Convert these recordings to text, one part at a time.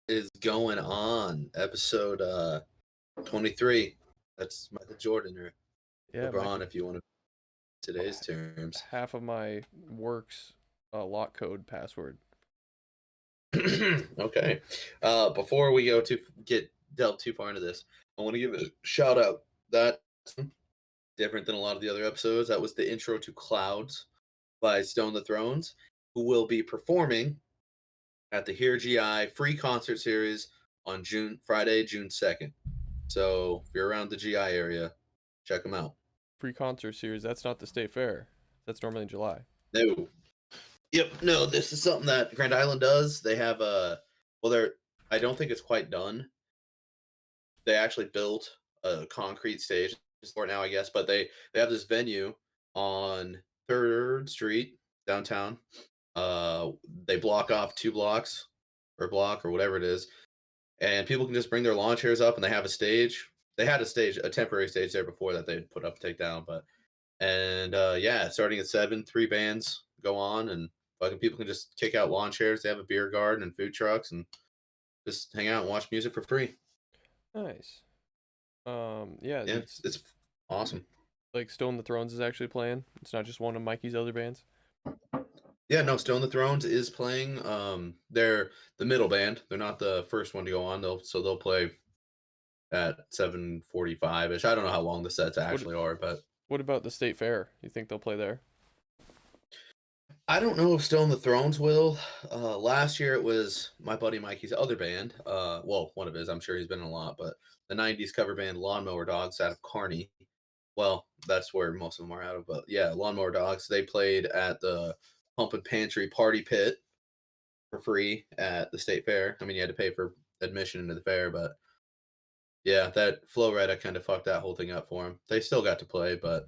Is going on? Episode 23. That's Michael Jordan or Yeah, LeBron Michael. if you want to today's terms. Half of my work's lock code password. Okay. Before we go to get delve too far into this, I want to give a shout out that different than a lot of the other episodes. That was the intro to Clouds by Stone the Thrones, who will be performing at the Here GI free concert series on Friday, June 2nd. So if you're around the GI area, check them out. Free concert series. That's not the state fair. That's normally in July. No. Yep. No, this is something that Grand Island does. They have well, they're I don't think it's quite done. They actually built a concrete stage for it now, I guess, but they have this venue on Third Street downtown. They block off 2 blocks or block or whatever it is, and people can just bring their lawn chairs up, and they have a stage. They had a temporary stage there before that they'd put up, take down, but and yeah, starting at 7, 3 bands go on, and fucking people can just kick out lawn chairs. They have a beer garden and food trucks, and just hang out and watch music for free. Nice. Yeah, Yeah, it's it's awesome. like Stone the Thrones is actually playing. It's not just one of Mikey's other bands. Yeah, no, Stone the Thrones is playing. They're the middle band. They're not the first one to go on. They'll play at 7:45 ish. I don't know how long the sets What actually are, but What about the state fair? You think they'll play there? I don't know if Stone the Thrones will. Last year it was my buddy Mikey's other band. Well, one of his. I'm sure he's been in a lot, but the '90s cover band Lawnmower Dogs out of Kearney. Well, that's where most of them are out of. But yeah, Lawnmower Dogs. They played at the Pump and Pantry Party Pit for free at the state fair. I mean, you had to pay for admission into the fair, but yeah, that Flow Rida kind of fucked that whole thing up for him. They still got to play, but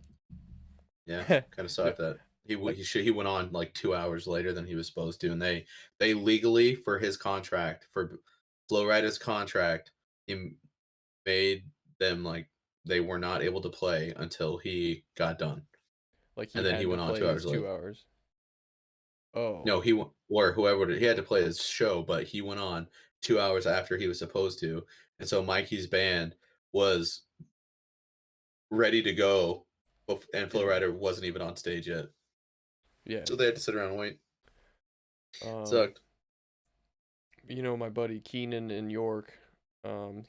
yeah, kind of Yeah, sucked that like he went on like 2 hours later than he was supposed to, and they legally for his contract for Flowrider's contract, he made them like they were not able to play until he got done, like he and then he had to went on play two his hours later. 2 hours. Oh, No, or whoever he had to play his show, but he went on 2 hours after he was supposed to, and so Mikey's band was ready to go, and yeah, Flowrider wasn't even on stage yet, yeah. so they had to sit around and wait. Um, Sucked. my buddy Keenan in York.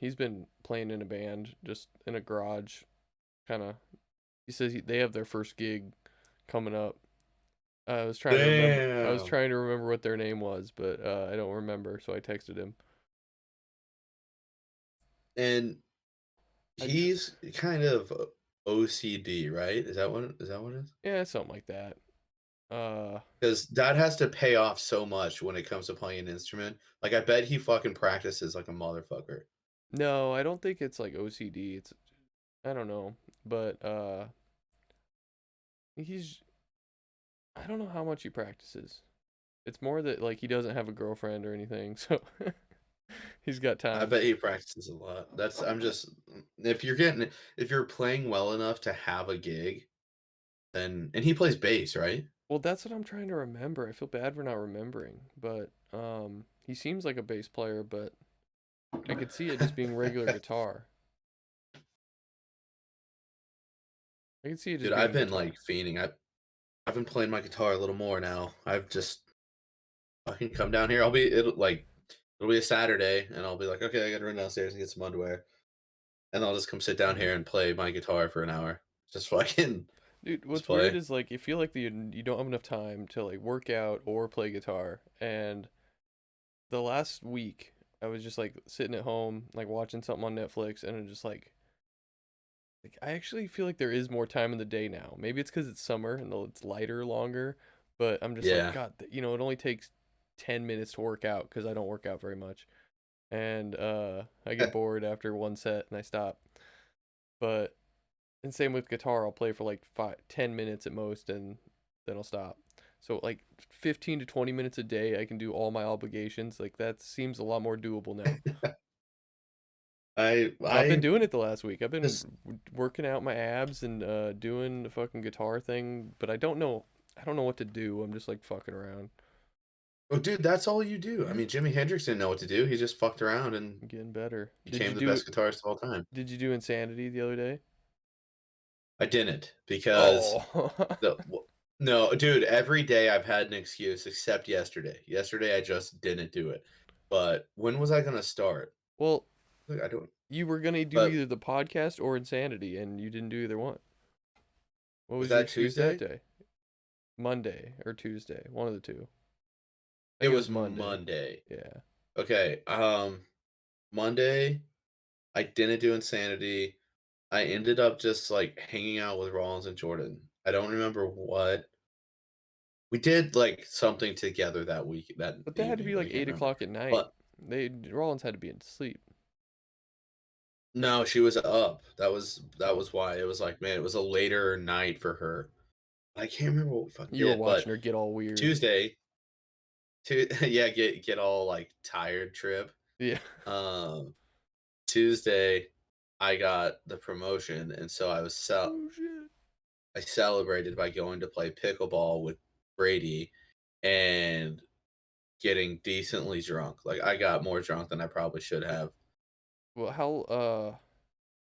He's been playing in a band just in a garage, kind of. He says they have their first gig coming up. I was trying to remember. I was Damn. trying to remember what their name was, but I don't remember. So I texted him. And I tr- he's kind of OCD, right? Is that what it is? yeah, something like that. Uh, Because that has to pay off so much when it comes to playing an instrument. Like, I bet he fucking practices like a motherfucker. no, I don't think it's like OCD. It's I don't know, but he's I don't know how much he practices. It's more that like he doesn't have a girlfriend or anything, so he's got I time. bet he practices a lot. I'm just if you're playing well enough to have a gig, then and he plays bass, right? Well, that's what I'm trying to remember. I feel bad for not remembering, but he seems like a bass player, but I could see it just being regular guitar. I could see it Dude, just I've being been like guitar. fiending. I've been playing my guitar a little more now. I've just fucking come down here. It'll be a Saturday, and I'll be like, okay, I gotta run downstairs and get some underwear, and I'll just come sit down here and play my guitar for an hour. Just fucking Dude, just what's weird play. is like you feel like you don't have enough time to like work out or play guitar. And the last week, I was just like sitting at home, like watching something on Netflix, and I'm just like I actually feel like there is more time in the day now. Maybe it's because it's summer and it's lighter longer, but I'm just like, Yeah. God, it only takes 10 minutes to work out because I don't work out very much. And I get bored after one set and I stop. But and same with guitar, I'll play for like 10 minutes at most and then I'll stop. So like 15 to 20 minutes a day, I can do all my obligations. Like that seems a lot more doable now. So I've been I doing it the last week. I've been just working out my abs and doing the fucking guitar thing, but I don't know what to do. I'm just like fucking around. Oh, dude, that's all you do. I Yeah, mean, Jimi Hendrix didn't know what to do. He just fucked around and getting better. became the best guitarist of all time. Did you do Insanity the other day? I didn't because Oh. the w no, dude, every day I've had an excuse except yesterday. Yesterday, I just didn't do it. But when was I gonna start? Well, Like, I don't you were gonna do but either the podcast or Insanity, and you didn't do either one. What was was your that excuse that Tuesday? day? Monday or Tuesday, one of the two. I It think it was was Monday. Monday. Yeah. Okay, Monday, I didn't do Insanity. I ended up just, like, hanging out with Rollins and Jordan. I don't remember what we did, like, something together that But that had to evening, be but I like can't 8 remember. o'clock at night. But Rollins had to be in sleep. no, she was up. That was why. It was like, man, it was a later night for her. I can't remember what we fucking You were did, but watching her get all weird. Tuesday, Tu yeah, get all, like, tired trip. Yeah. Um, Tuesday, I got the promotion, and so Oh shit. I celebrated by going to play pickleball with Brady and getting decently drunk. Like, I got more drunk than I probably should have. Well,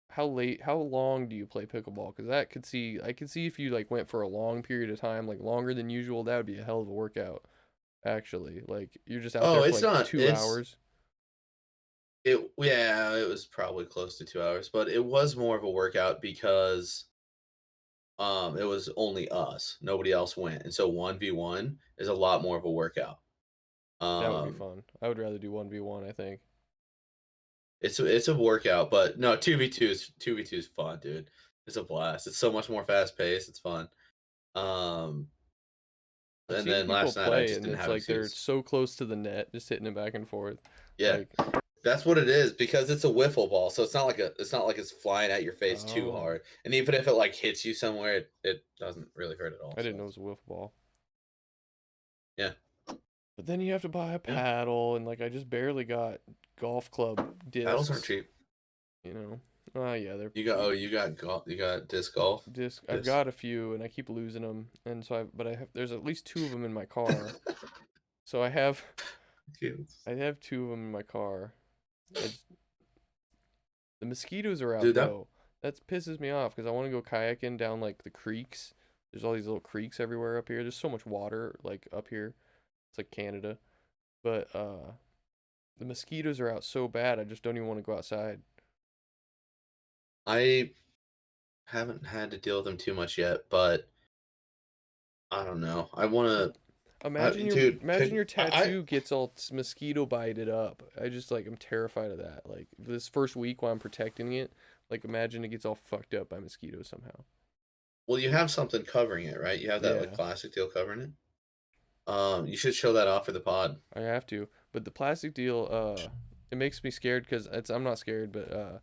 how long do you play pickleball? Because I could see if you like went for a long period of time, like longer than usual, that would be a hell of a workout. Actually, like you're just out Oh, there for it's like not. 2 hours. It was probably close to 2 hours, but it was more of a workout because, it was only us. Nobody else went, and so 1v1 is a lot more of a workout. That would be Um, fun. I would rather do 1v1, I think. it's a workout, but no, 2v2 is fun, dude. It's a blast. It's so much more fast paced. It's fun. Um, I've and seen then people last night I play just and didn't it's have an like they're excuse. so close to the net, just hitting it back and forth. Yeah, Like, that's what it is because it's a wiffle ball, so it's not like it's flying at your face too oh, hard. And even if it like hits you somewhere, it doesn't really hurt at all. I didn't So know it was a wiffle ball. yeah, But then you have to buy a yeah. paddle, and like I just barely got golf club Paddles aren't discs, cheap. you know. Oh yeah, they're You got disc golf. disc. I've Disc. got a few, and I keep losing them, and so but I have there's at least two of them in my car. So Cute. I have two of them in my car. I just The mosquitoes are out Dude, that though. That pisses me off because I want to go kayaking down like the creeks. There's all these little creeks everywhere up here. There's so much water like up here. It's like Canada. But the mosquitoes are out so bad. I just don't even want to go outside. I haven't had to deal with them too much yet, but I don't know. I Just wanna dude, imagine pick your tattoo gets all mosquito bited up. I just like I'm terrified of that. Like this first week while I'm protecting it, like imagine it gets all fucked up by mosquitoes somehow. well, you have something covering it, right? You have that, like, Yeah. plastic deal covering it? You should show that off for the pod. I have to. But the plastic deal, it makes me scared because I'm not scared, but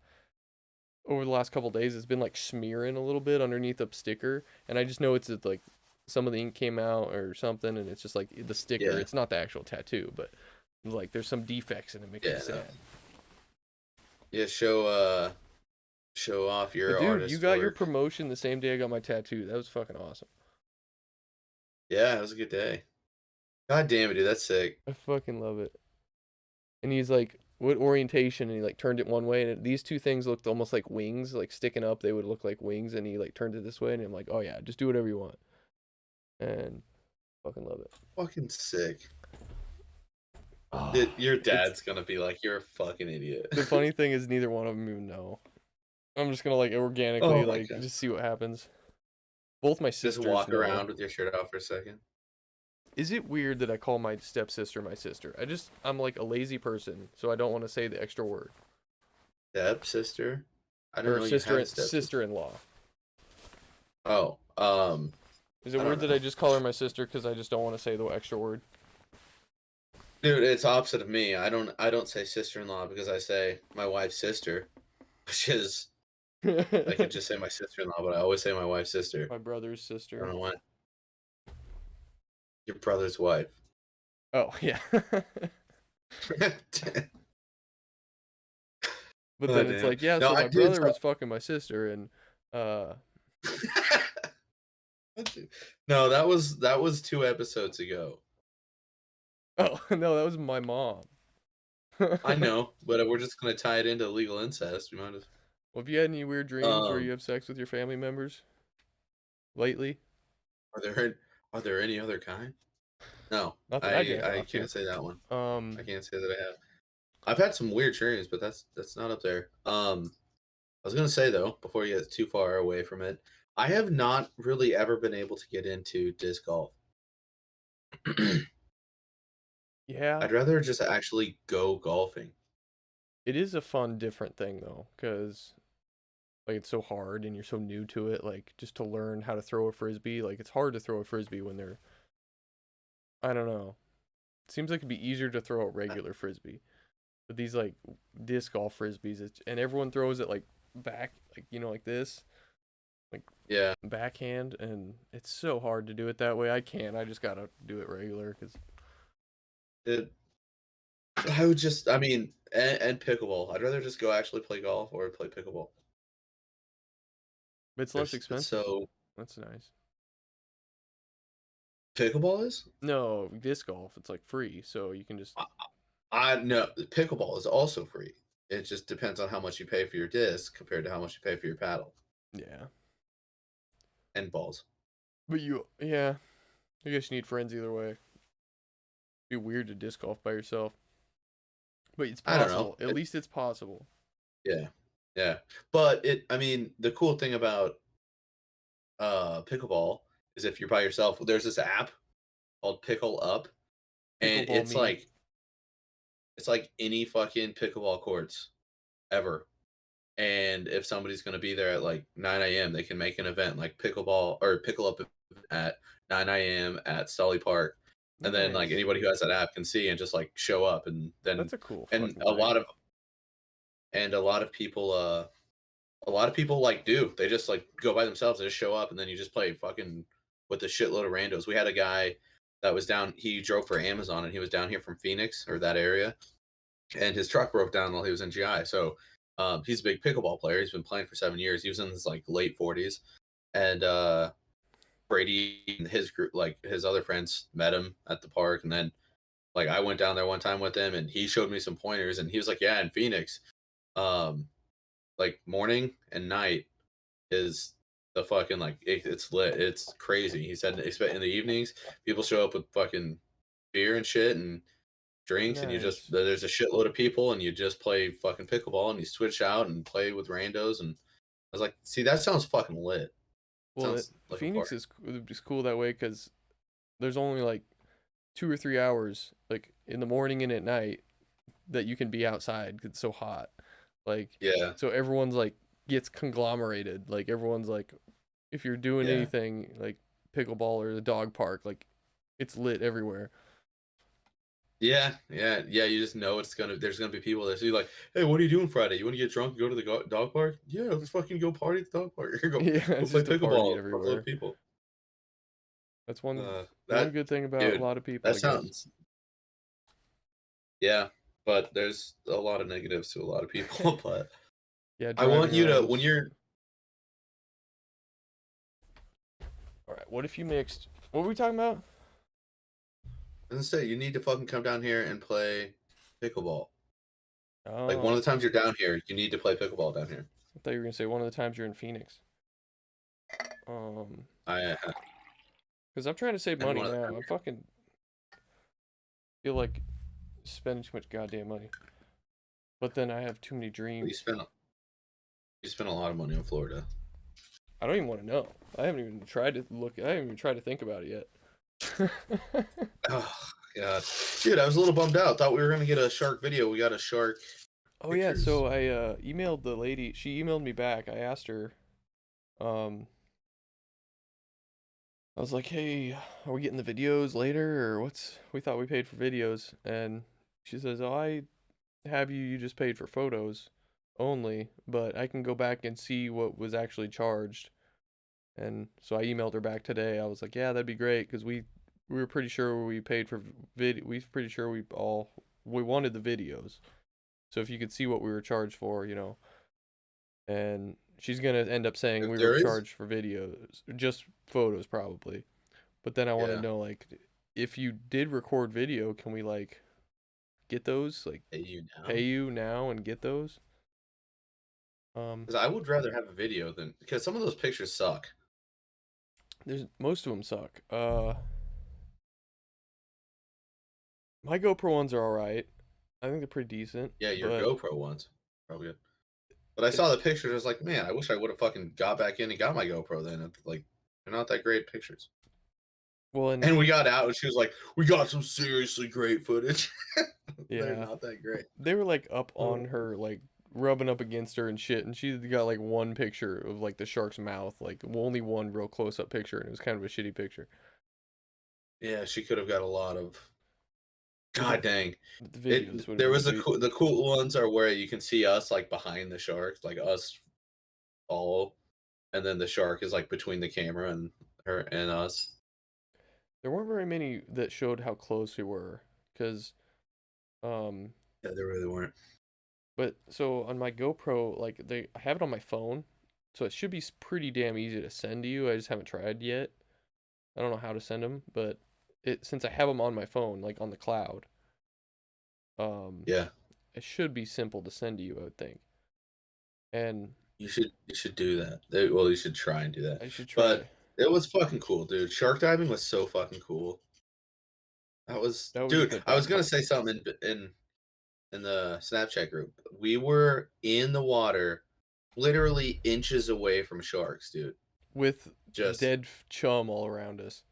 over the last couple days, it's been like smearing a little bit underneath a sticker, and I just know it's like some of the ink came out or something, and it's just like the sticker. Yeah. It's not the actual tattoo, but like there's some defects and it makes me Yeah, no. sad. Yeah, show off But your dude, you artist got your work. promotion the same day I got my tattoo. That was fucking awesome. Yeah, it was a good day. God damn it, dude, that's sick. I fucking love it. And he's like, what orientation? And he like turned it one way, and these two things looked almost like wings, like sticking up. They would look like wings, and he like turned it this way, and I'm like, oh yeah, just do whatever you want, and fucking love it. Fucking sick. Oh, Your it's dad's gonna be like, "You're a fucking idiot." the funny thing is neither one of them even know. I'm just gonna like organically Oh my like god. just see what happens. Both my Just sisters walk know. around with your shirt off for a second. Is it weird that I call my stepsister my sister? I'm like a lazy person, so I don't want to say the extra word. Stepsister? I didn't Or know you had a stepsister. sister-in-law. Oh, Is it I weird don't that I know. just call her my sister because I just don't want to say the extra word? Dude, it's opposite of me. I don't say sister-in-law because I say my wife's sister, which is I could just say my sister-in-law, but I always say my wife's sister. My brother's I don't sister. know why. Your brother's wife. Oh, yeah. But Oh then it's damn. like, yeah, No, so I my did brother tell was fucking my sister and uh No, that was 2 episodes ago. Oh, no, that was my mom. I know, but we're just gonna tie it into legal incest. We might as Well, have you had any weird dreams where um. you have sex with your family members lately? Are there are there any other kind? No, Not that I I jack I off to. can't say that one. I Um, can't say that I have. I've had some weird dreams, but that's not up there. I was gonna say though, before you get too far away from it, I have not really ever been able to get into disc golf. yeah, I'd rather just actually go golfing. it is a fun, different thing though, because like it's so hard and you're so new to it. Like just to learn how to throw a frisbee, like it's hard to throw a frisbee when they're, I don't know. It seems like it'd be easier to throw a regular frisbee, but these like disc golf frisbees, and everyone throws it like back, like like this, like Yeah, backhand, and it's so hard to do it that way. I can't. I just gotta do it regular because it. it's like I would just, I mean, and pickleball. I'd rather just go actually play golf or play pickleball. it's less There's, it's expensive. so That's nice. pickleball is. No, disc golf, it's like free, so you can just I know pickleball is also free. It just depends on how much you pay for your disc compared to how much you pay for your paddle yeah. and balls. But yeah, I guess you need friends either way. Be weird to disc golf by yourself, but it's I don't know. possible. At least it's possible. Yeah, yeah. But I mean, the cool thing about pickleball is if you're by yourself, there's this app called Pickle Up, and Pickleball me. it's like any fucking pickleball courts ever. And if somebody's going to be there at like 9 a.m., they can make an event like pickleball or pickle up at 9 a.m. at Sully Park. And then like Nice. anybody who has that app can see and just like show up. And then, That's a cool and fucking thing. a lot of people, a lot of people like do, they just like go by themselves. They just show up and then you just play fucking with a shitload of randos. We had a guy that was down, he drove for Amazon and he was down here from Phoenix or that area and his truck broke down while he was in GI. So he's a big pickleball player. He's been playing for 7 years. He was in his like late 40s, and Brady and his group, like his other friends, met him at the park, and then like I went down there one time with him, and he showed me some pointers, and he was like, "Yeah, in Phoenix, um, like morning and night is the fucking like it's lit. It's crazy." He said, "In the evenings, people show up with fucking beer and shit, and drinks and you just Nice. there's a shitload of people and you just play fucking pickleball and you switch out and play with randos and I was like, see, that sounds fucking lit. Well, Sounds like a Phoenix party. is cool that way because there's only like 2 or 3 hours, like in the morning and at night, that you can be outside 'cause it's so hot. Like, Yeah, so everyone's like gets conglomerated. Like everyone's like, if you're doing yeah. anything like pickleball or the dog park, like it's lit everywhere. Yeah. You just know there's gonna be people there. So you're like, hey, what are you doing Friday? You want to get drunk and go to the dog park? Yeah, let's fucking go party at the dog park. Yeah, Go it's play just a party pickleball with a load of everywhere. people. That's one one That good thing about a dude, lot of people, that I guess. sounds yeah, but there's a lot of negatives to a lot of people. But Yeah, I driving want you to around. when you're All right, what if you mixed? What were we talking about? I was gonna say you need to fucking come down here and play pickleball. Like one Oh, of the times you're down here, you need to play pickleball down here. I thought you were gonna say one of the times you're in Phoenix. Um, I because I'm trying to save and money one of the now. times I'm fucking feel like spending too much goddamn money. But then I have too many you dreams. spend a lot of money in Florida. I don't even want to know. I haven't even tried to look. I haven't even tried to think about it yet. Oh god, dude, I was a little bummed out. Thought we were gonna get a shark video. We got a shark Oh yeah, pictures. so I emailed the lady. She emailed me back. I asked her. Um, I was like, "Hey, are we getting the videos later, or what's?" We thought we paid for videos, and she says, "Oh, I have you. You just paid for photos only, but I can go back and see what was actually charged." And so I emailed her back today. I was like, "Yeah, that'd be great because we were pretty sure we paid for vid. We pretty sure we wanted the videos. So if you could see what we were charged for, and she's gonna end up saying If we were there is, charged for videos, just photos probably. But then I want to yeah, know like if you did record video, can we like get those? Like Hey, you pay now? you now and get those? Um, Because I would rather have a video than because some of those pictures suck. there's most of them suck. My GoPro ones are all right. I think they're pretty decent, Yeah, your but GoPro ones probably good. But I saw it's the pictures. I was like, man, I wish I would have fucking got back in and got my GoPro then. Like, they're not that great pictures. well, and And we got out, and she was like, "We got some seriously great footage." They're yeah, not that great. they were like up Uh, on her, like rubbing up against her and shit, and she got like one picture of like the shark's mouth, like only one real close up picture, and it was kind of a shitty picture. yeah, she could have got a lot of. But God dang. the It videos would have there been was sweet. the cool ones are where you can see us like behind the sharks, like us follow, and then the shark is like between the camera and her and us. There weren't very many that showed how close we were, because um, Yeah, they really weren't. but so on my GoPro, like I have it on my phone, so it should be pretty damn easy to send to you. I just haven't tried yet. I don't know how to send them, but it since I have them on my phone, like on the cloud, um, Yeah, it should be simple to send to you, I would think. And you should do that. Well, you should try and do that. I should try. But it was fucking cool, dude. Shark diving was so fucking cool. That was, That was dude. the I was best gonna part. say something in the Snapchat group. We were in the water, literally inches away from sharks, dude. With Just dead chum all around us.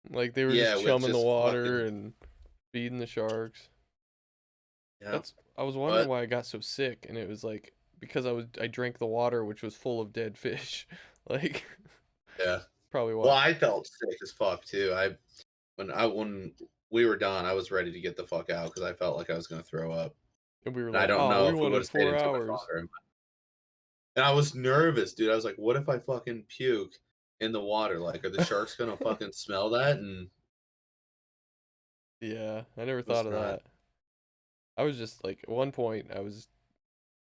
Like they were just yeah, with chumming the just water fucking and feeding the sharks. yeah. That's I was wondering But why I got so sick, and it was like because I drank the water which was full of dead fish. Like yeah. probably Well, why. I felt sick as fuck too. When we were done, I was ready to get the fuck out because I felt like I was gonna throw up. And we were And I like, don't "Oh, know we if we went would in have stayed four in too much hours." longer. And I was nervous, dude. I was like, what if I fucking puke in the water? Like, are the sharks gonna fucking smell that? And Yeah, I never thought was of not. that. I was just like at one point I was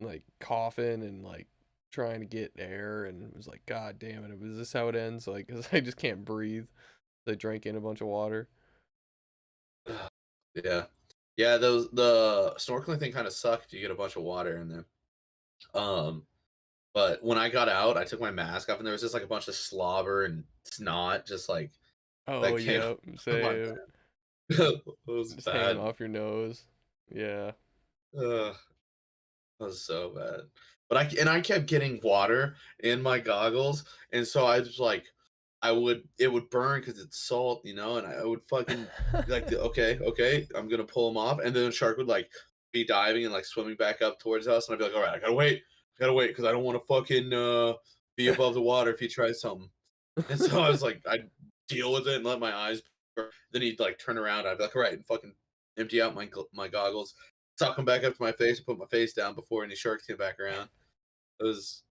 like coughing and like trying to get air and it was like god damn it, was this how it ends? Like 'cause I just can't breathe. I drank in a bunch of water. Yeah. Yeah, those the snorkeling thing kind of sucked if you get a bunch of water in there. Um, but when I got out, I took my mask off and there was just like a bunch of slobber and snot just like Oh that came yeah, on my say back. It was just hanging bad. off your nose. Yeah. Ugh. That was so bad. But I kept getting water in my goggles, and so I was like, it would burn because it's salt, you know, and I would fucking be like, okay, okay, I'm gonna pull them off, and then the shark would like be diving and like swimming back up towards us, and I'd be like, all right, I gotta wait, because I don't want to fucking be above the water if he tries something. And so I was like, I'd deal with it and let my eyes burn. Then he'd like turn around. I'd be like, all right, and fucking empty out my goggles, suck them back up to my face, and put my face down before any sharks came back around. It was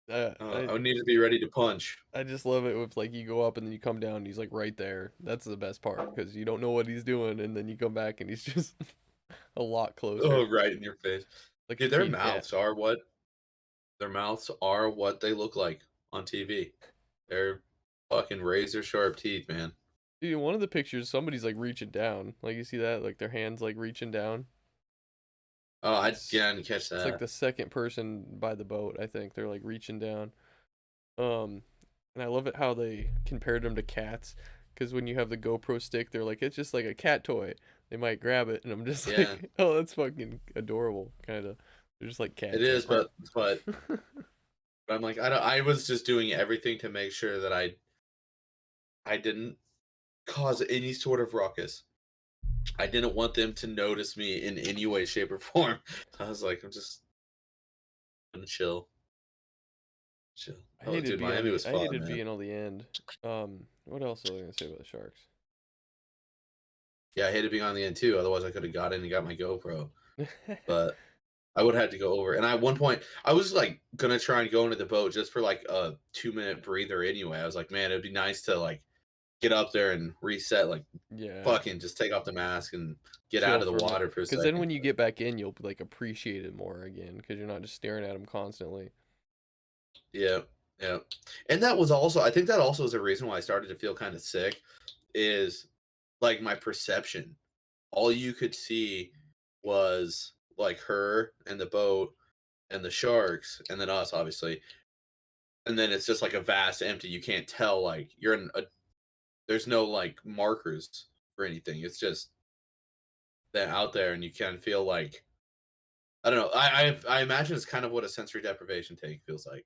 uh, I I would need to be ready to punch. I just love it with like you go up and then you come down and he's like right there. That's the best part because you don't know what he's doing and then you come back and he's just a lot closer, Oh, right in your face. like a Dude, kitty cat. their mouths are what they look like on TV. They're fucking razor sharp teeth, man. Dude, in one of the pictures, somebody's like reaching down. Like you see that, like their hands like reaching down. Oh, It's I didn't catch it's like that. the second person by the boat. I think they're like reaching down. Um, and I love it how they compared them to cats. Because when you have the GoPro stick, they're like, it's just like a cat toy. They might grab it, and I'm just Yeah, like, oh, that's fucking adorable, kind of. They're just like it cats, is, like. but I'm like I was just doing everything to make sure that I didn't cause any sort of ruckus. I didn't want them to notice me in any way, shape, or form. I was like, I'm just gonna chill, chill. Oh, dude, Miami was I fun, hated man. being on the end. What else was I gonna say about the sharks? Yeah, I hated being on the end too. Otherwise, I could have got in and got my GoPro. But I would have had to go over. And at one point, I was like gonna try and go into the boat just for like a 2 minute breather. Anyway, I was like, man, it'd be nice to like get up there and reset. Like, Yeah, fucking just take off the mask and get out chill of the for a minute. water for a Because then second. when you get back in, you'll like appreciate it more again. Because you're not just staring at them constantly. Yeah, yeah. And that was also I think that also is a reason why I started to feel kind of sick is like my perception. All you could see was like her and the boat and the sharks and then us obviously. And then it's just like a vast empty. You can't tell like you're in a there's no like markers for anything. It's just that out there and you can feel like I don't know. I imagine it's kind of what a sensory deprivation tank feels like,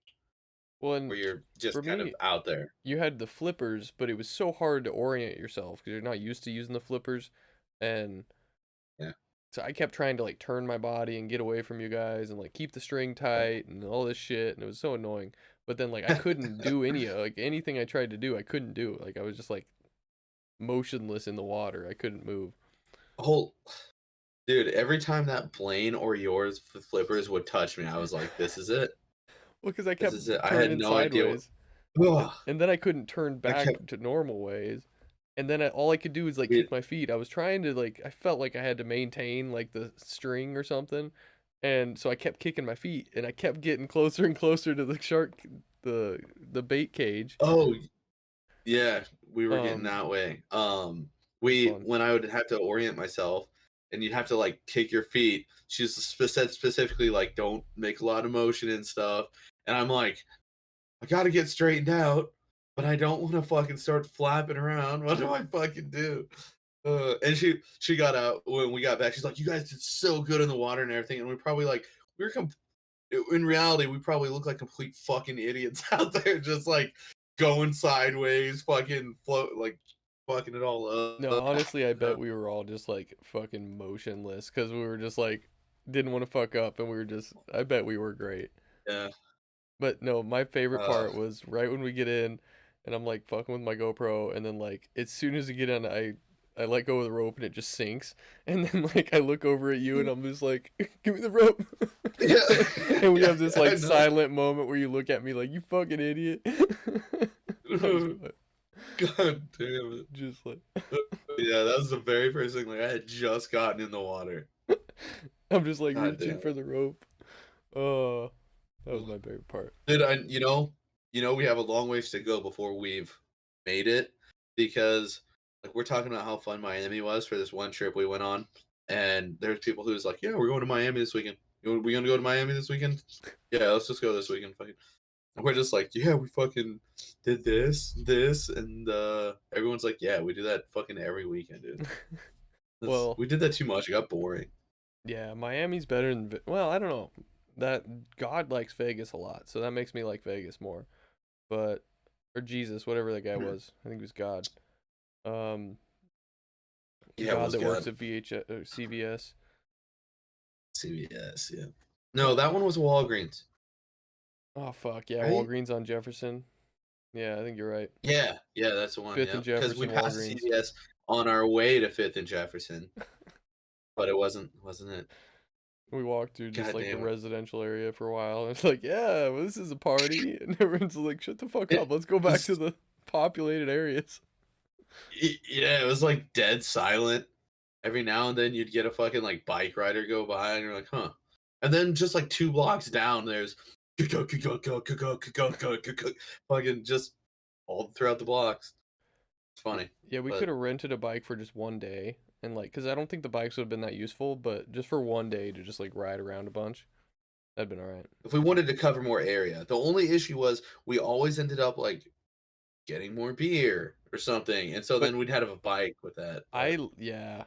Well, where and you're for just kind of me, out there. you had the flippers, but it was so hard to orient yourself because you're not used to using the flippers, and Yeah. so I kept trying to like turn my body and get away from you guys and like keep the string tight and all this shit, and it was so annoying. But then like I couldn't do like anything I tried to do, I couldn't do. Like I was just like motionless in the water. I couldn't move. Whole dude, every time that plane or yours flippers would touch me, I was like, "This is it. Well, because I This kept is it." I had turning no idea what. sideways, Ugh, and then I couldn't turn I kept. back to normal ways. And then all I could do was like We, kick my feet. I was trying to like I felt like I had to maintain like the string or something. And so I kept kicking my feet and I kept getting closer and closer to the shark the bait cage. oh yeah, we were getting Um that way. it was We fun. when I would have to orient myself, and you'd have to like kick your feet. She's said specifically like, "Don't make a lot of motion and stuff." And I'm like, I gotta get straightened out, but I don't want to fucking start flapping around. What do I fucking do? And she got out when we got back. She's like, "You guys did so good in the water and everything," and we probably like we were in reality we probably look like complete fucking idiots out there, just like going sideways, fucking float like fucking it all No, up. honestly, I Uh, bet we were all just like fucking motionless because we were just like didn't want to fuck up and we were just I bet we were great. yeah. But no, my favorite Uh, part was right when we get in and I'm like fucking with my GoPro and then like as soon as we get in I let go of the rope and it just sinks and then like I look over at you and I'm just like give me the rope. yeah, And we yeah, have this I like know. silent moment where you look at me like you fucking idiot. That was fun. God damn it. Just like Yeah, that was the very first thing. Like I had just gotten in the water. I'm just like God reaching damn for it. the rope. Oh, that was my favorite part. Dude, we have a long ways to go before we've made it because like we're talking about how fun Miami was for this one trip we went on, and there's people who's like, "Yeah, we're going to Miami this weekend. We gonna go to Miami this weekend? Yeah, let's just go this weekend." Fucking, and we're just like, "Yeah, we fucking did this," and everyone's like, "Yeah, we do that fucking every weekend, dude." Well, We did that too much. It got boring. yeah, Miami's better than well, I don't know. That God likes Vegas a lot, so that makes me like Vegas more. But or Jesus, whatever that guy Mhm. was. I think it was God. Um, Yeah, it God was that works good. at CVS. CVS, yeah. No, that Oh, one was Walgreens, oh fuck yeah, right? Walgreens on Jefferson. Yeah, I think you're right. Yeah, yeah, that's the one, Fifth yeah. and Because we Jefferson passed Walgreens. CVS on our way to 5th and Jefferson, but it wasn't it? We walked through just God like the damn it. residential area for a while, and it's like, yeah, well, this is a party, and everyone's like, shut the fuck It up, let's go back to was the populated areas. yeah, it was, like, dead silent. Every now and then, you'd get a fucking, like, bike rider go by, and you're like, "Huh." And then just, like, 2 blocks down, there's fucking just all throughout the blocks. It's funny, Yeah, we could but have rented a bike for just one day, and like, cause I don't think the bikes would have been that useful, but just for one day to just like ride around a bunch, that'd been all right. if we wanted to cover more area. The only issue was we always ended up, like, getting more beer or something, and so But then we'd have a bike with that, but yeah,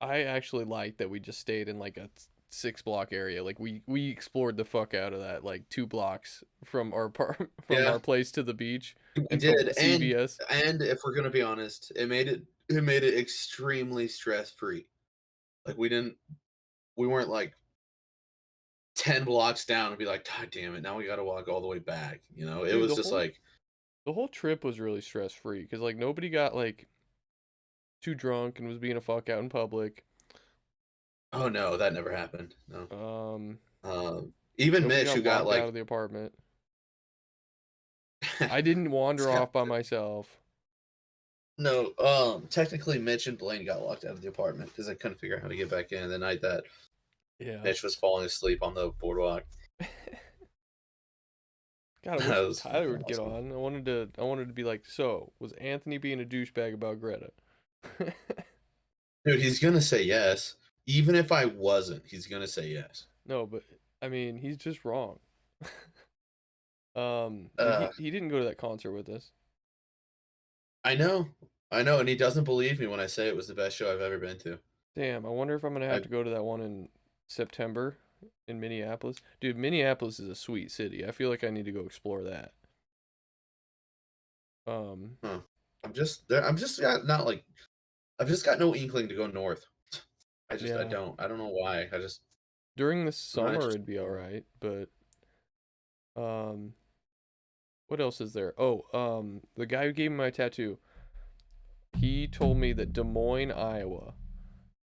I actually like that we just stayed in like a 6 block area. Like we explored the fuck out of that like 2 blocks from our from yeah, our place to the beach we and from did, CVS. and if we're gonna be honest, it made it extremely stress-free. Like, we weren't, like, 10 blocks down and be like, "God damn it, now we gotta walk all the way back," you know? It Dude, was just like, the whole trip was really stress free because like nobody got like too drunk and was being a fuck out in public. "Oh, no, that never happened." No. Um, Even Nobody Mitch, got who got, locked out like of the apartment. I didn't wander Scott off by myself. no, technically, Mitch and Blaine got locked out of the apartment because they couldn't figure out how to get back in the night that Yeah. Mitch was falling asleep on the boardwalk. God, I That wish was Tyler fucking would get awesome. on. I wanted to be like, so was Anthony being a douchebag about Greta? Dude, he's gonna say yes. Even if I wasn't, he's gonna say yes. No, but I mean, he's just wrong. Like Uh, he didn't go to that concert with us. I know, I know, and he doesn't believe me when I say it was the best show I've ever been to. Damn, I wonder if I'm gonna have I to go to that one in September in Minneapolis. Dude, Minneapolis is a sweet city. I feel like I need to go explore that. Um, huh. I'm just there. I'm just not like I've just got no inkling to go north. I yeah. don't. I don't know why. During the I'm not summer interested it'd be all anymore. right, but um, what else is there? Oh, the guy who gave me my tattoo, he told me that Des Moines, Iowa,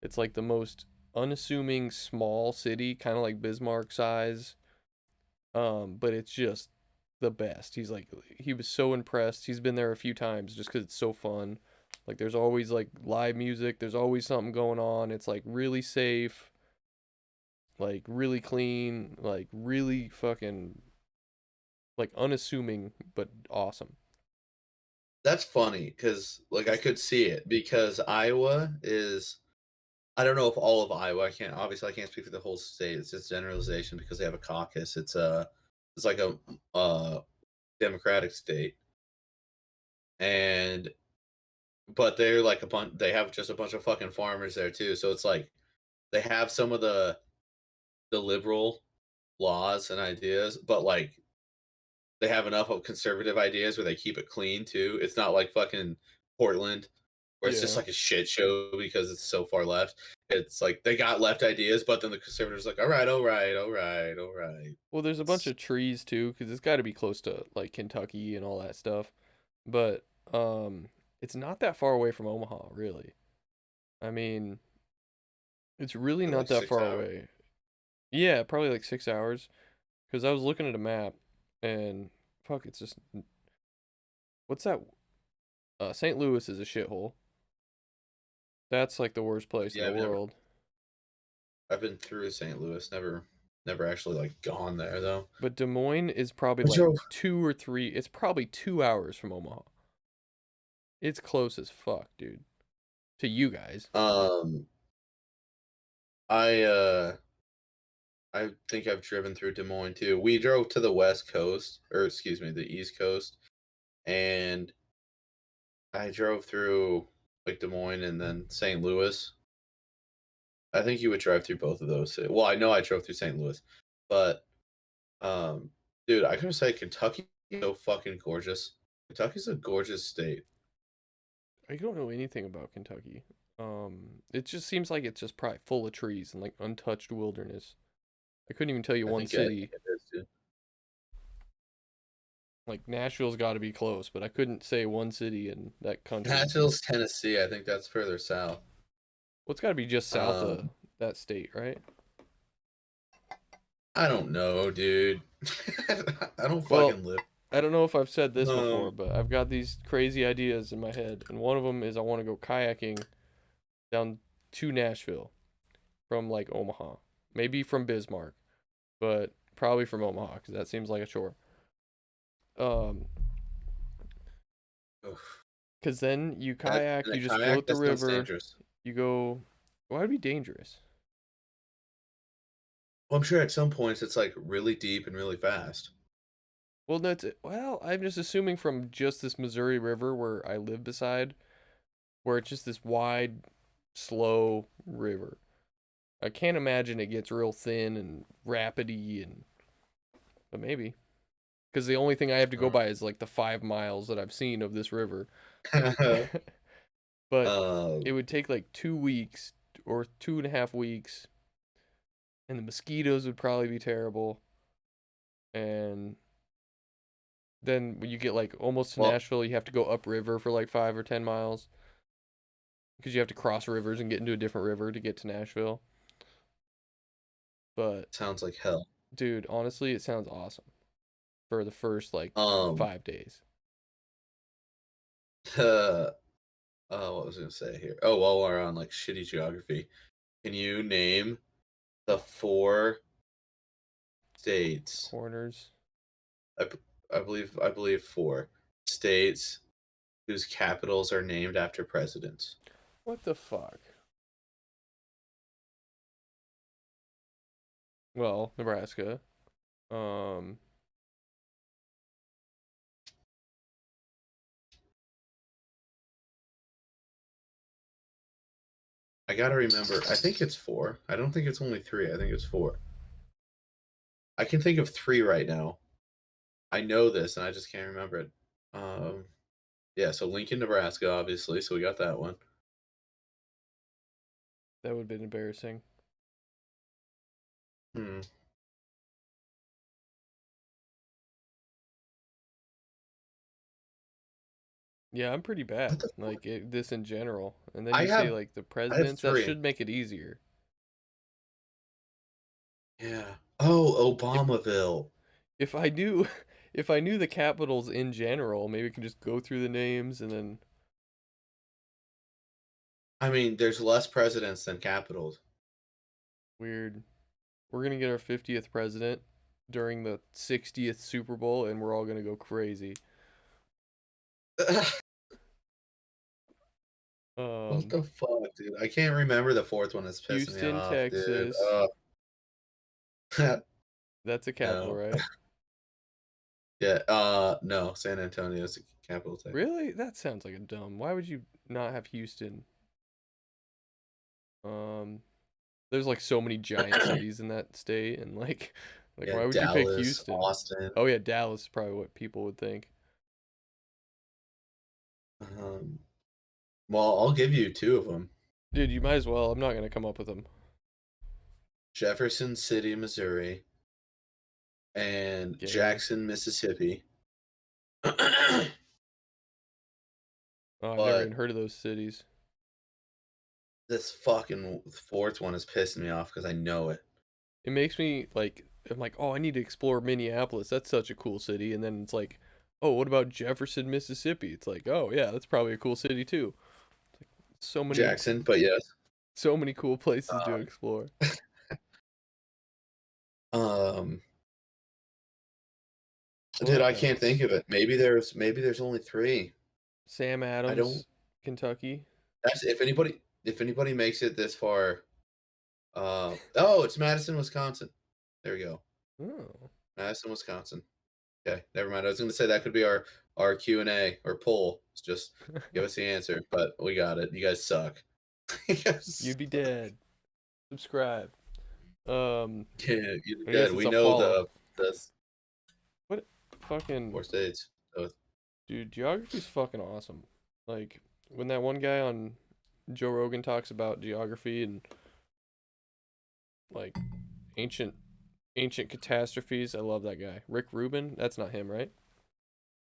it's like the most unassuming small city, kind of like Bismarck size. But it's just the best. He's like, he was so impressed. He's been there a few times just because it's so fun. Like, there's always like live music. There's always something going on. It's like really safe, like really clean, like really fucking like unassuming, but awesome. That's funny because like I It's could see it because Iowa is. I don't know if all of Iowa. I can't obviously I can't speak for the whole state. It's just generalization because they have a caucus. It's like a Democratic state, and but they're like a bunch. They have just a bunch of fucking farmers there too. So it's like they have some of the liberal laws and ideas, but like they have enough of conservative ideas where they keep it clean too. It's not like fucking Portland where it's just yeah. like a shit show because it's so far left. It's like they got left ideas, but then the conservatives are like, all right, all right, all right, all right. Well, there's a bunch It's of trees too, because it's got to be close to like Kentucky and all that stuff. But it's not that far away from Omaha, really. I mean, it's really not like that 6 far hours. away. Yeah, probably like 6 hours. Because I was looking at a map, and fuck, it's just what's that? St. Louis is a shithole. That's like the worst place in Yeah, the world. I've been through St. Louis, never actually like gone there though. But Des Moines is probably I like drove 2 or 3. It's probably 2 hours from Omaha. It's close as fuck, dude. To you guys. um I I think I've driven through Des Moines too. We drove to the West Coast, or excuse me, the East Coast, and I drove through like Des Moines and then St. Louis. I think you would drive through both of those. Well, I know I drove through St. Louis, but um, dude, I gotta say Kentucky is so fucking gorgeous. Kentucky's a gorgeous state. I don't know anything about Kentucky. It just seems like it's just probably full of trees and like untouched wilderness. I couldn't even tell you one I think city. it is too. Like Nashville's got to be close, but I couldn't say one city in that country. Nashville's Tennessee. I think that's further south. Well, it's got to be just south of Um, that state, right? I don't know, dude. I don't Well, fucking live. I don't know if I've said this before, Um, but I've got these crazy ideas in my head, and one of them is I want to go kayaking down to Nashville from like Omaha, maybe from Bismarck, but probably from Omaha because that seems like a chore. Um, oof. because then you That kayak, in a you just kayak, float the that sounds river, dangerous. you go. Why would it be dangerous? Well, I'm sure at some points it's like really deep and really fast. Well, that's it. Well, I'm just assuming from just this Missouri River where I live beside, where it's just this wide, slow river. I can't imagine it gets real thin and rapidy and but maybe because the only thing I have to go by is like the 5 miles that I've seen of this river. But it um, would take like 2 weeks or 2.5 weeks, and the mosquitoes would probably be terrible. And then when you get like almost to well, Nashville, you have to go upriver for like 5 or 10 miles because you have to cross rivers and get into a different river to get to Nashville. But sounds like hell. dude, honestly, it sounds awesome for the first like Um, 5 days. uh, what was I gonna say here? Oh, while we're on like shitty geography, can you name the four states? Corners. I, b- I believe four states whose capitals are named after presidents. What the fuck? Well, Nebraska. Um, I gotta remember. I think it's 4. I don't think it's only 3. I think it's 4. I can think of 3 right now. I know this, and I just can't remember it. Um, yeah. So Lincoln, Nebraska, obviously. So we got that one. that would have been embarrassing. Hmm. Yeah, I'm pretty bad. What the fuck? Like this in general. And then I you say have. like the I have presidents, that 3. should make it easier. Yeah. Oh, If Obamaville. if I knew if I knew the capitals in general, maybe we could just go through the names and then I mean, there's less presidents than capitals. weird. We're gonna get our 50th president during the 60th Super Bowl, and we're all gonna go crazy. What Um, the fuck, dude? I can't remember the 4th one. That's pissing me Houston, off, dude. Texas. Uh, That's a capital, no. right? Yeah. No. San Antonio is the capital, technically. Really? That sounds like a dumb. Why would you not have Houston? Um, there's like so many giant cities in that state, and like Yeah. why would you pick Dallas, Houston? Austin. Oh yeah, Dallas is probably what people would think. Um, well, I'll give you 2 of them. Dude, you might as well. I'm not gonna come up with them. Jefferson City, Missouri, and Gay. Jackson, Mississippi. Oh, I've never even But heard of those cities. this fucking 4th one is pissing me off because I know it. It makes me like I'm like, oh, I need to explore Minneapolis. That's such a cool city. And then it's like, oh, what about Jefferson, Mississippi? It's like, oh yeah, that's probably a cool city too. So many, Jackson, but yes. so many cool places to explore. Um, dude, What I can't think else? of it. Maybe there's only 3. Sam I don't. Adams, Kentucky. That's if anybody makes it this far. Oh, it's Madison, Wisconsin. There we go. Oh, Madison, Wisconsin. Okay, never mind. I was going to say that could be our Q&A or poll. It's just give us the answer, but we got it. You guys suck. you'd Yes. be dead. Subscribe. Um, Yeah, you're I guess dead. it's We a know follow. the What fucking 4 states. So, dude? Geography's fucking awesome. Like when that one guy on Joe Rogan talks about geography and like ancient ancient catastrophes. I love that guy. Rick Rubin. That's not him, right?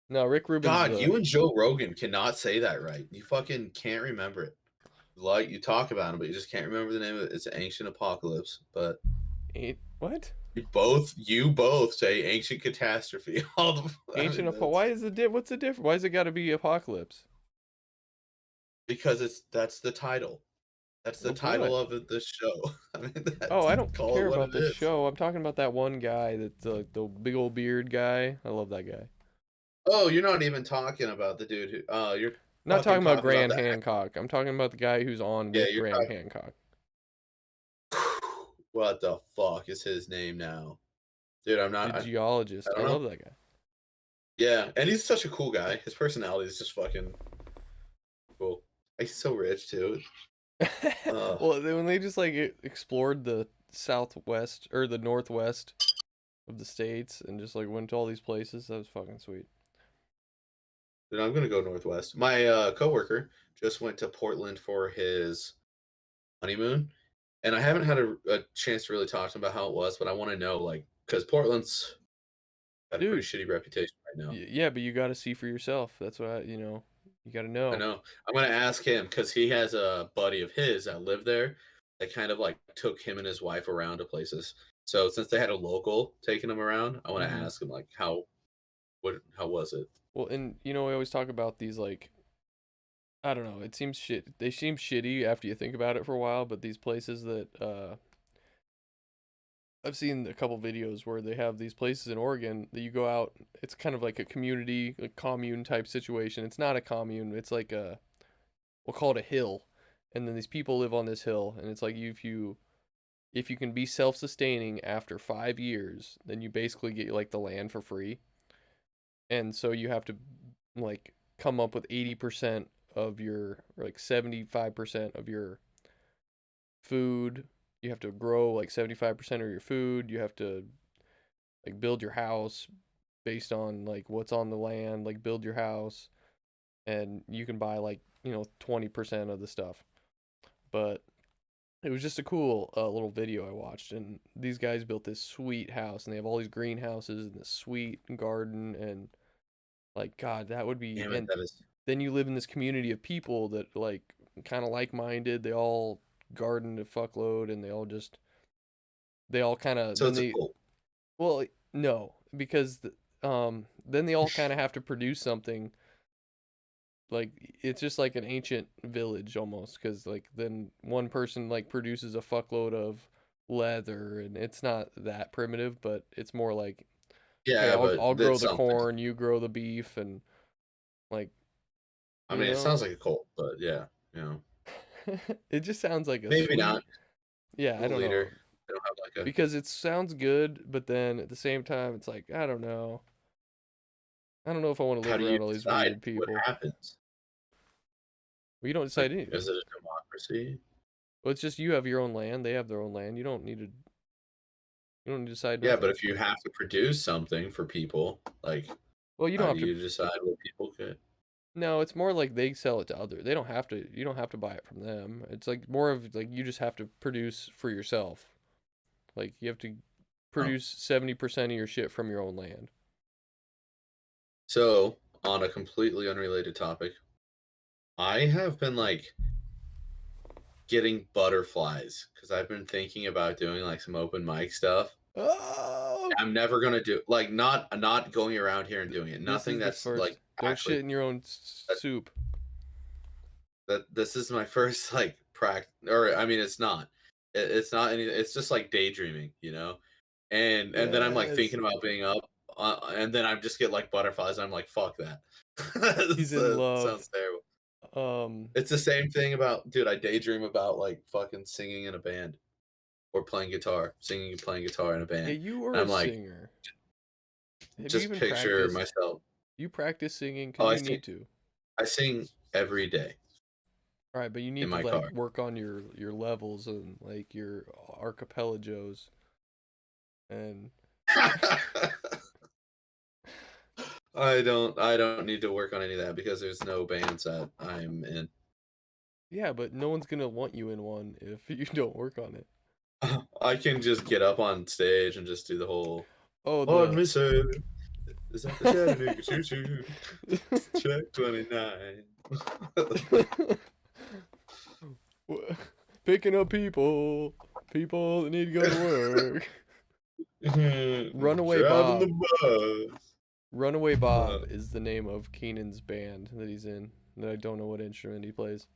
No, Rick Rubin's God, the you and Joe Rogan cannot say that right. You fucking can't remember it. Like you talk about him, but you just can't remember the name of it. It's Ancient Apocalypse, but ain't what? you both say Ancient Catastrophe. All the I Ancient mean apo. that's Why is the what's the difference? Why is it got to be apocalypse? because that's the title. That's the Of title what? of the show. I mean, Oh, I don't call it care what about it the is. show. I'm talking about that one guy that's the big old beard guy. I love that guy. Oh, you're not even talking about the dude who. You're I'm not fucking talking about talking about Graham the Hancock. I'm talking about the guy who's on Yeah, with you're Graham talking. Hancock. What the fuck is his name now, dude? I'm The not. I geologist. I don't know. love that Yeah, and he's such a cool guy. His personality is just fucking cool. He's so rich too. guy. Uh, Well, when they just like explored the southwest or the northwest of the states and just like went to all these places. That was fucking sweet. Dude, I'm gonna go Northwest. My coworker just went to Portland for his honeymoon, and I haven't had a chance to really talk to him about how it was, but I want to know, like, because Portland's got a pretty Dude, shitty reputation right now. yeah, but you got to see for yourself. That's what you got to I know. know. I'm gonna ask him because he has a buddy of his that lived there that kind of like took him and his wife around to places. So since they had a local taking him around, I want to Hmm. ask him like how was it? Well, and we always talk about these like I don't know. It seems shit. They seem shitty after you think about it for a while. But these places that I've seen a couple videos where they have these places in Oregon that you go out. It's kind of like a community, a commune type situation. It's not a commune. It's like we'll call it a hill, and then these people live on this hill, and it's like if you can be self-sustaining after 5 years, then you basically get like the land for free. And so you have to like come up with 80% of your, or like 75% of your food. You have to grow like 75% of your food. You have to like build your house based on like what's on the land, like build your house, and you can buy like, 20% of the stuff. But it was just a cool little video I watched, and these guys built this sweet house, and they have all these greenhouses and this sweet garden, and like God, that would be. Damn it, And that is then you live in this community of people that like kind of like-minded. They all garden a fuckload, and they all kind of so then it's a they cult. well no because then they all kind of have to produce something. Like it's just like an ancient village almost, because like then one person like produces a fuckload of leather, and it's not that primitive, but it's more like, hey, Yeah, I'll but I'll grow that's the something. corn, you grow the beef, and like I you mean, it know sounds like a cult, but yeah, you know, it just sounds like a maybe not. sweet. Yeah, The I don't leader, know, they don't have like a. because it sounds good, but then at the same time it's like, I don't know if I want to How live do you around all these decide weird what people. happens? Well, you don't Like, decide anything. is it a democracy? Well, it's just you have your own land, they have their own land. You don't need to decide Yeah, but nothing. if you have to produce something for people, like, Well, you how don't do have to. you decide what people get? No, it's more like they sell it to other. They don't have to. You don't have to buy it from them. It's like more of like you just have to produce for yourself. Like you have to Oh. produce 70% of your shit from your own land. So, on a completely unrelated topic, I have been like getting butterflies because I've been thinking about doing like some open mic stuff. Oh, I'm never gonna do like not going around here and doing it. this Nothing is the that's first. like Don't actually shit in your own that, soup. this is my first like practice, or I mean, it's not. It's not any. It's just like daydreaming, you know. And then I'm like Yes, thinking about being up, and then I just get like butterflies. And I'm like, fuck that. he's in love. Sounds terrible. Um, It's the same thing about, dude. I daydream about like fucking singing in a band or playing guitar, singing and playing guitar in a yeah, band. you are And a I'm like, singer. Have you just even picture practiced? myself. You practice singing Oh, because you need to. I sing every day All right, but you in need to my like car. work on your levels and like your archipelagos and I don't need to work on any of that because there's no bands that I'm in. yeah, but no one's gonna want you in one if you don't work on it. I can just get up on stage and just do the whole Oh, "Pardon the me, sir. Is that the Chattanooga Choo Choo? Check 29." picking up people that need to go to work. Runaway Driving Bob. the bus. Runaway Bob Uh, is the name of Keenan's band that he's in. That I don't know what instrument he plays.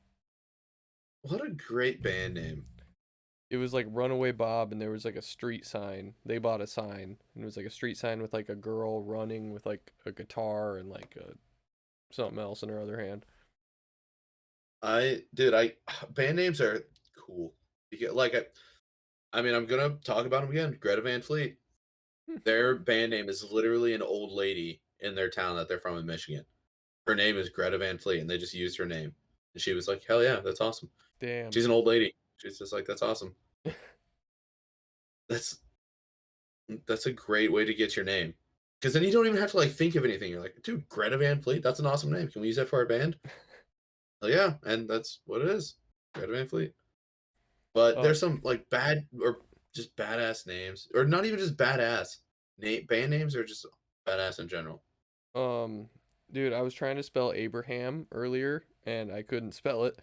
what a great band name. It was like Runaway Bob, and there was like a street sign. They bought a sign, and it was like a street sign with like a girl running with like a guitar and like something else in her other hand. I band names are cool. Like I mean, I'm gonna talk about them again. Greta Van Fleet. Their band name is literally an old lady in their town that they're from in Michigan. Her name is Greta Van Fleet, and they just used her name. And she was like, "Hell yeah, that's awesome." Damn. She's an old lady. She's just like, "That's awesome. That's that's a great way to get your name." Because then you don't even have to like think of anything. You're like, "Dude, Greta Van Fleet. That's an awesome name. Can we use that for our band?" Oh yeah, and that's what it is. Greta Van Fleet. But Oh, there's some like bad or just badass names, or not even just badass. Band names are just badass in general. um, dude, I was trying to spell Abraham earlier and I couldn't spell it.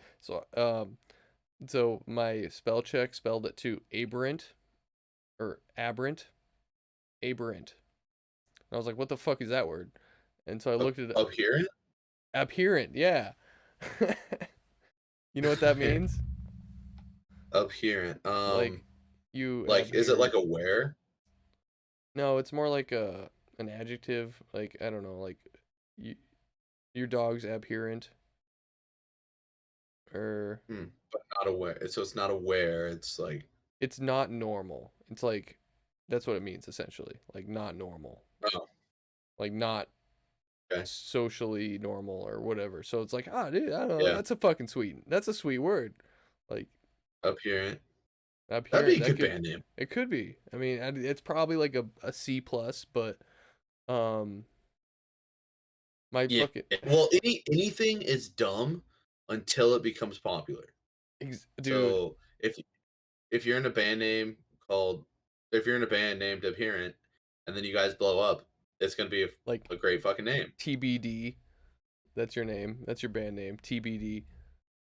So my spell check spelled it to aberrant or aberrant, aberrant. And I was like, what the fuck is that word? And so I Up, looked at up here, Abherent, yeah. You know what that means? up here. Like you Like, is it abhor. like a where? No, it's more like a an adjective. Like I don't know, like you, your dog's abherent or But not aware. So it's not aware. It's like, it's not normal. It's like that's what it means essentially. Like not normal. oh, Like not okay, socially normal or whatever. So it's like, ah, dude, I don't know. yeah, That's a fucking sweet. That's a sweet word. Like apparent. That'd be apparent. a That good could band name. it could be. I mean, it's probably like a C plus, but um, my Yeah. fucking Well, anything is dumb until it becomes popular. dude, So if you're in a band name called if you're in a band named Apparent, and then you guys blow up, it's gonna be like a great fucking name TBD. That's your name. That's your band name. TBD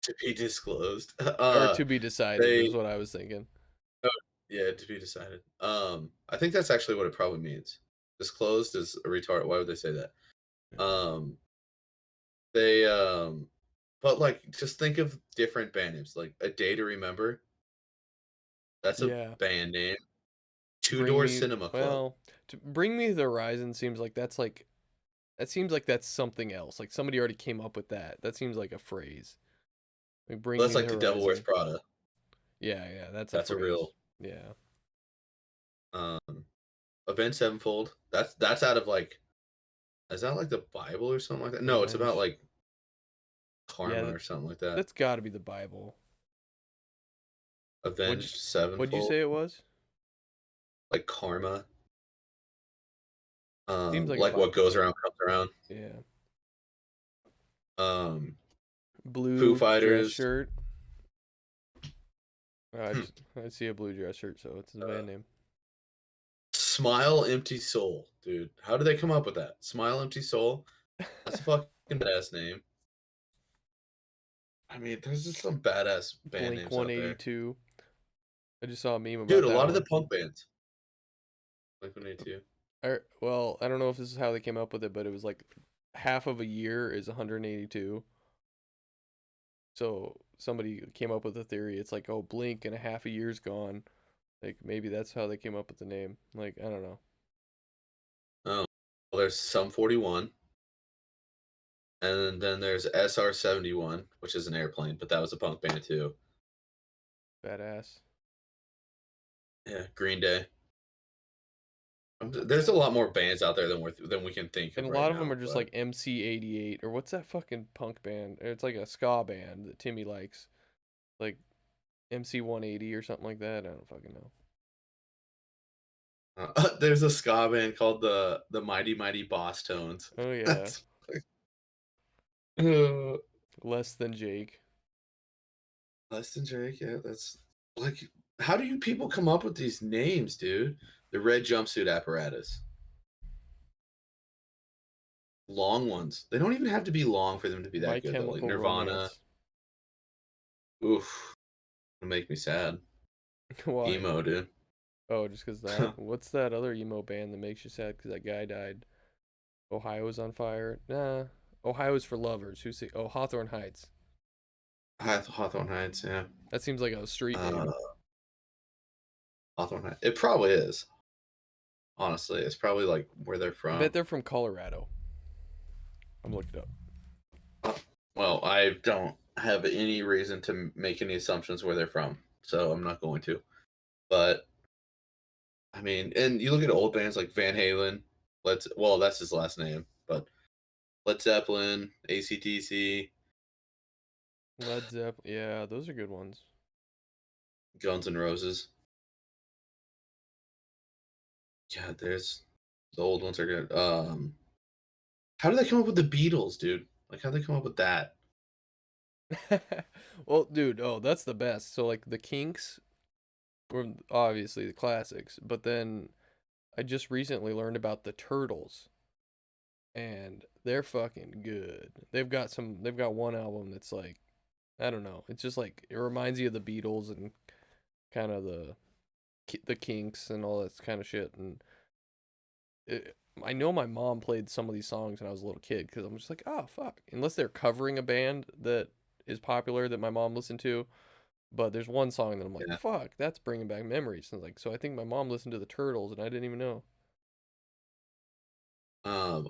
to be disclosed. or to be decided is They what I was thinking. oh, yeah, to be decided. I think that's actually what it probably means. Disclosed is a retard. Why would they say that? Um, they but like just think of different band names like A Day to Remember. That's a Yeah. band name. Two Bring Door me Cinema Club. well, to bring me the horizon seems like that seems like that's something else. Like somebody already came up with that. That seems like a phrase. Like bring That's me the like The Devil Wears horizon. Prada. Yeah, yeah, that's a That's a phrase. real Yeah. um Avenged Sevenfold. That's out of like is that like the Bible or something like that? No, it's about Avenged. like Yeah, karma or something like that. that's got to be the Bible. What Avenged what'd you Sevenfold, say it was? like karma. Seems like a Like what Bible goes thing. around comes around. Yeah. Um, Foo Blue dress Fighters. shirt. Hmm. I see a blue dress shirt, so it's the Uh, band name. Smile Empty Soul, dude. How did they come up with that? Smile Empty Soul. That's a fucking badass name. I mean, there's just some badass band Blink names out there, 182. I just saw a meme dude. about A that lot of the one. punk bands, like 182. Well, I don't know if this is how they came up with it, but it was like half of a year is 182. So somebody came up with a theory. It's like, oh, blink and a half a year's gone. Like maybe that's how they came up with the name. Like I don't know. Well, there's some 41, and then there's SR-71, which is an airplane, but that was a punk band too. Badass. Yeah, Green Day. There's a lot more bands out there than we can think And of a right lot of them now. are just But like MC88 or what's that fucking punk band? It's like a ska band that Timmy likes. Like MC 180 or something like that. I don't fucking know. there's a ska band called the Mighty Mighty Boss Tones. Oh yeah. That's uh, Less than Jake. less than Drake. Yeah, that's like how do you people come up with these names, dude? The red jumpsuit apparatus. Long ones. They don't even have to be long for them to be My that good though. Like Chemical Nirvana. Romance. Oof. It'll make me sad. Why? Emo, dude. Oh, just because that. What's that other emo band that makes you sad because that guy died? Ohio's on fire. Nah. Ohio's for lovers. Who say? Oh, Hawthorne Heights. Hawthorne Heights, yeah. That seems like a street Uh, name. Hawthorne Heights. It probably is. Honestly, it's probably like where they're I bet from. they're from Colorado. I'm looking it up. Uh, Well, I don't have any reason to make any assumptions where they're from, so I'm not going to. But I mean, and you look at old bands like Van Halen. Well, that's his last name, but Led Zeppelin, AC/DC, Led Zeppelin. Yeah, those are good ones. Guns N' Roses. Yeah, there's the old ones are good. How did they come up with the Beatles, dude? Like, how did they come up with that? Well, dude, oh, that's the best. So like the Kinks were obviously the classics, but then I just recently learned about the Turtles, and they're fucking good. They've got one album that's like I don't know. It's just like it reminds you of the Beatles and kind of the Kinks and all that kind of shit. And I know my mom played some of these songs when I was a little kid because I'm just like, oh fuck. Unless they're covering a band that is popular that my mom listened to, but there's one song that I'm like, Yeah. fuck, that's bringing back memories. And like, so I think my mom listened to the Turtles and I didn't even know.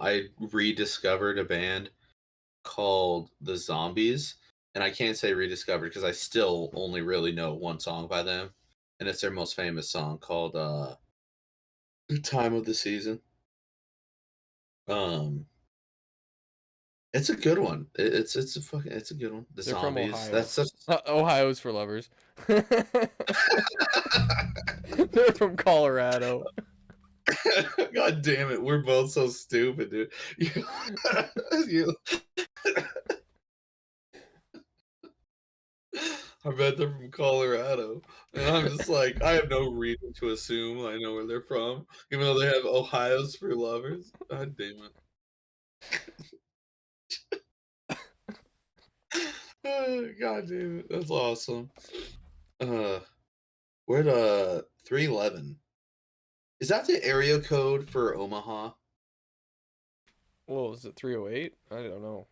I rediscovered a band called the Zombies. and I can't say rediscovered because I still only really know one song by them, and it's their most famous song called "Time of the Season." Um, it's a good one. It's a good one. The They're from Zombies. That's Ohio. such. Ohio's for lovers. They're from Colorado. God damn it, we're both so stupid, dude. You, you, I bet they're from Colorado, and I'm just like, I have no reason to assume I know where they're from, even though they have Ohio's for lovers. God damn it. God damn it, that's awesome. Uh, where'd 311? Is that the area code for Omaha? Well, is it 308? I don't know.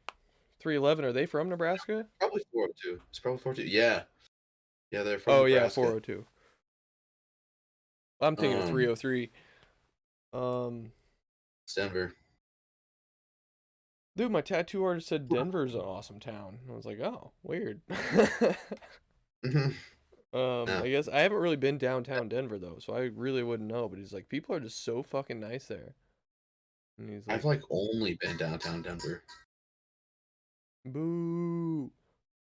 311, are they from Nebraska? Probably 402. It's probably 402. Yeah, yeah, they're from Oh yeah, Nebraska. 402. I'm thinking of Um, 303. Um, it's Denver. dude, my tattoo artist said Denver's an awesome town. I was like, oh, weird. Mhm. Yeah. I guess I haven't really been downtown Denver though, so I really wouldn't know. But he's like, people are just so fucking nice there. And he's I've like, like only been downtown Denver. boo.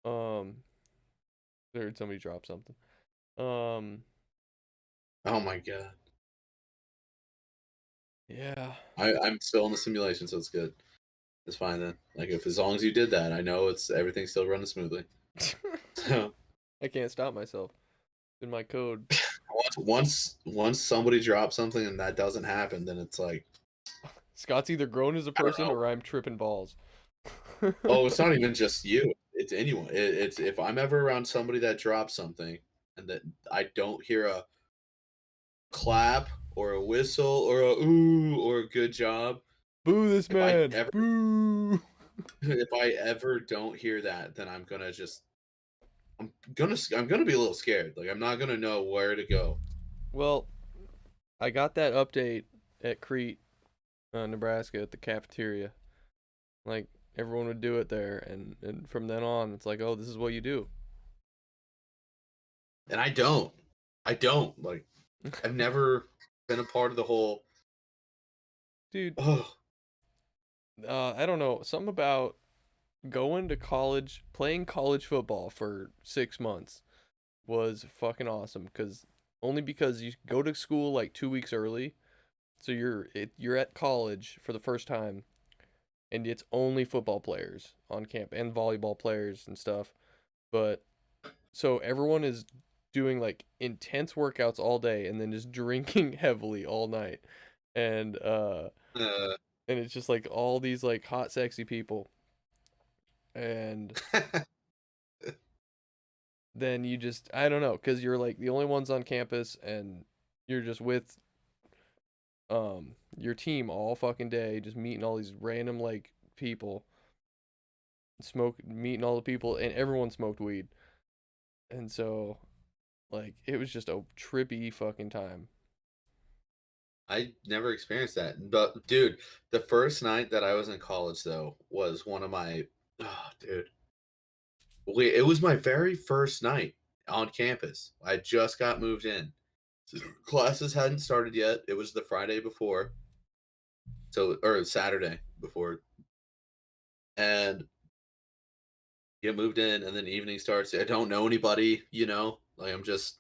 Um, I heard somebody drop something. Um, Oh my god. yeah. I'm still in the simulation, so it's good. It's fine then. Like if as long as you did that, I know it's everything's still running smoothly. So I can't stop myself. In my code. once somebody drops something and that doesn't happen, then it's like Scott's either grown as a I don't person know. or I'm tripping balls. Oh, it's not even just you. It's anyone. It's if I'm ever around somebody that drops something and that I don't hear a clap or a whistle or a ooh or a good job. Boo this If I man. ever Boo. if I ever don't hear that, then I'm gonna be a little scared. Like I'm not gonna know where to go. Well, I got that update at Crete, Nebraska at the cafeteria. Like everyone would do it there and from then on it's like, "Oh, this is what you do." And I don't. I don't. Like I've never been a part of the whole Dude, oh I don't know, something about going to college, playing college football for 6 months was fucking awesome because you go to school like 2 weeks early. So you're at college for the first time, and it's only football players on camp and volleyball players and stuff. But so everyone is doing like intense workouts all day and then just drinking heavily all night. And uh uh, and it's just like all these like hot sexy people. And then you just I don't know, cuz you're like the only ones on campus and you're just with your team all fucking day just meeting all these random like people, meeting all the people, and everyone smoked weed. And so like it was just a trippy fucking time. I never experienced that. But dude, the first night that I was in college though was one of my oh dude. It was my very first night on campus. I just got moved in. So classes hadn't started yet. It was the Friday before. So or Saturday before. And get moved in and then evening starts. I don't know anybody, Like I'm just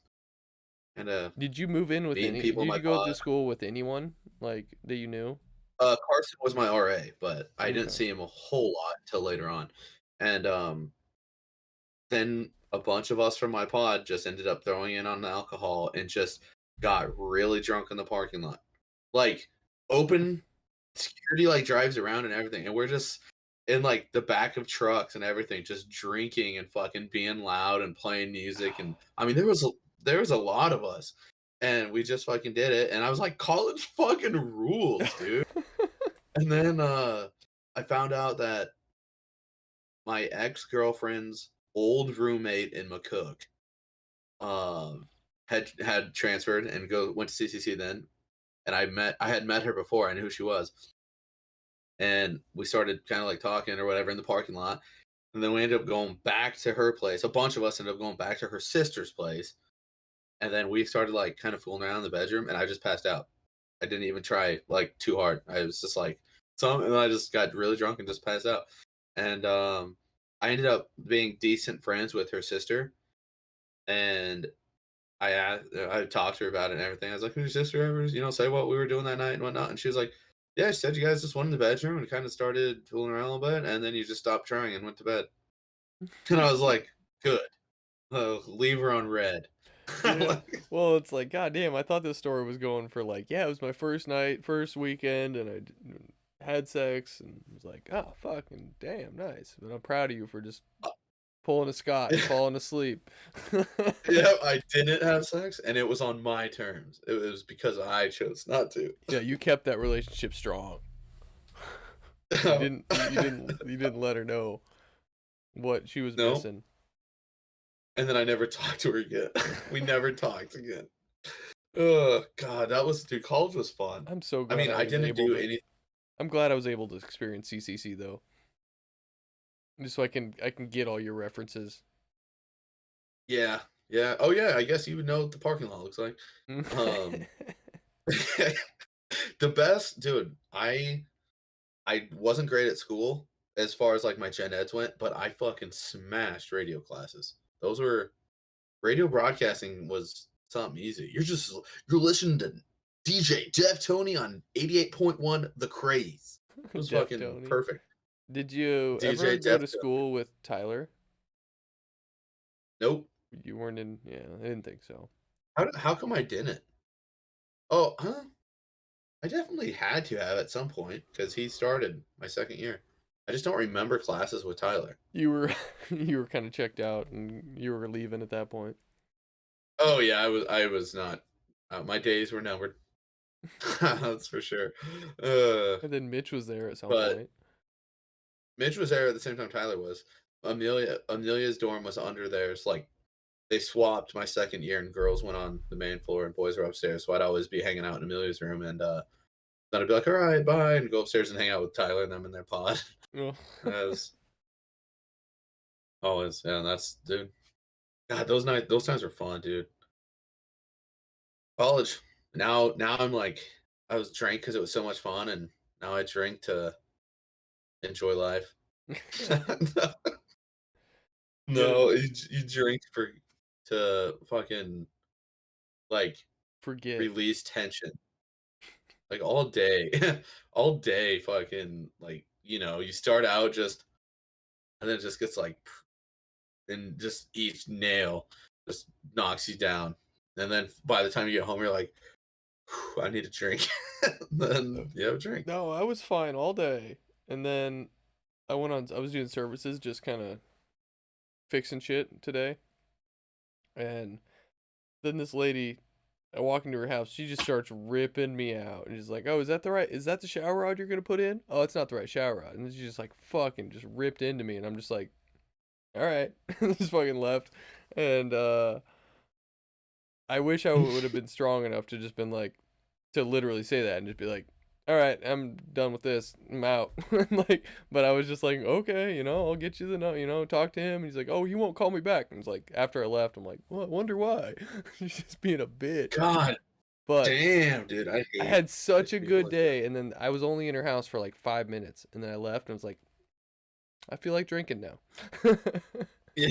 kind of Did you move in with meeting any people in did my you go to pod. school with anyone like that you knew? Carson was my RA, but I didn't Okay. see him a whole lot until later on. And then a bunch of us from my pod just ended up throwing in on the alcohol and just got really drunk in the parking lot. Like open security like drives around and everything, and we're just in like the back of trucks and everything, just drinking and fucking being loud and playing music. And I mean, there was a lot of us, and we just fucking did it. And I was like, college fucking rules, dude. And then I found out that my ex girlfriend's old roommate in McCook had transferred and went to CCC then, and I had met her before. I knew who she was, and we started kind of like talking or whatever in the parking lot. And then we ended up going back to her place. A bunch of us ended up going back to her sister's place. And then we started like kind of fooling around in the bedroom and I just passed out. I didn't even try like too hard. I was just like some and I just got really drunk and just passed out. And I ended up being decent friends with her sister and I talked to her about it and everything. I was like, "Who's your sister ever, say what we were doing that night and whatnot?" And she was like, "Yeah, she said you guys just went in the bedroom and kind of started fooling around a little bit, and then you just stopped trying and went to bed." And I was like, "Good, leave her on red." Yeah. Like, Well, it's like, God damn, I thought this story was going for like, yeah, it was my first night, first weekend, and had sex, and was like, oh, fucking damn, nice. But I'm proud of you for just pulling a Scott and falling asleep. yeah, I didn't have sex, and it was on my terms. It was because I chose not to. Yeah, you kept that relationship strong. You didn't let her know what she was No, missing. and then I never talked to her again. We never talked again. Oh God, that was dude. College was fun. I'm so I glad mean, I I was didn't able do to. any. I'm glad I was able to experience CCC though, just so I can get all your references. Yeah, yeah. Oh yeah, I guess you would know what the parking lot looks like. Um, the best, dude. I wasn't great at school as far as like my gen eds went, but I fucking smashed radio classes. Those were radio broadcasting was something easy. You're listening to DJ Def Tony on 88.1 The Craze. It was Def fucking Tony. perfect. Did you ever DJ go Def to Tony. school with Tyler? Nope. You weren't in. Yeah, I didn't think so. How come I didn't? Oh, huh? I definitely had to have at some point because he started my second year. I just don't remember classes with Tyler. You were you were kind of checked out and you were leaving at that point. Oh yeah, I was not. My days were numbered. That's for sure. Uh, And then Mitch was there at some but point. Mitch was there at the same time Tyler was. Amelia's dorm was under theirs. Like they swapped my second year, and girls went on the main floor, and boys were upstairs. So I'd always be hanging out in Amelia's room, and then I'd be like, "All right, bye," and go upstairs and hang out with Tyler and them in their pod. Oh. As always, yeah, that's dude. God, those times were fun, dude. College. Now I'm like, I was drank because it was so much fun, and now I drink to enjoy life. Get No, you drink to fucking like forget. release tension, like all day, all day. Fucking like you start out just, and then it just gets like, and just each nail just knocks you down, and then by the time you get home, you're like, "Whew, I need a drink." Uh, Then you have a drink. No, I was fine all day. And then I was doing services, just kind of fixing shit today. And then this lady, I walk into her house, she just starts ripping me out. And she's like, "Oh, is that the shower rod you're gonna put in? Oh, it's not the right shower rod." And then she just like fucking just ripped into me. And I'm just like, all right. Just fucking left. And I wish I would have been strong enough to just been like, to literally say that and just be like, all right, I'm done with this. I'm out. Like, but I was just like, okay, I'll get you the note, talk to him. And he's like, oh, he won't call me back. And it's like, after I left, I'm like, well, I wonder why. He's just being a bitch. God But damn, dude, I had I such a hate people good like that. day. And then I was only in her house for like 5 minutes. And then I left and I was like, I feel like drinking now. Yeah.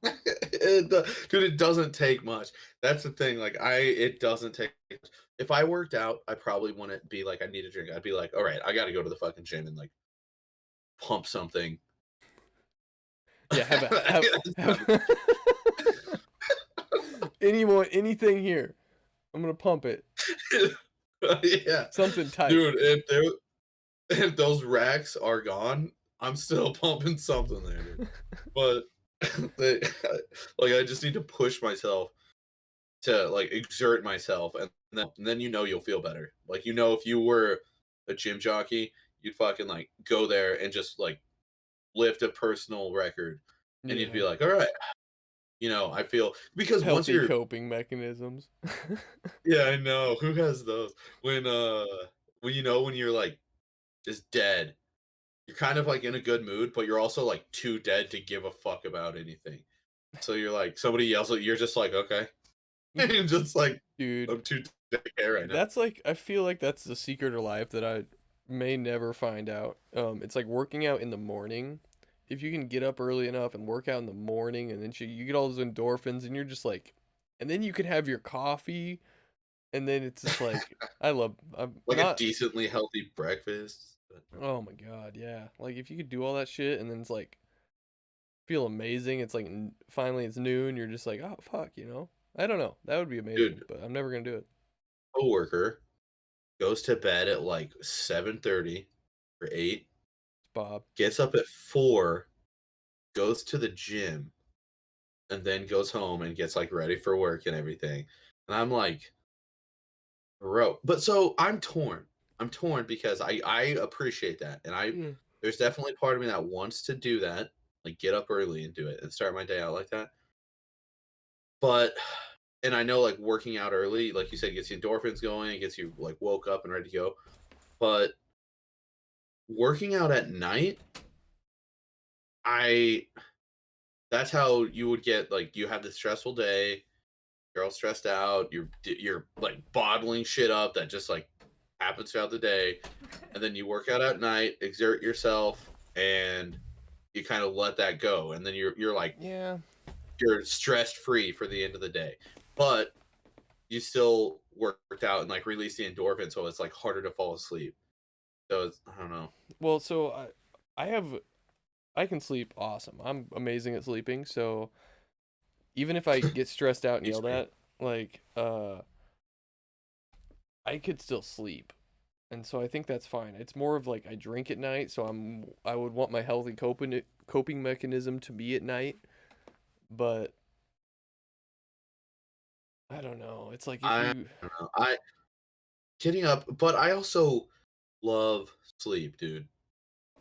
Dude, it doesn't take much. That's the thing, like, it doesn't take much. If I worked out, I probably wouldn't be like, "I need a drink." I'd be like, "Alright, I gotta go to the fucking gym and, like, pump something." Yeah, have anything here. I'm gonna pump it. Yeah. Something tight. Dude, if those racks are gone, I'm still pumping something there, dude. But, they like, I just need to push myself to like exert myself and then you'll feel better. Like if you were a gym jockey, you'd fucking like go there and just like lift a personal record and you'd be Yeah. like, all right, I feel because once Healthy you're coping mechanisms. yeah, I know. Who has those? When when you're like just dead you're kind of like in a good mood, but you're also like too dead to give a fuck about anything. So you're like somebody yells at you, you're just like, okay. And just like Dude, I'm too dead to care right now. that's like I feel like that's the secret of life that I may never find out. It's like working out in the morning. If you can get up early enough and work out in the morning, and then you get all those endorphins, and you're just like, and then you can have your coffee, and then it's just like I'm Like a not. decently healthy breakfast. But Oh my God, yeah. Like if you could do all that shit, and then it's like feel amazing. It's like finally it's noon. You're just like, oh fuck, you know. I don't know. That would be amazing, dude, but I'm never gonna do it. coworker goes to bed at like 7:30 or 8, It's Bob. gets up at 4, goes to the gym, and then goes home and gets like ready for work and everything. And I'm like, bro, but so I'm torn. I'm torn because I appreciate that. And Yeah. there's definitely part of me that wants to do that, like get up early and do it and start my day out like that. But and I know like working out early, like you said, gets the endorphins going, it gets you like woke up and ready to go. But working out at night, I that's how you would get like you have this stressful day, you're all stressed out, you're like bottling shit up that just like happens throughout the day, and then you work out at night, exert yourself, and you kind of let that go, and then you're like Yeah. you're stressed free for the end of the day. But you still worked out and like release the endorphin, so it's like harder to fall asleep. So it's, I don't know. Well, so I have I can sleep awesome. I'm amazing at sleeping. So even if I get stressed out and Teach yelled me. at, like I could still sleep. And so I think that's fine. It's more of like I drink at night, so I would want my healthy coping mechanism to be at night, but I don't know. It's like if I you don't know. I getting up, but I also love sleep, dude.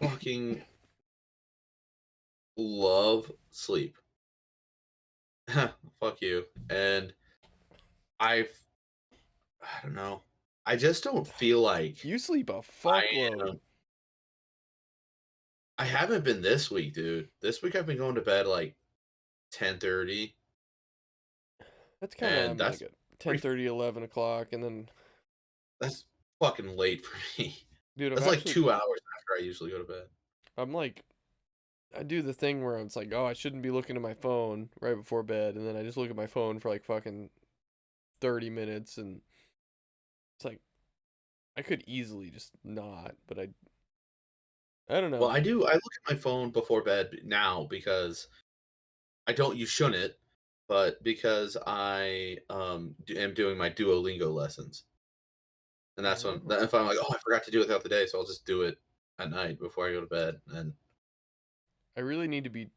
Fucking love sleep. Fuck you. And I've I don't know. I just don't feel like you sleep a I fuckload. am. I haven't been this week, dude. This week I've been going to bed like 10:30, That's kind of and I'm like that's at pretty. 10:30, 11 o'clock, and then That's fucking late for me. dude, That's like 2 hours after I usually go to bed. I'm like I do the thing where it's like, oh, I shouldn't be looking at my phone right before bed, and then I just look at my phone for like fucking 30 minutes, and it's like I could easily just not, but I don't Well, know. I do. I look at my phone before bed now because I don't. You shouldn't, but because I am doing my Duolingo lessons, and that's when Oh. if I'm like, oh, I forgot to do it throughout the day, so I'll just do it at night before I go to bed. And I really need to be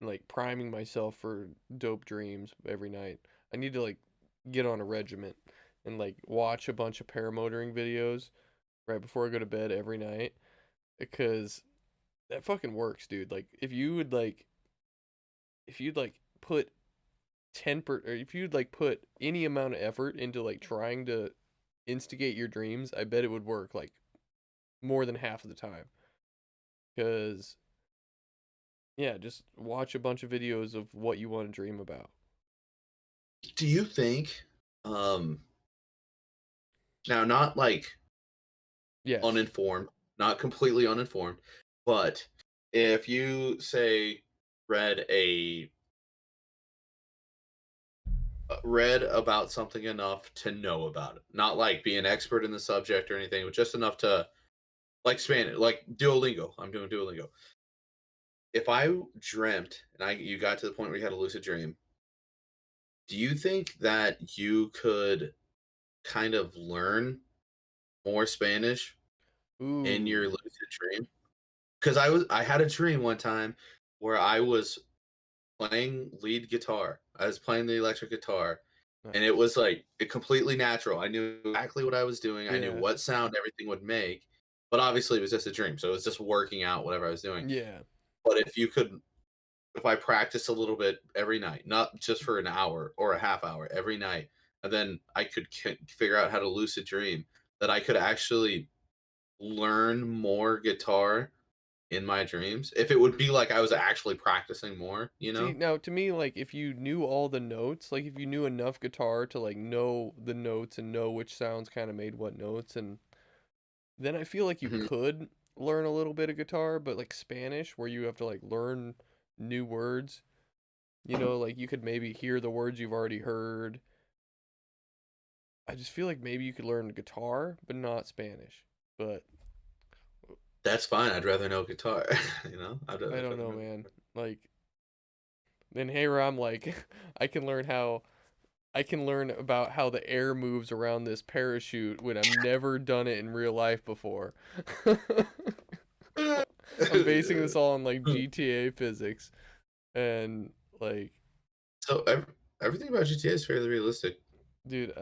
like priming myself for dope dreams every night. I need to like get on a regiment and like watch a bunch of paramotoring videos right before I go to bed every night because that fucking works, dude. Like if you'd like put or if you'd like put any amount of effort into like trying to instigate your dreams, I bet it would work like more than half of the time. Cause yeah, just watch a bunch of videos of what you want to dream about. do you think, um, now not like Yes. uninformed, not completely uninformed, but if you say read a read about something enough to know about it, not like be an expert in the subject or anything, but just enough to like Spanish, like Duolingo. I'm doing Duolingo. If I dreamt and I you got to the point where you had a lucid dream, do you think that you could kind of learn more Spanish in your Ooh, lucid dream? Because I had a dream one time where I was playing lead guitar. I was playing the electric guitar, and it nice. was like it completely natural. I knew exactly what I was doing. I knew Yeah. what sound everything would make. But obviously, it was just a dream, so it was just working out whatever I was doing. Yeah. But if I practiced a little bit every night, not just for an hour or a half hour every night, and then I could figure out how to lucid dream, that I could actually learn more guitar in my dreams. If it would be like I was actually practicing more, you See, know? now to me, like if you knew all the notes, like if you knew enough guitar to like know the notes and know which sounds kind of made what notes, and then I feel like you Mhm. could learn a little bit of guitar, but like Spanish, where you have to like learn new words, like you could maybe hear the words you've already heard. I just feel like maybe you could learn guitar, but not Spanish. But That's fine. I'd rather know guitar, you know? I I'd don't rather know, know man. guitar. Like in Hey I'm like I can learn how I can learn about how the air moves around this parachute when I've never done it in real life before. I'm basing this all on like GTA physics and like So everything about GTA is fairly realistic. dude,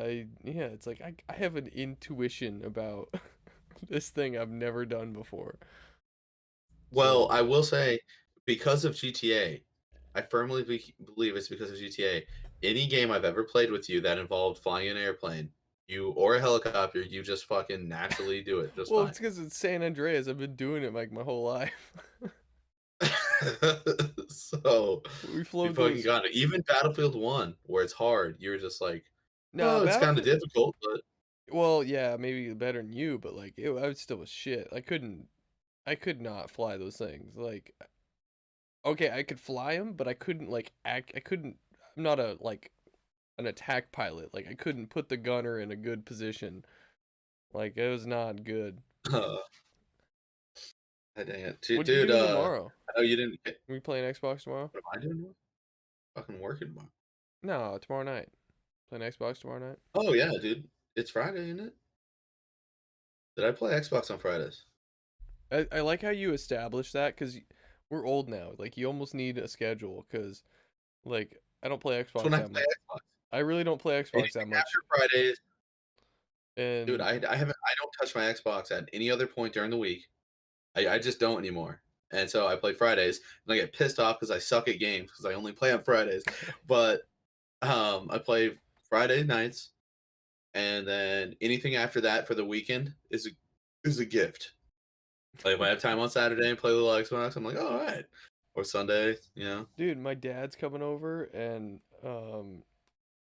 yeah, it's like I have an intuition about this thing I've never done before. Well, So, I will say, because of GTA, I firmly believe it's because of GTA. Any game I've ever played with you that involved flying an airplane, you or a helicopter, you just fucking naturally do it just well, fine. it's because it's San Andreas. I've been doing it like my whole life. So We you float fucking those. got it. Even Battlefield 1, where it's hard, you're just like, Nah, oh, it's kind of Battlefield. difficult, but Well, yeah, maybe better than you, but like I was still was shit. I could not fly those things. Like, okay, I could fly them, but I couldn't like act. I couldn't. I'm not a like an attack pilot. Like, I couldn't put the gunner in a good position. Like, it was not good. uh, dang it. What are you Dude, doing tomorrow? I know you didn't. We playing Xbox tomorrow? What am I doing? Fucking working tomorrow. No, tomorrow night. Playing Xbox tomorrow night. Oh yeah, dude. It's Friday, isn't it? Did I play Xbox on Fridays? I like how you established that because we're old now. Like, you almost need a schedule because, like, I don't play That's when Xbox I that play much. Xbox. I really don't play Xbox that Anything much. after Fridays, dude. And I don't touch my Xbox at any other point during the week. I just don't anymore. And so I play Fridays, and I get pissed off because I suck at games because I only play on Fridays. But I play Friday nights, and then anything after that for the weekend is a gift. Like if I have time on Saturday and play a little Xbox, I'm like, oh, all right. Or Sunday, you know. dude, my dad's coming over and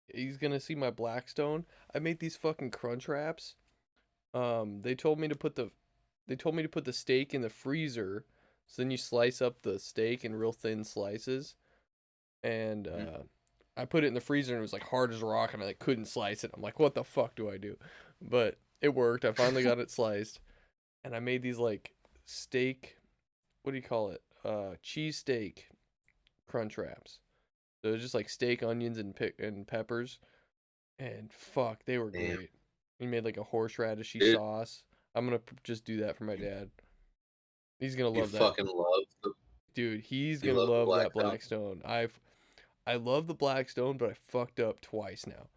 he's gonna see my Blackstone. I made these fucking crunch wraps. They told me to put the steak in the freezer. So then you slice up the steak in real thin slices. And Mhm. I put it in the freezer and it was like hard as a rock and I like couldn't slice it. I'm like, what the fuck do I do? But it worked. I finally got it sliced. And I made these like steak, what do you call it? Cheese steak crunch wraps. So it was just like steak, onions, and peppers. And fuck, they were Damn, great. He made like a horseradishy dude, sauce. I'm gonna just do that for my you, dad. He's gonna you love that, fucking love the dude. He's you gonna love the love that Blackstone. Blackstone. I love the Blackstone, but I fucked up twice now.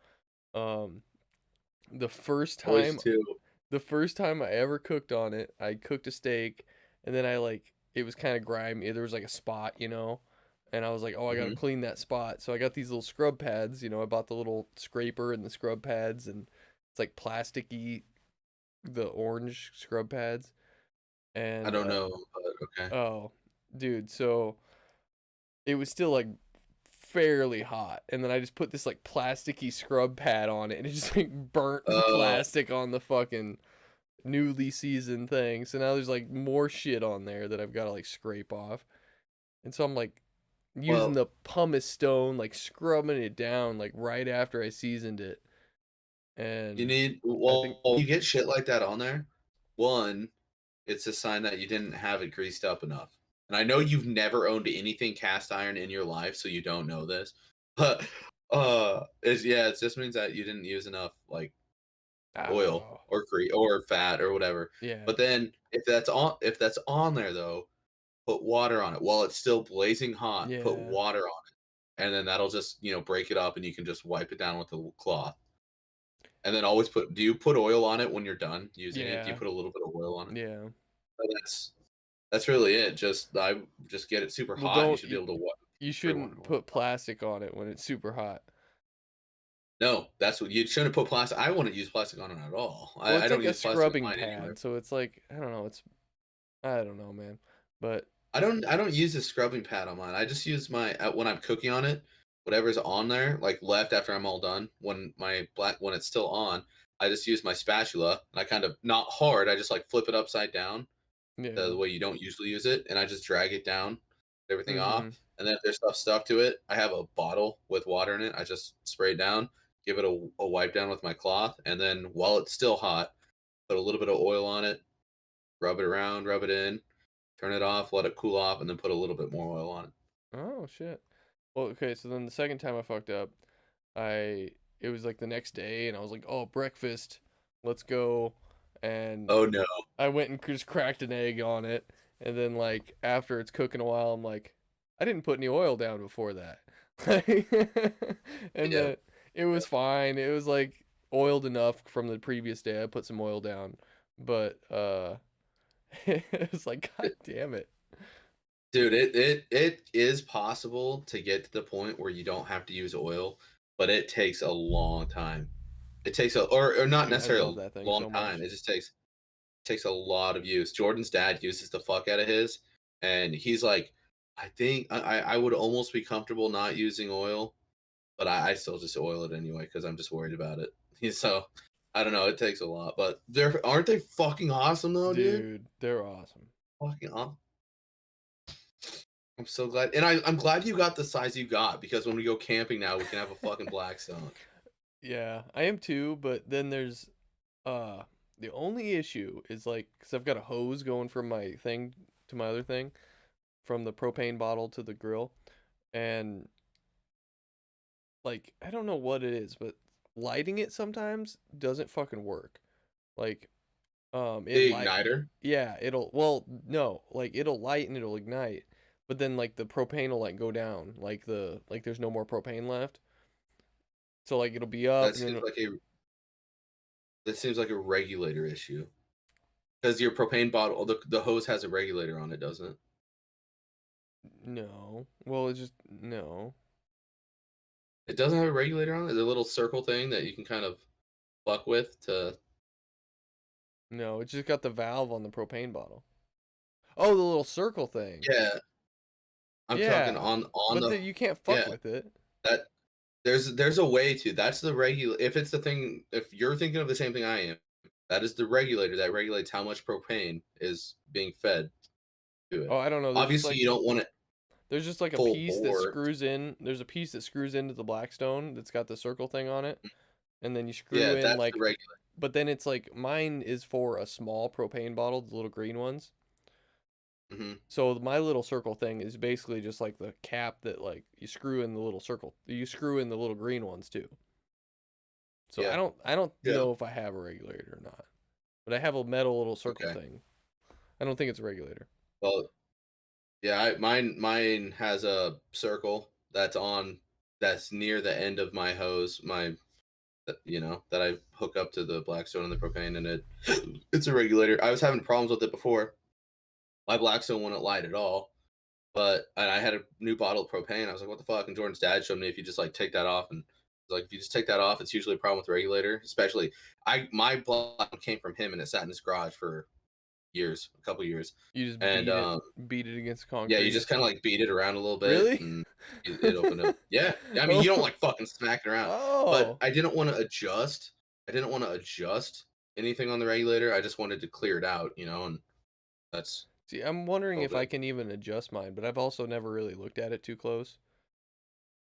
Um, the first Always time, too. the first time I ever cooked on it, I cooked a steak, and then I like it was kind of grimy. There was like a spot. And I was like, oh, I gotta Hmm. clean that spot. So I got these little scrub pads. I bought the little scraper and the scrub pads, and it's like plasticky, the orange scrub pads. I And don't know, but okay. oh, dude, so it was still like fairly hot, and then I just put this like plasticky scrub pad on it, and it just like burnt the Uh, plastic on the fucking newly seasoned thing. So now there's like more shit on there that I've got to like scrape off. And so I'm like using well, the pumice stone, like scrubbing it down like right after I seasoned it. you And need I think, you get shit like that on there. One, it's a sign that you didn't have it greased up enough. And I know you've never owned anything cast iron in your life, so you don't know this. But it just means that you didn't use enough like oil oh, or or fat or whatever. yeah, But then if that's on there though, put water on it while it's still blazing hot. Put yeah, water on it, and then that'll just break it up, and you can just wipe it down with a cloth. And then always put. Do you put oil on it when you're done using it? Do you yeah, put a little bit of oil on it? yeah. But that's really it. Just get it super Well, hot. You don't should be able to you spray water shouldn't on put plastic on it when it's super hot. No, that's what you shouldn't put plastic. I wouldn't use plastic on it at all. Well, I it's don't like a use plastic on scrubbing mine anyway. pad, so it's like I don't know. I don't know, man. But I don't use a scrubbing pad on mine. I just use my when I'm cooking on it, whatever's on there, like left after I'm all done. When it's still on, I just use my spatula and I kind of not hard. I just like flip it upside down the yeah. way you don't usually use it, and I just drag it down, everything off. Mhm. And then if there's stuff stuck to it, I have a bottle with water in it. I just spray it down, give it a wipe down with my cloth, and then while it's still hot, put a little bit of oil on it, rub it around, rub it in, turn it off, let it cool off, and then put a little bit more oil on it. Oh shit. Well, okay, so then the second time I fucked up, I it was like the next day and I was like, "Oh, breakfast. Let's go." And Oh no. I went and just cracked an egg on it, and then like after it's cooking a while, I'm like, I didn't put any oil down before that. And Yeah. then it was fine. It was like oiled enough from the previous day. I put some oil down, but it was like, God damn it. Dude, it is possible to get to the point where you don't have to use oil, but it takes a long time. It takes or not Dude, I love necessarily that a thing long so time. much. It just takes a lot of use. Jordan's dad uses the fuck out of his, and he's like, I think I would almost be comfortable not using oil, but I still just oil it anyway because I'm just worried about it. So I don't know. It takes a lot, but they're aren't they fucking awesome though, dude? Dude, they're awesome. Fucking awesome. I'm so glad, and I'm glad you got the size you got because when we go camping now, we can have a fucking Blackstone. Yeah, I am too, but then there's uh the only issue is like cuz I've got a hose going from my thing to my other thing from the propane bottle to the grill, and like I don't know what it is, but lighting it sometimes doesn't fucking work. Like it The light igniter. yeah, it'll well no, like it'll light and it'll ignite, but then like the propane will like go down, like there's no more propane left. So like it'll be up That and seems then like a regulator issue because your propane bottle, the hose has a regulator on it, doesn't it? no. Well, it's just no. It doesn't have a regulator on it. The little circle thing that you can kind of fuck with to. No, it's just got the valve on the propane bottle. Oh, the little circle thing. Yeah, I'm talking Yeah. on But the. you can't fuck Yeah, with it. that there's a way to. That's the regular. If it's the thing, if you're thinking of the same thing I am, that is the regulator that regulates how much propane is being fed to Oh, it. I don't know. Obviously, you don't want it There's just like a full piece that bore. screws in. There's a piece that screws into the BlackStone that's got the circle thing on it, and then you screw Yeah, in that's the like regulator. but then it's like mine is for a small propane bottle, the little green ones. Hmm. So my little circle thing is basically just like the cap that like you screw in the little circle. You screw in the little green ones too. So Yeah. I don't Yeah. know if I have a regulator or not. But I have a metal little circle Okay. thing. I don't think it's a regulator. Well, yeah, mine has a circle that's near the end of my hose, that I hook up to the Blackstone and the propane, and it's a regulator. I was having problems with it before. My Blackstone wouldn't light at all, but and I had a new bottle of propane. I was like, "What the fuck?" And Jordan's dad showed me if you just like take that off, and he's like, if you just take that off, it's usually a problem with the regulator. Especially, my Blackstone came from him, and it sat in his garage for years, a couple years, You just and beat it against yeah, you concrete. just kinda, like, beat it around a little bit, Really? and it opened up. Yeah. I mean, you don't, Oh. like, fucking smack it around, but Oh. I didn't wanna adjust anything on the regulator, I just wanted to clear it out, and that's See, I'm a wondering little if I bit. can even adjust mine, but I've also never really looked at it too close.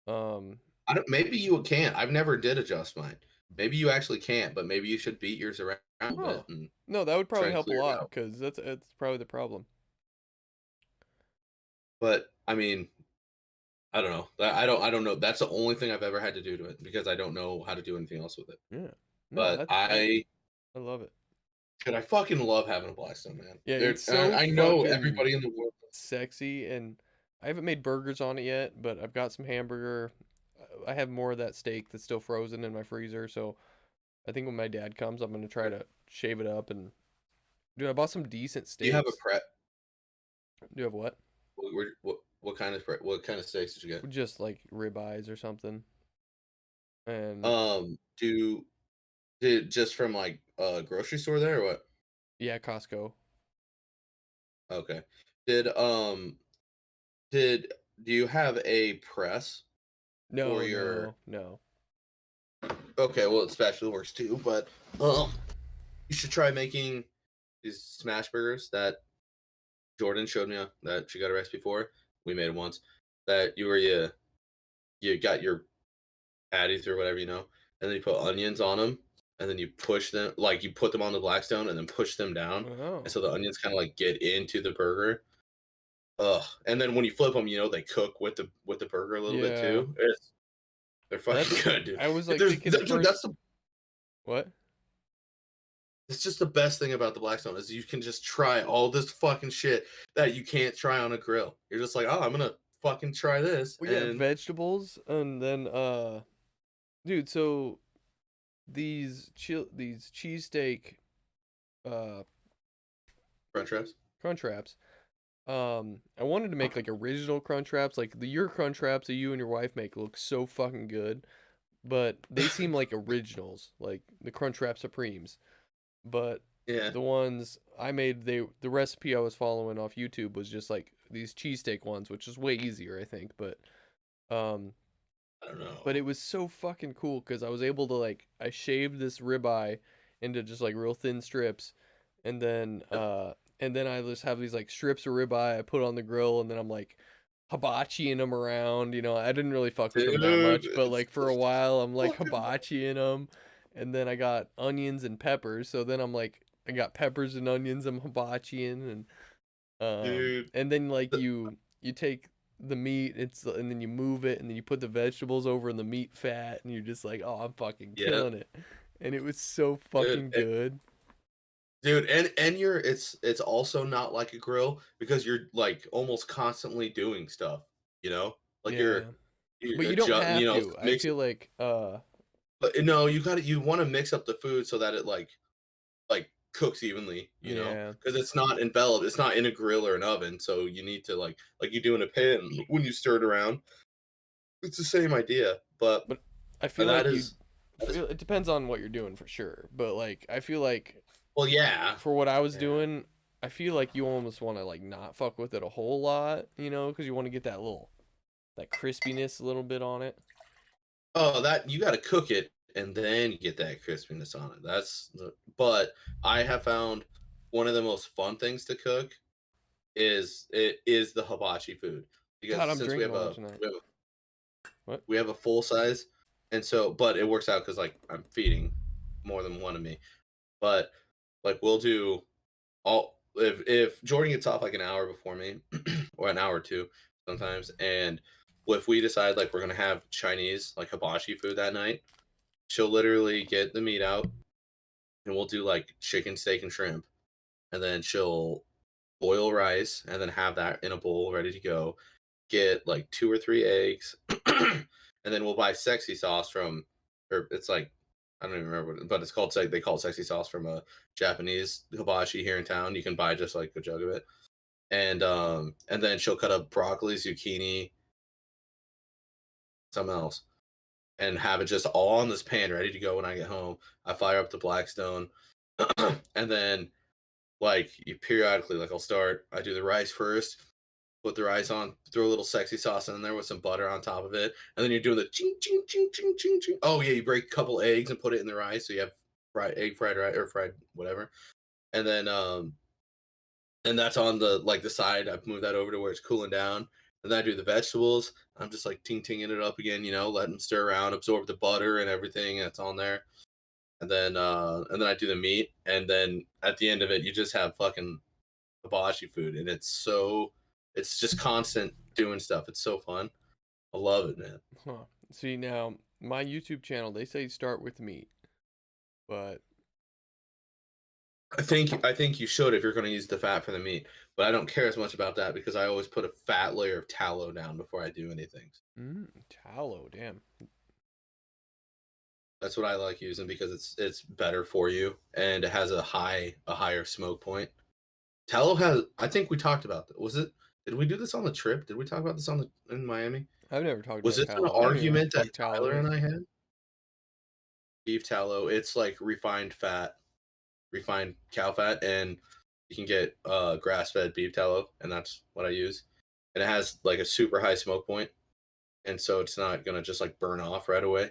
Um, I don't maybe you can't, I've never did adjust mine. Maybe you actually can't, but maybe you should beat yours around a little bit oh. and No, that would try probably and help a clear it lot out. because that's probably the problem. But, I mean, I don't know. I don't know. That's the only thing I've ever had to do to it because I don't know how to do anything else with it. Yeah. No, But I love it. I fucking love having a Blackstone, man. Yeah, There, it's I so I know fucking everybody in the world. sexy, and I haven't made burgers on it yet, but I've got some hamburger. I have more of that steak that's still frozen in my freezer, so I think when my dad comes, I'm gonna try to shave it up and dude, I bought some decent Do you have a steaks. prep? Do you have what? What kind of steaks did you get? Just like ribeyes or something. And Do did just from like a grocery store there or what? yeah, Costco. Okay. Did did do you have a press for No, your? no, no. Okay, well, it spatula works too, but um, you should try making these smash burgers that Jordan showed me that she got a recipe for. We made it once. That you got your patties or whatever, and then you put onions on them, and then you push them like you put them on the blackstone and then push them down, and Oh, so the onions kind of like get into the burger. Ugh. And then when you flip them, they cook with the burger a little bit yeah. too. They're fucking That's. good, dude. I was If like thinking at dude, first. What? it's just the best thing about the blackstone is you can just try all this fucking shit that you can't try on a grill. You're just like, oh, I'm gonna fucking try this Well, yeah, and vegetables, and then dude. So these cheesesteak uh crunch wraps. crunch wraps. I wanted to make like original crunch wraps, like your crunch wraps that you and your wife make look so fucking good, but they seem like originals, like the crunch wrap supremes. But Yeah, the ones I made, the recipe I was following off YouTube was just like these cheesesteak ones, which is way easier, I think. Um, I don't but know. it was so fucking cool because I was able to like I shaved this ribeye into just like real thin strips, and then Yep. I just have these like strips of ribeye I put on the grill, and then I'm like hibachiing them around. I didn't really fuck with them that Dude, much, but it's like for a while I'm like fucking hibachiing them, and then I got onions and peppers. So then I'm like I got peppers and onions I'm hibachiing, dude. and then like The- you take the meat, and then you move it, and then you put the vegetables over in the meat fat, and you're just like, oh, I'm fucking yeah, killing it, and it was so dude. fucking good. Dude, and it's also not like a grill because you're like almost constantly doing stuff, like Yeah, but you're you don't adjust, have to. I mix. feel like But no, you want to mix up the food so that it like cooks evenly, yeah, because it's not enveloped, it's not in a grill or an oven, so you need to like you do in a pan when you stir it around. It's the same idea, but but I feel that like is that is it depends on what you're doing for sure. But like I feel like well, yeah, for what I was yeah. doing, I feel like you almost want to like not fuck with it a whole lot, because you want to get that crispiness a little bit on it. Oh, that you got to cook it and then you get that crispiness on it. But I have found one of the most fun things to cook is the hibachi food God, because I'm since we drinking have a a lot tonight. we have a, What? we have a full size, and so but it works out because like I'm feeding more than one of me, but like we'll do all if Jordan gets off like an hour before me or an hour or two sometimes, and if we decide like we're gonna have Chinese like hibachi food that night, she'll literally get the meat out and we'll do like chicken, steak, and shrimp. And then she'll boil rice and then have that in a bowl ready to go. Get like two or three eggs. And then we'll buy sexy sauce from, or it's like, I don't even remember, but it's called, they call it sexy sauce from a Japanese hibachi here in town. You can buy just like a jug of it. And then she'll cut up broccoli, zucchini, something else, and have it just all on this pan ready to go when I get home. I fire up the Blackstone, and then like you periodically, like I do the rice first, put the rice on, throw a little sexy sauce in there with some butter on top of it, and then you're doing the ching ching ching ching ching ching. Oh yeah, you break a couple eggs and put it in the rice, so you have fried rice or fried whatever, and then and that's on the side. I've moved that over to where it's cooling down. And then I do the vegetables. I'm just like ting tinging it up again, let them stir around, absorb the butter and everything that's on there. And then I do the meat, and then at the end of it, you just have fucking hibachi food, and it's just constant doing stuff. It's so fun. I love it, man. Huh. See, now my YouTube channel, they say start with meat, but I think you should if you're going to use the fat for the meat, but I don't care as much about that because I always put a fat layer of tallow down before I do anything. tallow, damn. That's what I like using because it's better for you and it has a higher smoke point. Tallow has. I think we talked about that. Was it? Did we do this on the trip? Did we talk about this in Miami? I've never talked Was about this an tallow. I don't even know what argument the that fuck tallow Tyler is. and I had? Beef tallow. It's like refined fat, refined cow fat, and You can get grass-fed beef tallow, and that's what I use. And it has like a super high smoke point, and so it's not gonna just like burn off right away.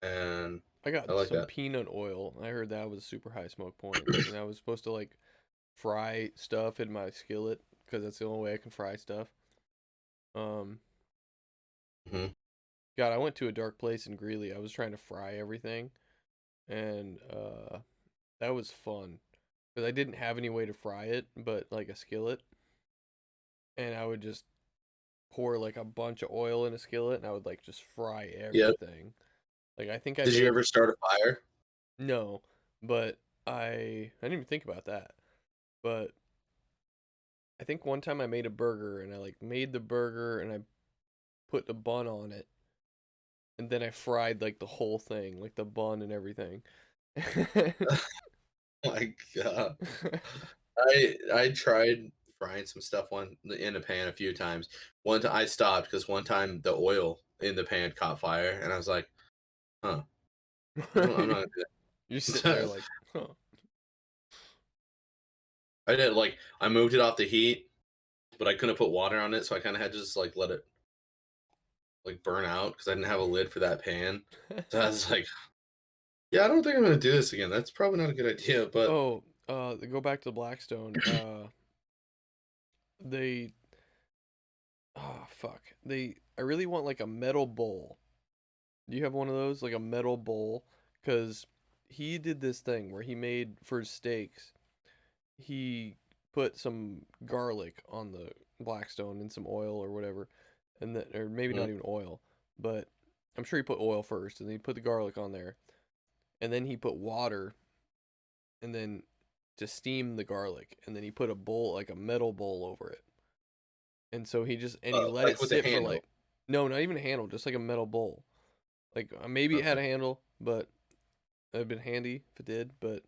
And I I got like some that. peanut oil. I heard that was super high smoke point, and I was supposed to like fry stuff in my skillet because that's the only way I can fry stuff. Um, Hmm. God, I went to a dark place in Greeley. I was trying to fry everything, and that was fun because I didn't have any way to fry it, but like a skillet, and I would just pour like a bunch of oil in a skillet, and I would like just fry Yep. everything. Like I think I Did you made ever start a fire? no, but I didn't even think about that. But I think one time I made a burger and I like made the burger and I put the bun on it and then I fried like the whole thing, like the bun and everything. Oh my god. I tried frying some stuff one in a pan a few times. One time I stopped because one time the oil in the pan caught fire, and I was like, "Huh, I'm not gonna You're do sitting there that." like, huh. I did like I moved it off the heat, but I couldn't put water on it, so I kind of had to just like let it like burn out because I didn't have a lid for that pan. So I was like, "Yeah, I don't think I'm gonna do this again. That's probably not a good idea." But Oh, go back to Blackstone. They oh fuck. I really want like a metal bowl. Do you have one of those? Like a metal bowl? Because he did this thing where he made for his steaks, he put some garlic on the Blackstone and some oil or whatever, and then or maybe mm, not even oil, but I'm sure he put oil first, and then he put the garlic on there, and then he put water, and then to steam the garlic, and then he put a bowl like a metal bowl over it, and so he let it like with the sit for like handle. no, not even a handle, just like a metal bowl. Like maybe it had Okay, a handle, but it'd been handy if it did, but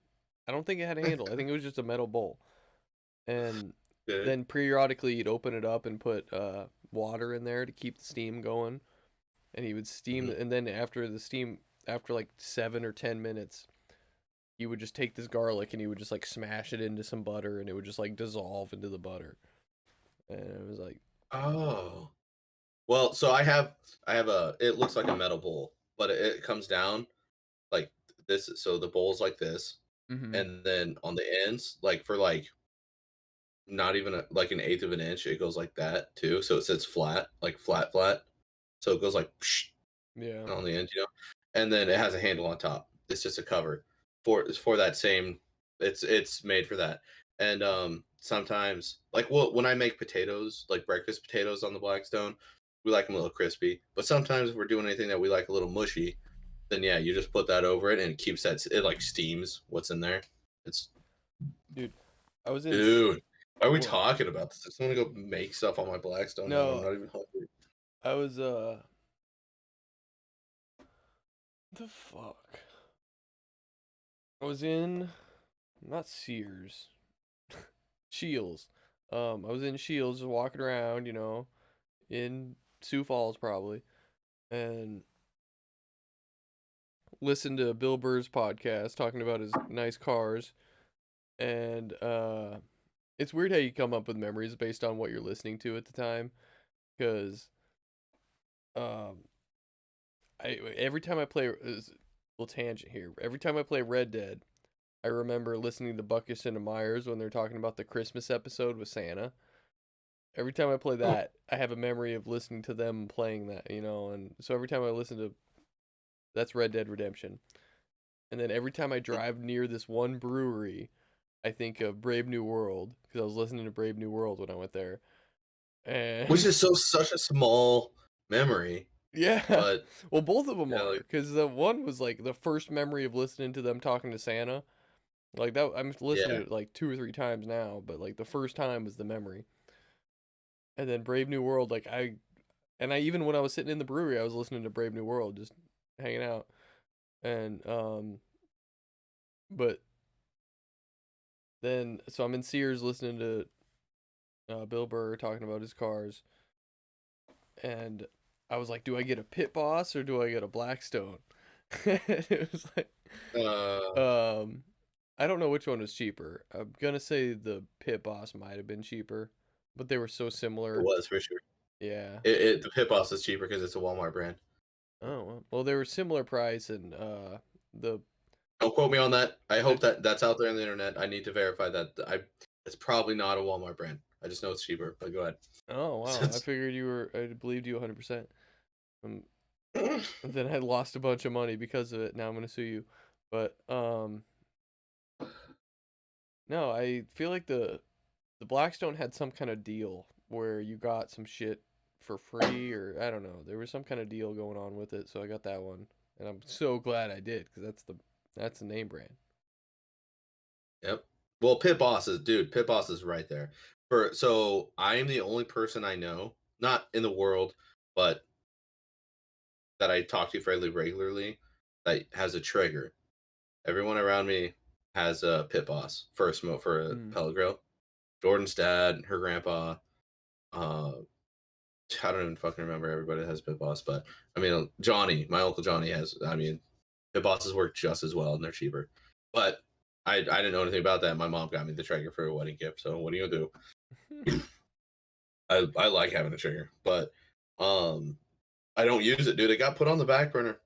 I don't think it had a handle. I think it was just a metal bowl. And good. then periodically you'd open it up and put water in there to keep the steam going, and he would steam Mhm. and then after the steam, after like 7 or 10 minutes, he would just take this garlic and he would just like smash it into some butter and it would just like dissolve into the butter, and it was like Oh. Well, so I have a it looks like a metal bowl, but it comes down like this. So the bowl's like this, mm-hmm. and then on the ends, like for like not even like an eighth of an inch, it goes like that too. So it sits flat, like flat, flat. So it goes like Yeah, on the end, and then it has a handle on top. It's just a cover for that same. It's made for that. And sometimes, like, well, when I make potatoes, like breakfast potatoes on the Blackstone, we like them a little crispy. But sometimes if we're doing anything that we like a little mushy, then yeah, you just put that over it and it keeps that. It like steams what's in there. It's dude, I was in dude. Why are we what talking about this? I just want to go make stuff on my Blackstone now, and I'm no not even hungry. I was the fuck I was in not Sears, Shields. I was in Shields just walking around, in Sioux Falls probably, and listened to Bill Burr's podcast talking about his nice cars. And it's weird how you come up with memories based on what you're listening to at the time. Because um, I every time I play, is a little tangent here. Every time I play Red Dead, I remember listening to Buckus and Myers when they're talking about the Christmas episode with Santa. Every time I play Oh, that, I have a memory of listening to them playing that, and so every time I listen to that's Red Dead Redemption. And then every time I drive near this one brewery, I think of Brave New World because I was listening to Brave New World when I went there. which And is such a small memory, yeah, but well, both of them yeah, are like because the one was like the first memory of listening to them talking to Santa. Like that, I'm listening yeah. to it like 2 or 3 times now, but like the first time was the memory. And then Brave New World, like I even when I was sitting in the brewery, I was listening to Brave New World, just hanging out. And but then so I'm in Sears listening to Bill Burr talking about his cars, and I was like, do I get a Pit Boss or do I get a Blackstone? It was like, Uh, um, I don't know which one was cheaper. I'm gonna say the Pit Boss might have been cheaper, but they were so It similar. was for sure. Yeah. The Pit Boss is cheaper because it's a Walmart brand. Oh well, they were similar price, and the Don't quote me on that. I the hope that that's out there on the internet. I need to verify that. It's probably not a Walmart brand. I just know it's cheaper. But go ahead. oh wow, I figured you were. I believed you 100%. Um, and then I lost a bunch of money because of it. Now I'm gonna sue you. But no, I feel like the Blackstone had some kind of deal where you got some shit for free, or I don't know. There was some kind of deal going on with it, so I got that one, and I'm so glad I did because that's the name brand. Yep. Well, Pit Boss is dude. Pit Boss is right there. So I am the only person I know, not in the world, but that I talk to fairly regularly that has a trigger. Everyone around me has a Pit Boss for a smoke for a Mm. pellet grill. Jordan's dad, her grandpa. Uh, I don't even fucking remember everybody that has Pit Boss, but I mean Johnny, my uncle Johnny has. I mean, Pit Bosses work just as well and they're cheaper. But I didn't know anything about that. My mom got me the trigger for a wedding gift. So what are you gonna do? I like having a trigger, but um I don't use it, dude. It got put on the back burner.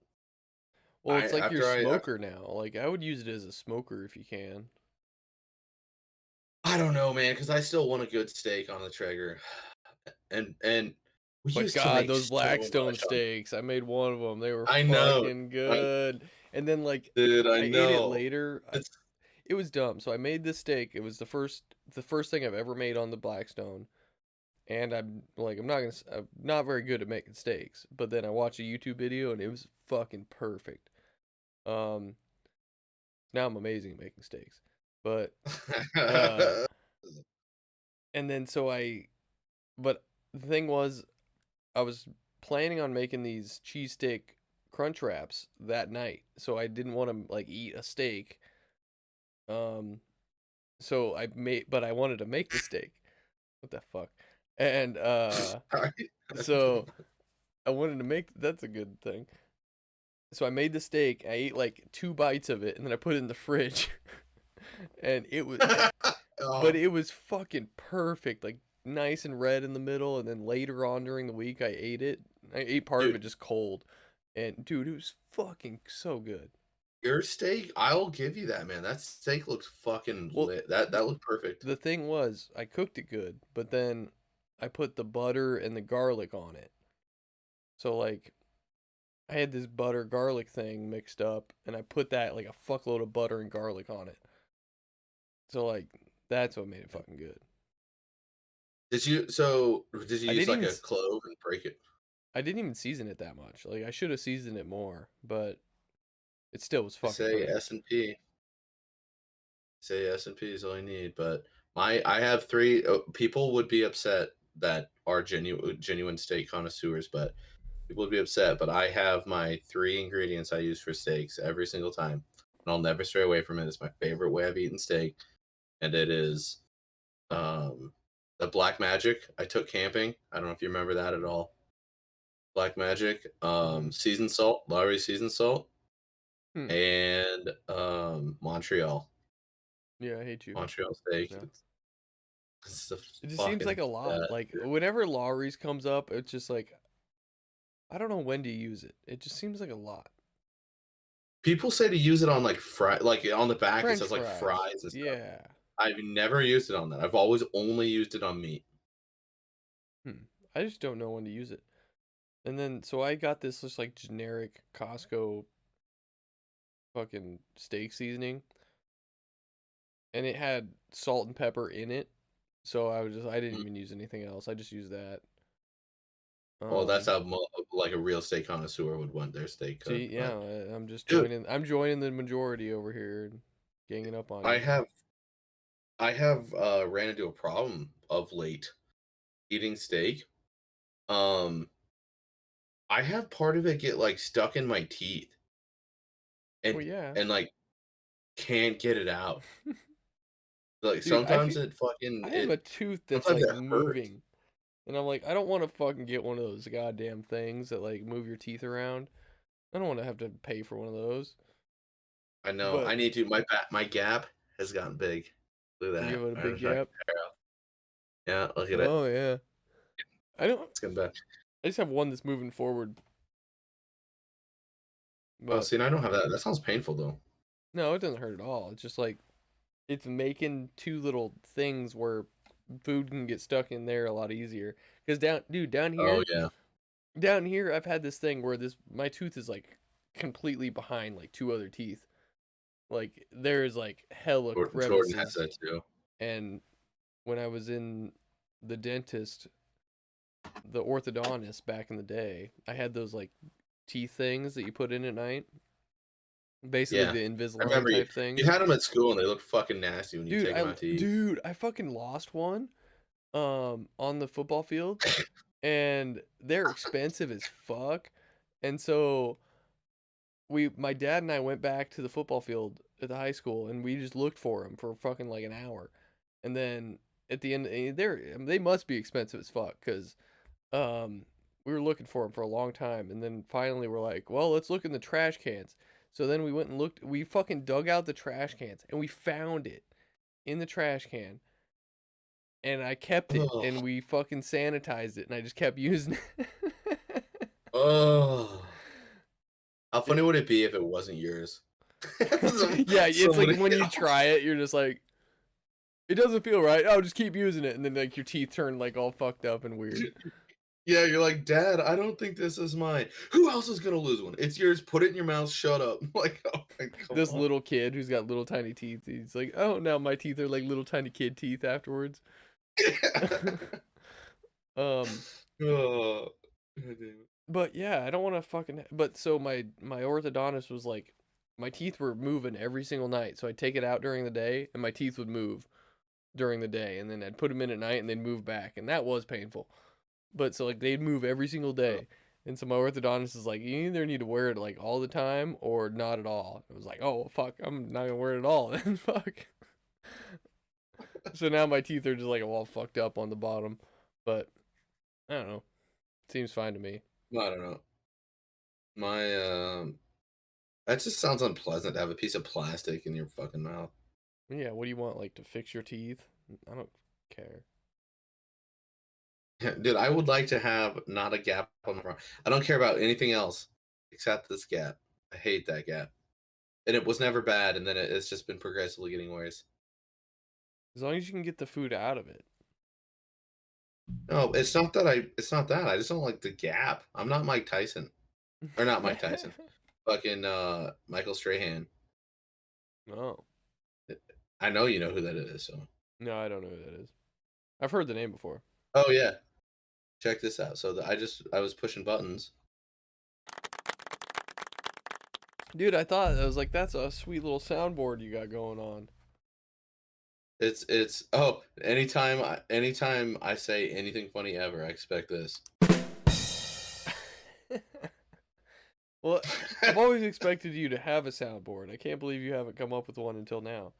Well, it's like your After smoker now. Like I would use it as a smoker if you can. I don't know, man, because I still want a good steak on the trigger, and we My used to God, make those so Blackstone much on. steaks. I made one of them. They were I know, fucking I, good. And then like dude. I I ate it know. later. It's It was dumb. So I made this steak. It was the first thing I've ever made on the Blackstone. And I'm not very good at making steaks. But then I watched a YouTube video and it was fucking perfect. Um, now I'm amazing at making steaks. But uh, and then but the thing was, I was planning on making these cheesesteak crunch wraps that night, so I didn't want to like eat a steak. Um, but I wanted to make the steak. What the fuck? And sorry. so I wanted to make that's a good thing. So I made the steak. I ate like 2 bites of it, and then I put it in the fridge, and but Oh, it was fucking perfect, like nice and red in the middle. And then later on during the week, I ate it. I ate part of dude, it just cold, and dude, it was fucking so good. your steak, I'll give you that, man. That steak looks fucking Well, lit. That the, that looked perfect. the thing was, I cooked it good, but then I put the butter and the garlic on it. So like, I had this butter garlic thing mixed up, and I put that like a fuckload of butter and garlic on it. So like, that's what made it fucking good. Did you I use didn't like even a clove and break it? I didn't even season it that much. Like I should have seasoned it more, but it still was I fucking say perfect. S&P. Say S&P is all I need, but I have three people would be upset that are genuine steak connoisseurs, but people would be upset, but I have my three ingredients I use for steaks every single time. And I'll never stray away from it. It's my favorite way I've eaten steak, and it is um the black magic I took camping. I don't know if you remember that at all. Black magic, Hmm. seasoned salt, Lowry seasoned salt, Hmm. and Montreal. Yeah, I hate you. Montreal steak. No. It's the It just seems like fucking a lot. best. Like whenever Lowry's comes up, it's just like I don't know when to use it. It just seems like a lot. People say to use it on like like on the back it French says like fries. fries and stuff. Yeah. I've never used it on that. I've always only used it on meat. Hmm. I just don't know when to use it. And then so I got this just like generic Costco fucking steak seasoning, and it had salt and pepper in it. So I didn't Mm. even use anything else. I just used that. Well, that's Um how like a real steak connoisseur would want their steak See, cooked. yeah, But I'm just dude, joining the majority over here and ganging up on I you. have I have ran into a problem of late eating steak. Um, I have part of it get like stuck in my teeth Well, and yeah. like can't get it out. Like Dude, sometimes it I fucking have a tooth that's sometimes like it hurts. moving. And I'm like, I don't want to fucking get one of those goddamn things that like move your teeth around. I don't want to have to pay for one of those. I know. But I need to. My gap. has gotten big. Look at that. You have a I big wish I could gap. tear out. Yeah, look at it. Oh yeah. I don't. It's getting back. I just have one that's moving forward, Oh, but see, and I don't have that. That sounds painful though. no, it doesn't hurt at all. It's just like it's making two little things where food can get stuck in there a lot easier. Because down Oh here, yeah. I've had this thing where my tooth is like completely behind like two other teeth. Like there's like hella Jordan has crevices, that too. and when I was in the dentist, the orthodontist back in the day, I had those like teeth things that you put in at night, basically Yeah. the I Invisalign remember type you things. had them at school and they looked fucking nasty when you take them out to eat. Dude, I fucking lost one on the football field, and they're expensive as fuck. And so my dad and I went back to the football field at the high school, and we just looked for them for fucking like an hour. And then at the end, they must be expensive as fuck because we were looking for them for a long time, and then finally we're like, well, let's look in the trash cans. So then we went and looked. We fucking dug out the trash cans, and we found it in the trash can. And I kept it, Oh, and we fucking sanitized it, and I just kept using it. oh. How funny It- would it be if it wasn't yours? yeah, it's like Somebody when you else. try it, you're just like, it doesn't feel right. Oh, just keep using it, and then like your teeth turn like all fucked up and weird. Yeah, you're like, Dad, I don't think this is mine. Who else is gonna lose one? It's yours. Put it in your mouth. Shut up. Like, oh my, come This on. little kid who's got little tiny teeth, he's like, oh, now my teeth are like little tiny kid teeth afterwards. um, Oh, God damn it. but yeah, I don't want to fucking. But so my orthodontist was like, my teeth were moving every single night, so I'd take it out during the day, and my teeth would move during the day, and then I'd put them in at night, and they'd move back, and that was painful. But so like they'd move every single Oh, day, and so my orthodontist is like, you either need to wear it like all the time or not at all. I was like, oh well, fuck, I'm not gonna wear it at all. Then fuck. So now my teeth are just like all fucked up on the bottom, but I don't know. Seems fine to me. I don't know. My that just sounds unpleasant to have a piece of plastic in your fucking mouth. Yeah, what do you want, like to fix your teeth? I don't care. Yeah, dude, I would like to have not a gap on my front. I don't care about anything else except this gap. I hate that gap. And it was never bad, and then it's just been progressively getting worse. As long as you can get the food out of it. No, it's not that it's not that. I just don't like the gap. I'm not Mike Tyson. Or not Mike Tyson. Fucking Michael Strahan. Oh. I know you know who that is, so. No, I don't know who that is. I've heard the name before. Oh yeah. Check this out. So I was pushing buttons. Dude, I was like, that's a sweet little soundboard you got going on. It's anytime I say anything funny ever, I expect this. Well, I've always expected you to have a soundboard. I can't believe you haven't come up with one until now.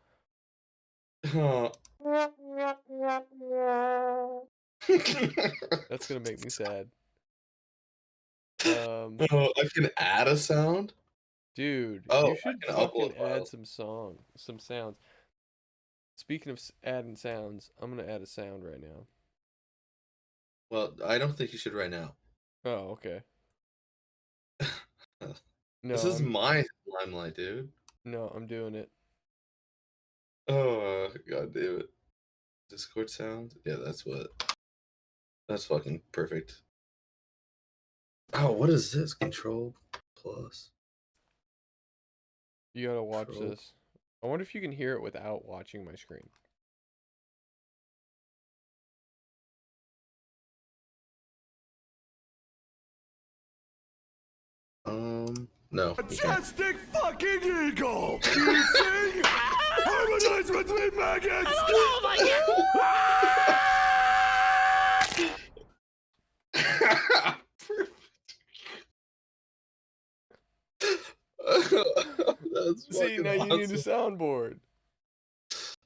Oh. That's gonna make me sad. Um, Oh, I can add a sound? dude, Oh, you I should can fucking upload add files. some sounds. Speaking of adding sounds, I'm gonna add a sound right now. Well, I don't think you should right now. Oh, okay. This No, is my limelight, dude. I'm doing it. Oh, god damn it. Discord sound? Yeah, that's fucking perfect. Oh, what is this? Control plus. You gotta watch Control. this. I wonder if you can hear it without watching my screen. No. Majestic fucking eagle! Do you sing? Harmonize with me, maggots! Oh my That's See, fucking now you need a awesome. soundboard.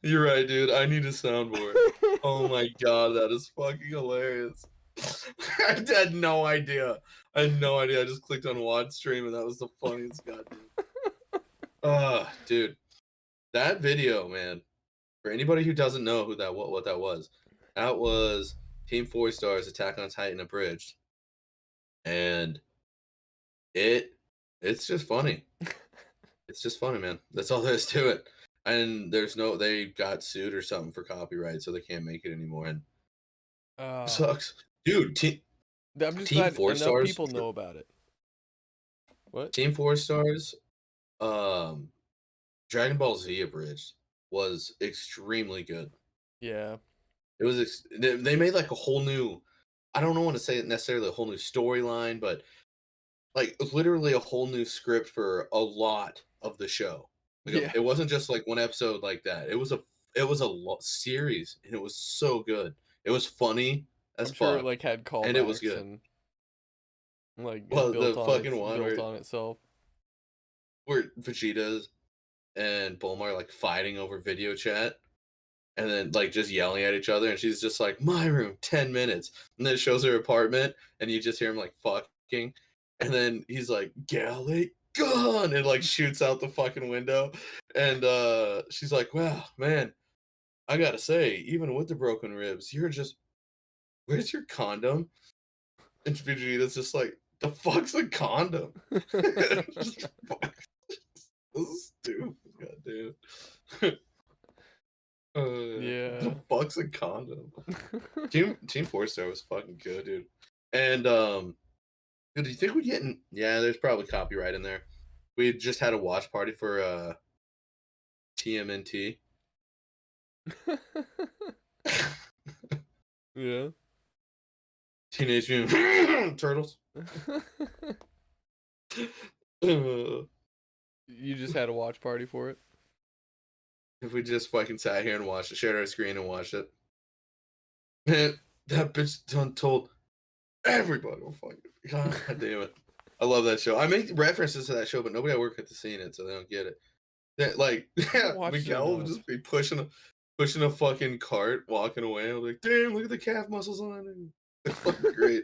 You're right, dude. I need a soundboard. Oh my god, that is fucking hilarious. I had no idea. I had no idea. I just clicked on watch stream and that was the funniest goddamn. Dude. That video, man, for anybody who doesn't know who that what that was Team 4 Stars Attack on Titan Abridged. And it it's just funny. It's just funny, man. That's all there is to it. And they got sued or something for copyright, so they can't make it anymore. And it Oh, sucks, dude. I'm just Team glad Four enough Stars, people know about it. What? Team 4 Stars, um, Dragon Ball Z Abridged was extremely good. Yeah. It was they made like a whole new. I don't want to say it necessarily a whole new storyline, but like literally a whole new script for a lot of the show. Like Yeah. it wasn't just like one episode like that. It was a series, and it was so good. It was funny as I'm sure it fuck, like had and it was callbacks good. and like it Well, the fucking one built on itself. where Vegeta and Bulma are like fighting over video chat, and then like just yelling at each other, and she's just like, "My room, 10 minutes," and then it shows her apartment, and you just hear him like fucking, and then he's like, "Galley gun," and like shoots out the fucking window, and she's like, "Wow, man, I gotta say, even with the broken ribs, you're just where's your condom?" And Vegeta's just like, "The fuck's a condom?" Just, fuck, this is stupid, goddamn. The Yeah. fuck's a condom? Team 4 Star was fucking good, dude. And do you think we'd get in? Yeah, there's probably copyright in there. We just had a watch party for TMNT. Yeah. Teenage Mutant Turtles. If You just had a watch party for it? we just fucking sat here and watched it, shared our screen and watched it. Man, that bitch done told everybody. Oh, fuck it. God damn it. I love that show. I make references to that show, but nobody at work has seen it, so they don't get it. That like, yeah, watched it Miguel would enough. just be pushing a fucking cart, walking away. I'm like, damn, look at the calf muscles on it. It's fucking great.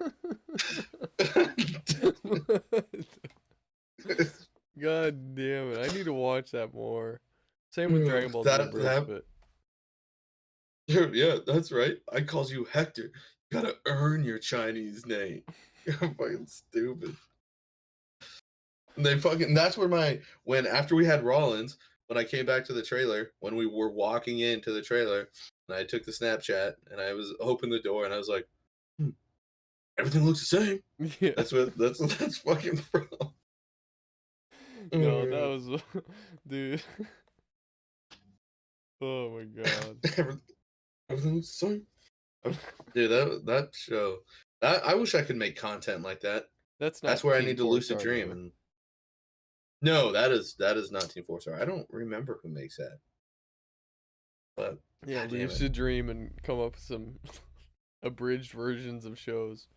God damn it. I need to watch that more. Same with Dragon Ball Z that Abridged, that but yeah, that's right. I calls you Hector. You gotta earn your Chinese name. You're fucking stupid. And they fucking that's where when after we had Rollins, when I came back to the trailer, when we were walking into the trailer, and I took the Snapchat and I was open the door and I was like, everything looks the same. yeah. That's fucking from. No, that was dude. Oh my god. Everything looks the same. Dude, that show. I wish I could make content like that. That's That's not where I Team need to 4 lucid Star, dream. though. And no, that is not Team 4 Star. I don't remember who makes that. But Yeah, God damn it. lucid dream and come up with some abridged versions of shows.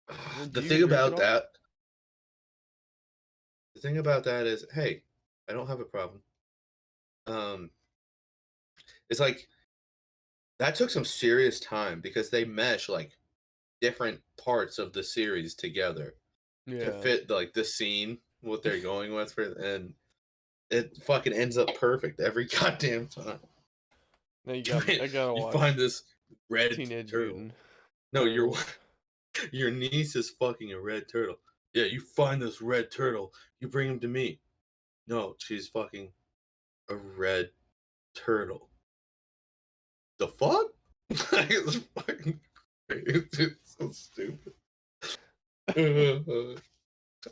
Do The you thing drink at about all? that, the thing about that is, hey, I don't have a problem. Um, it's like that took some serious time because they mesh like different parts of the series together to Yeah. fit like the scene what they're going with for, and it fucking ends up perfect every goddamn time. Now I gotta You watch find this red Teenage turtle. Mutant No, Turtles. your niece is fucking a red turtle. Yeah, you find this red turtle. You bring him to me. No, she's fucking a red turtle. The fuck? Like, it's fucking crazy. It's so stupid.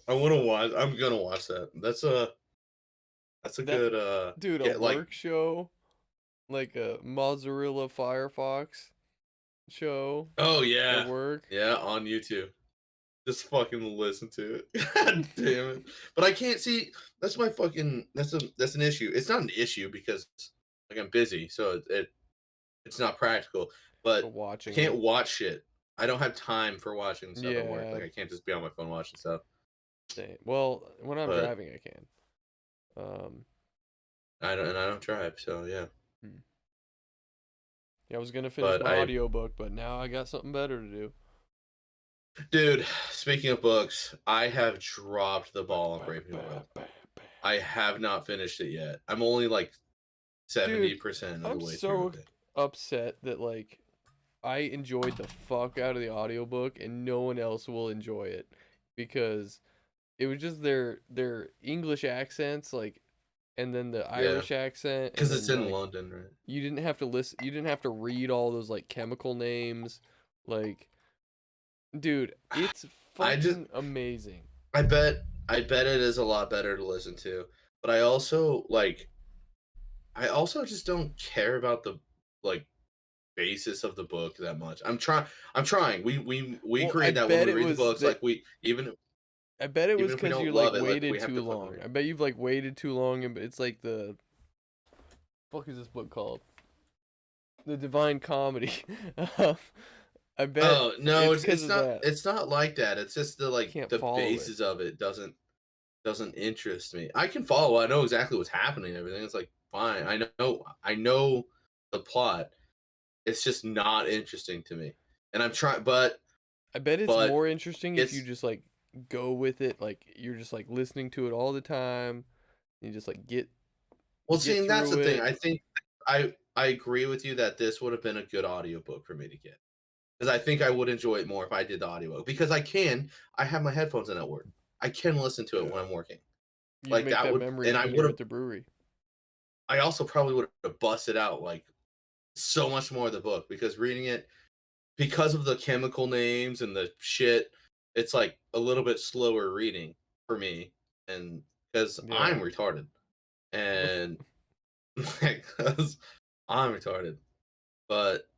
I want to watch. I'm gonna watch that. That's a That good dude, a get like work show, like a Mozzarella Firefox show oh at yeah work. yeah on YouTube. Just fucking listen to it. God damn it! But I can't see. That's my fucking. That's an issue. It's not an issue because like I'm busy, so it's not practical. But But I watching can't it. watch shit. I don't have time for watching stuff at work. Yeah. Like I can't just be on my phone watching stuff. Same. Well, when I'm But driving, I can. I don't drive, so yeah. Hmm. Yeah, I was gonna finish But my audiobook, but now I got something better to do. Dude, speaking of books, I have dropped the ball on Brave New World. I have not finished it yet. I'm only like Dude, 70% of the I'm way through so with it. upset that like I enjoyed the fuck out of the audiobook and no one else will enjoy it because it was just their English accents like and then the Yeah, Irish accent and because it's then in like London, right? you didn't have to listen you didn't have to read all those like chemical names like dude, it's I just, fucking amazing. I bet, I bet it is a lot better to listen to. But I also just don't care about the like basis of the book that much. I'm trying. We Well, I create that when bet we it read the was books. that Like we I bet it was even if we because you don't like love it, like we waited have too to fucking long. read. I bet you've like waited too long and it's like the fuck is this book called? The Divine Comedy. I bet Oh no, it's it's because it's of not that. it's not like that. It's just the I can't the follow it. basis of it doesn't interest me. I can follow. I know exactly what's happening and everything. It's like fine. I know the plot. It's just not interesting to me. And I'm trying I bet it's but more interesting if you it's just like go with it, like you're just like listening to it all the time. You just like well, see, get and that's through the thing. it. I think I agree with you that this would have been a good audiobook for me to get. Because I think I would enjoy it more if I did the audiobook. Because I have my headphones in at work. I can listen to it Yeah. when I'm working. You'd Like make that that would and memories I when would you're have at the brewery. I also probably would have busted out like so much more of the book because reading it because of the chemical names and the shit, it's like a little bit slower reading for me. And because Yeah. I'm retarded. And like, 'cause I'm retarded. But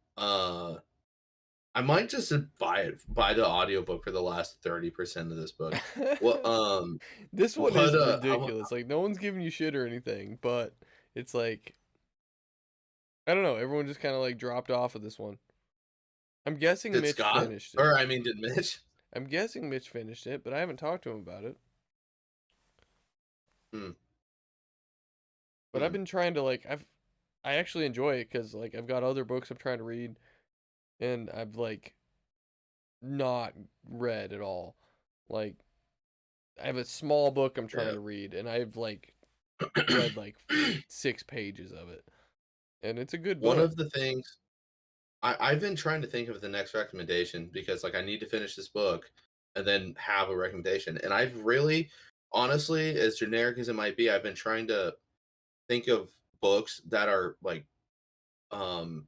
I might just buy the audiobook for the last 30% of this book. Well, This one what is how mu ridiculous. Like no one's giving you shit or anything, but it's like I don't know, everyone just kind of like dropped off of this one. I'm guessing did Mitch Scott finished it. or I mean, did Mitch? I'm guessing Mitch finished it, but I haven't talked to him about it. Hmm, But I've hmm. been trying to like I actually enjoy it cuz like I've got other books I'm trying to read and I've like not read at all. Like I have a small book I'm trying Yeah. to read and I've like read like 6 pages of it. And it's a good One book. of the things I've been trying to think of the next recommendation because like I need to finish this book and then have a recommendation. And I've really honestly, as generic as it might be, I've been trying to think of books that are like um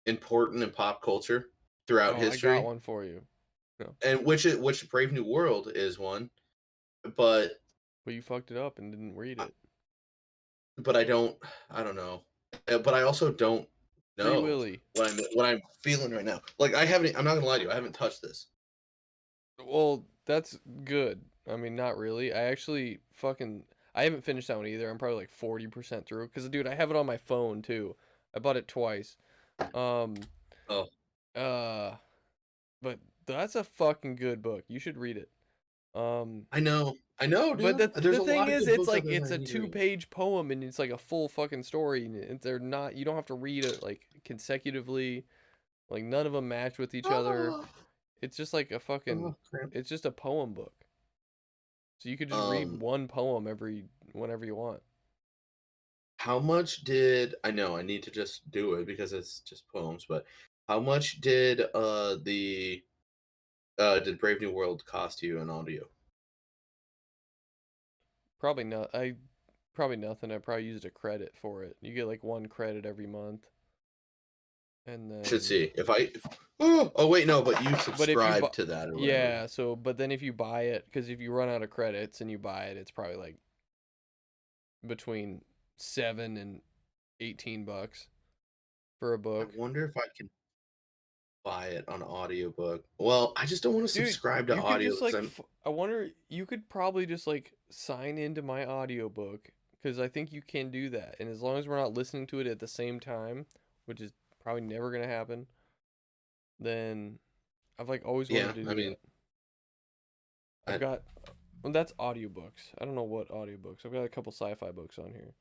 important in pop culture throughout Oh, I got history. one for you. No. And which Brave New World is one, but But you fucked it up and didn't read it. but I don't know. But I also don't Free know Willy. what I'm feeling right now. Like I'm not gonna lie to you, I haven't touched this. Well, that's good. I mean, not really. I actually fucking I haven't finished that one either. I'm probably like 40% through cuz dude, I have it on my phone too. I bought it twice. Um Oh, uh but that's a fucking good book. You should read it. Um I know, but dude. There's the a thing lot of is good it's books out like there that it's I a need to read. two-page poem and it's like a full fucking story and they're not you don't have to read it like consecutively. Like none of them match with each other. Oh, It's just like a fucking crap. it's just a poem book. So you could just read Um, one poem whenever you want. how much did I know? I need to just do it because it's just poems. But how much did Brave New World cost you in audio? Probably not. I probably nothing. I probably used a credit for it. You get like 1 credit every month, and Should then see if oh wait no, but you but if you buy subscribe to that or whatever. yeah, so but then if you buy it, because if you run out of credits and you buy it, it's probably like between 7 and 18 bucks for a I book. wonder if I can buy it on audiobook. Well, I just don't want to Dude, subscribe to you could audio just because like I'm I wonder you could probably just like sign into my audiobook because I think you can do that. And as long as we're not listening to it at the same time, which is probably never gonna happen, then I've like always yeah. wanted to I do mean, that. I've I got well that's audiobooks. I don't know what audiobooks. I've got a couple sci-fi books on here.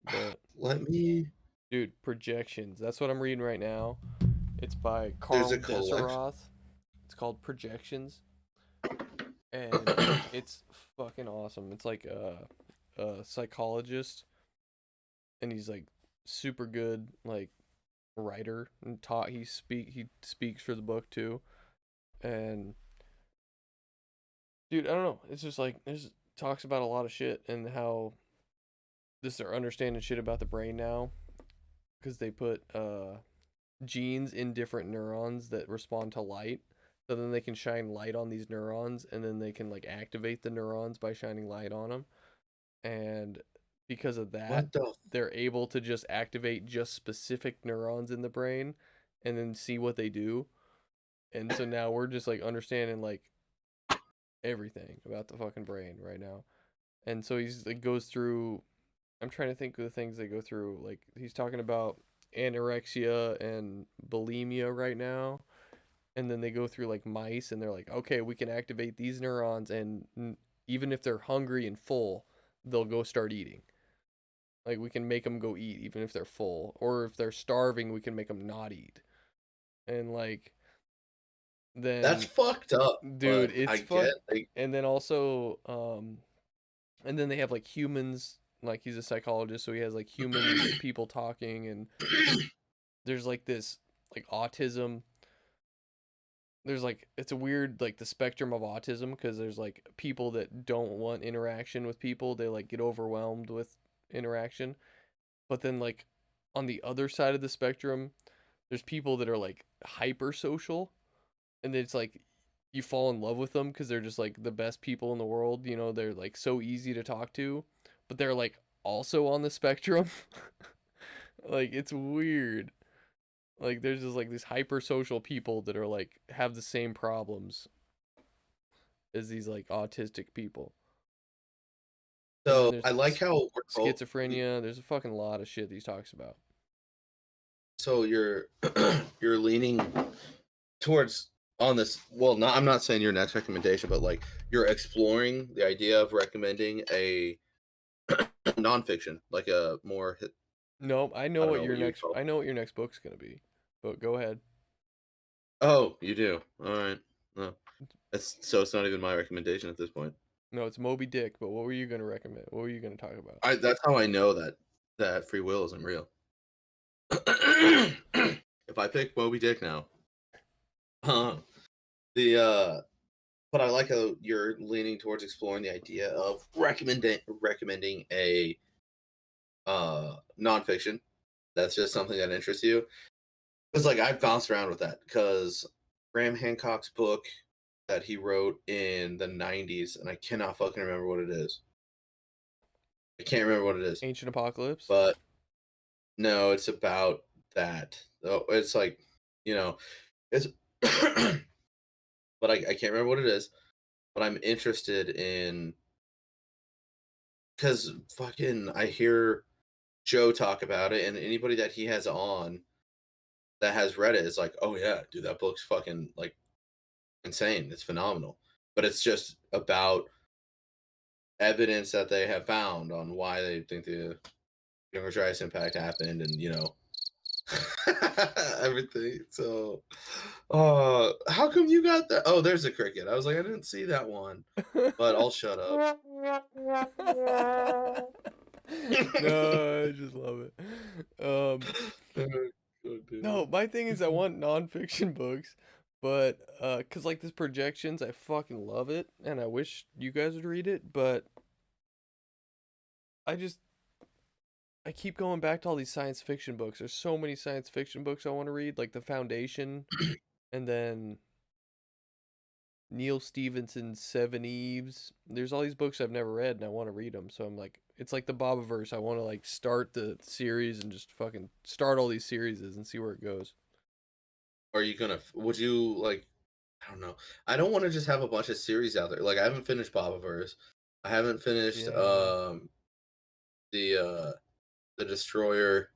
But let me. dude, Projections. That's what I'm reading right now. It's by There's a Carl collection. Desseroth. It's called Projections, and it's fucking awesome. It's like a psychologist, and he's like super good like writer and taught he speaks for the book too. And dude, I don't know. It's just like there's talks about a lot of shit and how this they're understanding shit about the brain now because they put genes in different neurons that respond to light. So then they can shine light on these neurons and then they can like activate the neurons by shining light on them. And because of that, What the? they're able to just activate just specific neurons in the brain and then see what they do. And so now we're just like understanding like everything about the fucking brain right now. And so he's like goes through I'm trying to think of the things they go through. Like he's talking about anorexia and bulimia right now. And then they go through like mice and they're like, okay, we can activate these neurons and even if they're hungry and full, they'll go start eating. Like we can make them go eat even if they're full, or if they're starving, we can make them not eat. And like That's then fucked up. dude, But I it's fuck. get like, And then also and then they have like humans, like he's a psychologist, so he has like human people talking and there's like this like autism. There's like it's a weird like the spectrum of autism because there's like people that don't want interaction with people, they like get overwhelmed with interaction. But then like on the other side of the spectrum, there's people that are like hyper social and it's like you fall in love with them because they're just like the best people in the world, you know, they're like so easy to talk to, but they're like also on the spectrum. Like it's weird. Like there's just like these hyper social people that are like have the same problems as these like autistic people. And then so there's I like how we're both. schizophrenia. There's a fucking lot of shit that he talks about. So you're you're leaning towards on this. Well, not I'm not saying your next recommendation, but like you're exploring the idea of recommending a nonfiction, like a more. No, I know I don't what know your what you would next call it. I know what your next book's gonna be. But go ahead. Oh, you do. All right. No, it's so it's not even my recommendation at this point. No, it's Moby Dick, but what were you gonna recommend? What were you gonna talk about? That's how I know that free will isn't real. If I pick Moby Dick now, uh, the but I like how you're leaning towards exploring the idea of recommending a nonfiction. That's just something that interests you. Because like I've bounced around with that because Graham Hancock's book that he wrote in the '90s, and I cannot fucking remember what it is. I can't remember what it is, Ancient Apocalypse? but no, it's about that. Oh, it's like, you know, it's, but I can't remember what it is. But I'm interested in because fucking I hear Joe talk about it, and anybody that he has on that has read it is like, oh yeah, dude, that book's fucking like insane. It's phenomenal. But it's just about evidence that they have found on why they think the Younger Dryas impact happened, and everything. So, how come you got that? Oh, there's a cricket. I was like, I didn't see that one, but I'll shut up. No, I just love it. Oh, No, dude. my thing is I want nonfiction books, but cause like this Projections, I fucking love it, and I wish you guys would read it, but I just I keep going back to all these science fiction books. There's so many science fiction books I want to read, like The Foundation, and then Neil Stephenson's Seven Eves. There's all these books I've never read and I want to read them. So I'm like, it's like the Bobaverse. I want to like start the series and just fucking start all these series and see where it goes. Are you gonna? Would you like? I don't know. I don't want to just have a bunch of series out there. Like I haven't finished Bobaverse. I haven't finished Yeah. the uh the Destroyer.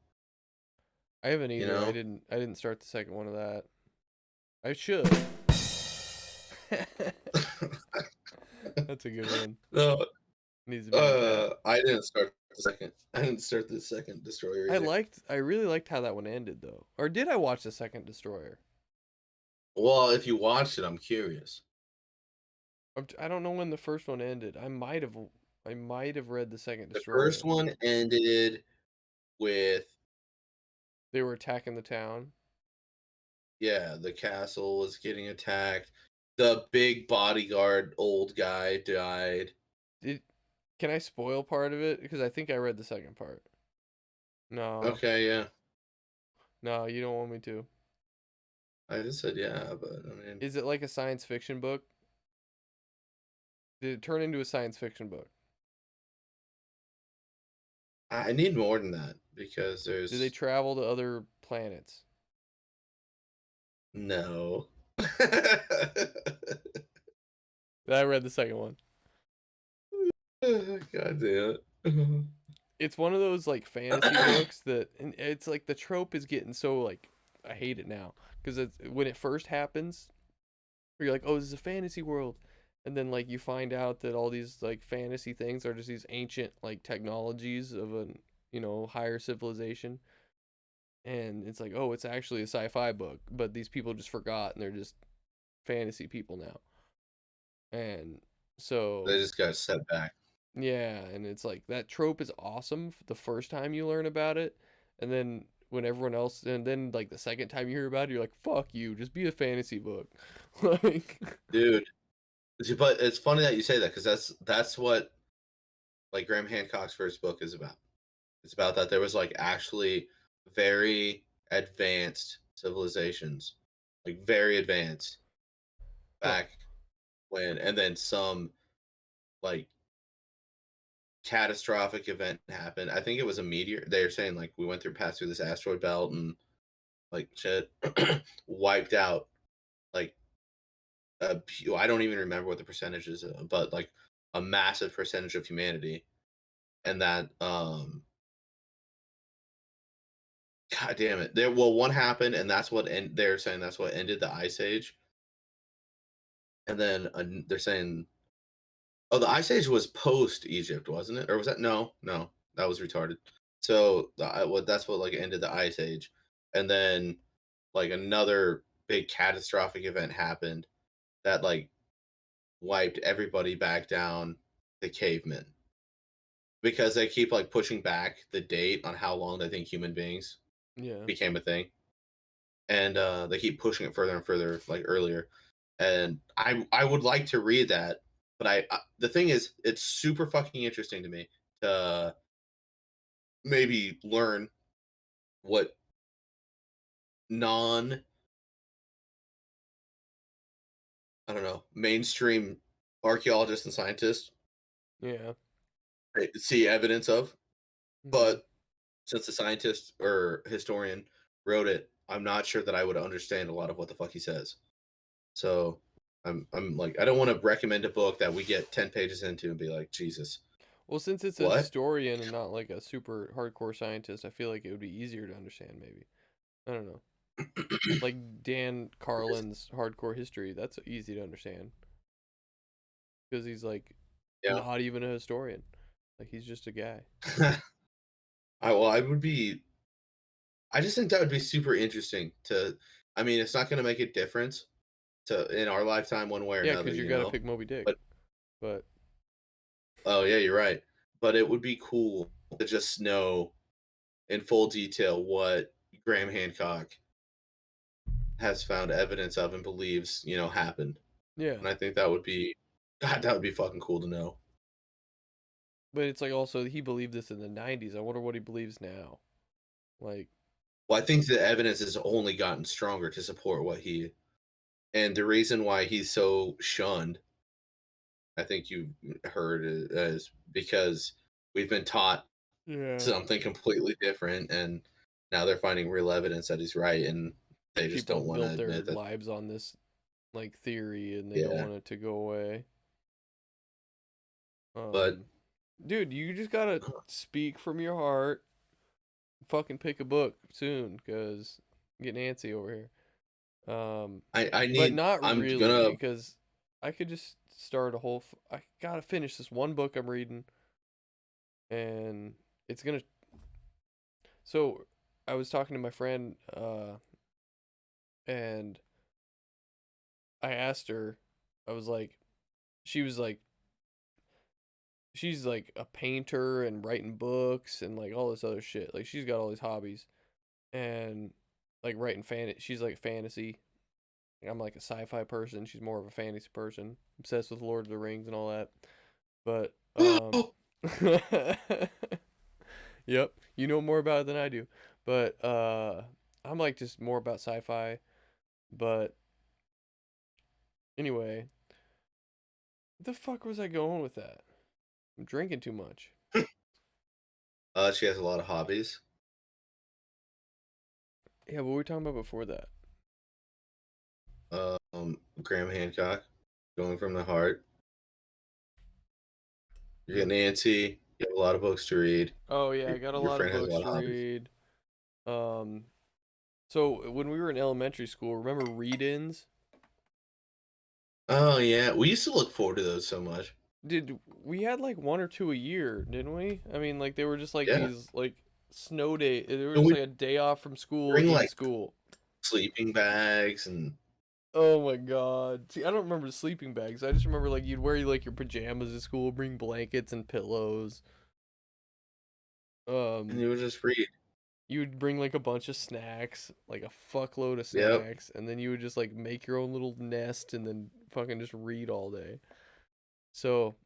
I haven't You either. know. I didn't start the second one of that. I should. That's a good one. No, Needs to be on tap. I didn't start the second. I didn't start the second Destroyer either. I really liked how that one ended though. Or did I watch the second Destroyer? Well, if you watched it, I'm curious. I don't know when the first one ended. I might have read the second The destroy first it. one ended with, They were attacking the town. yeah, the castle was getting attacked. The big bodyguard old guy died. Did Can I spoil part of it? Because I think I read the second part. No, Okay, yeah. no, you don't want me to. I just said yeah, but I mean, Is it like a science fiction book? Did it turn into a science fiction book? I need more than that because Did they there's travel to other planets? no. I read the second one. God damn it. It's one of those like fantasy books that, and it's like the trope is getting so like, I hate it now because it's when it first happens, you're like, oh, this is a fantasy world, and then like you find out that all these like fantasy things are just these ancient like technologies of a higher civilization, and it's like, oh, it's actually a sci-fi book, but these people just forgot and they're just fantasy people now, and They so just got set back. yeah, and it's like that trope is awesome the first time you learn about it, and then when everyone else, and then like the second time you hear about it, you're like, fuck you, just be a fantasy book. Like, Dude, but it's funny that you say that because that's what like Graham Hancock's first book is about. It's about that there was like actually very advanced civilizations, like very advanced huh, back when, and then some like catastrophic event happened. I think it was a meteor. They were saying like we went through passed through this asteroid belt and like shit wiped out like I don't even remember what the percentage is, but like a massive percentage of humanity, and that God damn it. There, well, one happened, and that's what they're saying that's what ended the ice age. And then they're saying, oh, the ice age was post Egypt, wasn't it? Or was that no, that was retarded. So that's what like ended the ice age, and then like another big catastrophic event happened that like wiped everybody back down the cavemen because they keep like pushing back the date on how long they think human beings yeah. became a thing, and they keep pushing it further and further like earlier. And I would like to read that, but the thing is it's super fucking interesting to me to maybe learn what non, I don't know, mainstream archaeologists and scientists Yeah. see evidence of. Hmm. But since the scientist or historian wrote it, I'm not sure that I would understand a lot of what the fuck he says. So I'm like I don't want to recommend a book that we get 10 pages into and be like, Jesus, Well, since it's a what? historian and not like a super hardcore scientist, I feel like it would be easier to understand, maybe. I don't know. Like Dan Carlin's hardcore history, that's easy to understand because he's like Yeah. not even a historian. Like he's just a guy. I would be. I just think that would be super interesting to. I mean, it's not going to make a difference to in our lifetime one way or Yeah, another, because you you gotta know. pick Moby Dick. But But oh yeah, you're right. But it would be cool to just know in full detail what Graham Hancock has found evidence of and believes, happened. yeah, And I think that would be, God, that would be fucking cool to know. but it's like also he believed this in the '90s. I wonder what he believes now. Like, Well, I think the evidence has only gotten stronger to support what he, and the reason why he's so shunned, I think you heard it as because we've been taught yeah, something completely different, and now they're finding real evidence that he's right, and they just people don't have want to built their admit that. lives on this like theory and they don't Yeah, want it to go away. but Um, dude, you just gotta speak from your heart. Fucking pick a book soon, cause I'm getting antsy over here. I But need. not I'm really, gonna. because I could just start a whole. I gotta finish this one book I'm reading, and it's gonna. So, I was talking to my friend, and I asked her, I was like, she was like, she's like a painter and writing books and like all this other shit. Like she's got all these hobbies and like writing she's like fantasy. I'm like a sci-fi person. She's more of a fantasy person, obsessed with Lord of the Rings and all that. But yep, you know more about it than I do. But I'm like just more about sci-fi. But anyway, the fuck was I going with that? I'm drinking too much. She has a lot of hobbies. Yeah, what were we talking about before that? Graham Hancock, Going from the Heart. You Hmm. get Nancy. You have a lot of books to read. Oh yeah, I got a Your lot of friend has a books lot to of hobbies. read. So when we were in elementary school, remember read-ins? Oh yeah, we used to look forward to those so much. Did we had like one or two a year, didn't we? I mean, like they were just like Yeah, these like snow day. They were and just we like a day off from school bring in like school. sleeping bags and Oh my God. See, I don't remember the sleeping bags. I just remember like you'd wear like your pajamas at school, bring blankets and pillows. Um, you would just read. you would bring like a bunch of snacks, like a fuckload of Yep, snacks, and then you would just like make your own little nest and then fucking just read all day. So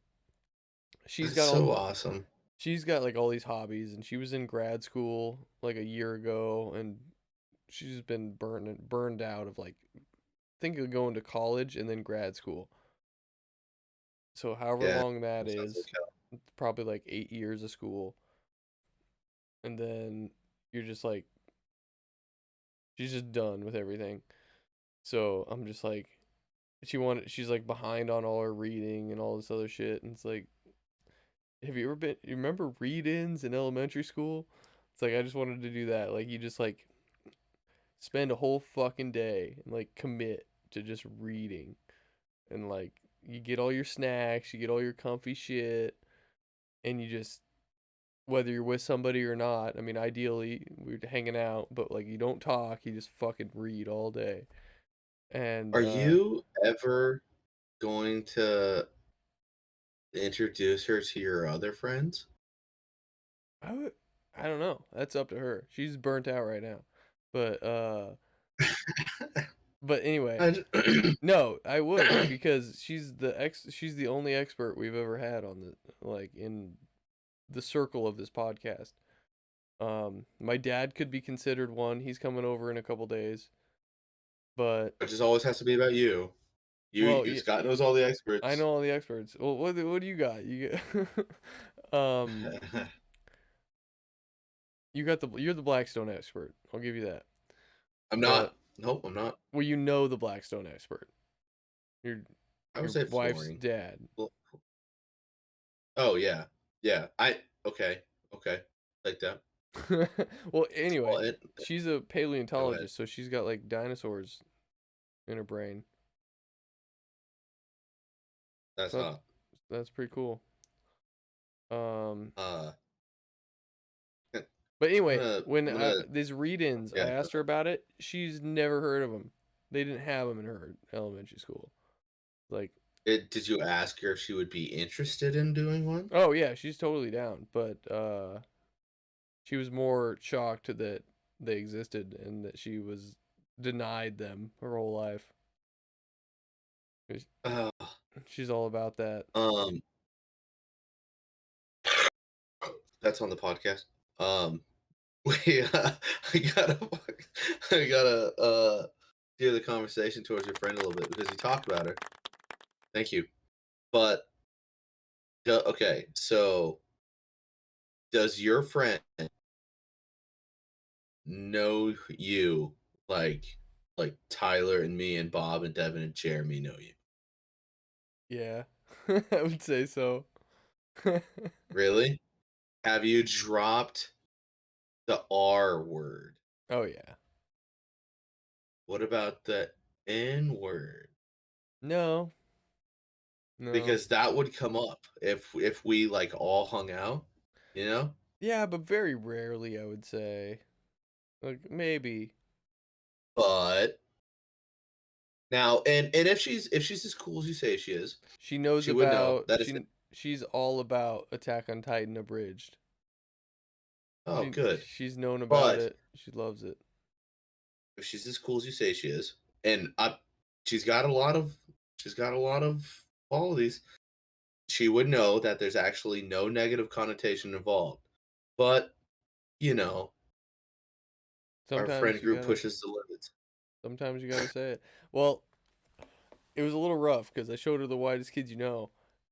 she's it's got all so awesome. she's got like all these hobbies and she was in grad school like a year ago and she's been burned out of like think of going to college and then grad school. So however Yeah, long that that sounds like is, probably like 8 years of school, and then you're just like she's just done with everything. So I'm just like she's like behind on all her reading and all this other shit, and it's like have you ever been you remember read-ins in elementary school? It's like I just wanted to do that. Like you just like spend a whole fucking day and like commit to just reading and like you get all your snacks, you get all your comfy shit, and you just whether you're with somebody or not. I mean, ideally we're hanging out, but like you don't talk, you just fucking read all day. And Are you ever going to introduce her to your other friends? I would, I don't know. That's up to her. She's burnt out right now. But but anyway, I just, no, I would because she's the only expert we've ever had on the like in the circle of this podcast. My dad could be considered one. He's coming over in a couple days. But it just always has to be about you. well, yeah, Scott knows all the I experts. know all the experts. Well, what do you got? You get you got you're the Blackstone expert. I'll give you that. I'm But not. Nope, I'm not. well, you know the Blackstone expert. Your I would your say wife's flooring. dad. Well, oh yeah, yeah. Okay, okay, like that. Well, anyway, Well, she's a go ahead. paleontologist, so she's got like dinosaurs in her brain. That's So hot. that's pretty cool. Um, Uh, I'm but anyway, gonna, when I'm gonna, these read-ins, I yeah. asked her about it. She's never heard of them. They didn't have them in her elementary school. Like, Did you ask her if she would be interested in doing one? oh yeah, she's totally down, but she was more shocked that they existed and that she was denied them her whole life. 'Cause Uh, she's all about that. um, that's on the podcast. Um, we, I gotta, I gotta, steer the conversation towards your friend a little bit because you talked about her. Thank you. But, okay, so does your friend know you like Tyler and me and Bob and Devin and Jeremy know you? Yeah, I would say so. Really? Have you dropped the R word? Oh yeah. What about the N word? No, no. Because that would come up if we like all hung out, you know? Yeah, but very rarely, I would say. Like maybe. But Now, and if she's as cool as you say she is, She knows she would know about that is. she's all about Attack on Titan abridged. Oh, good. She's known about But it. She loves it. if she's as cool as you say she is, and she's got a lot of qualities, she would know that there's actually no negative connotation involved. But you know, our Sometimes friend you group gotta pushes the limits. sometimes you gotta say it. Well, it was a little rough because I showed her the Whitest Kids You Know,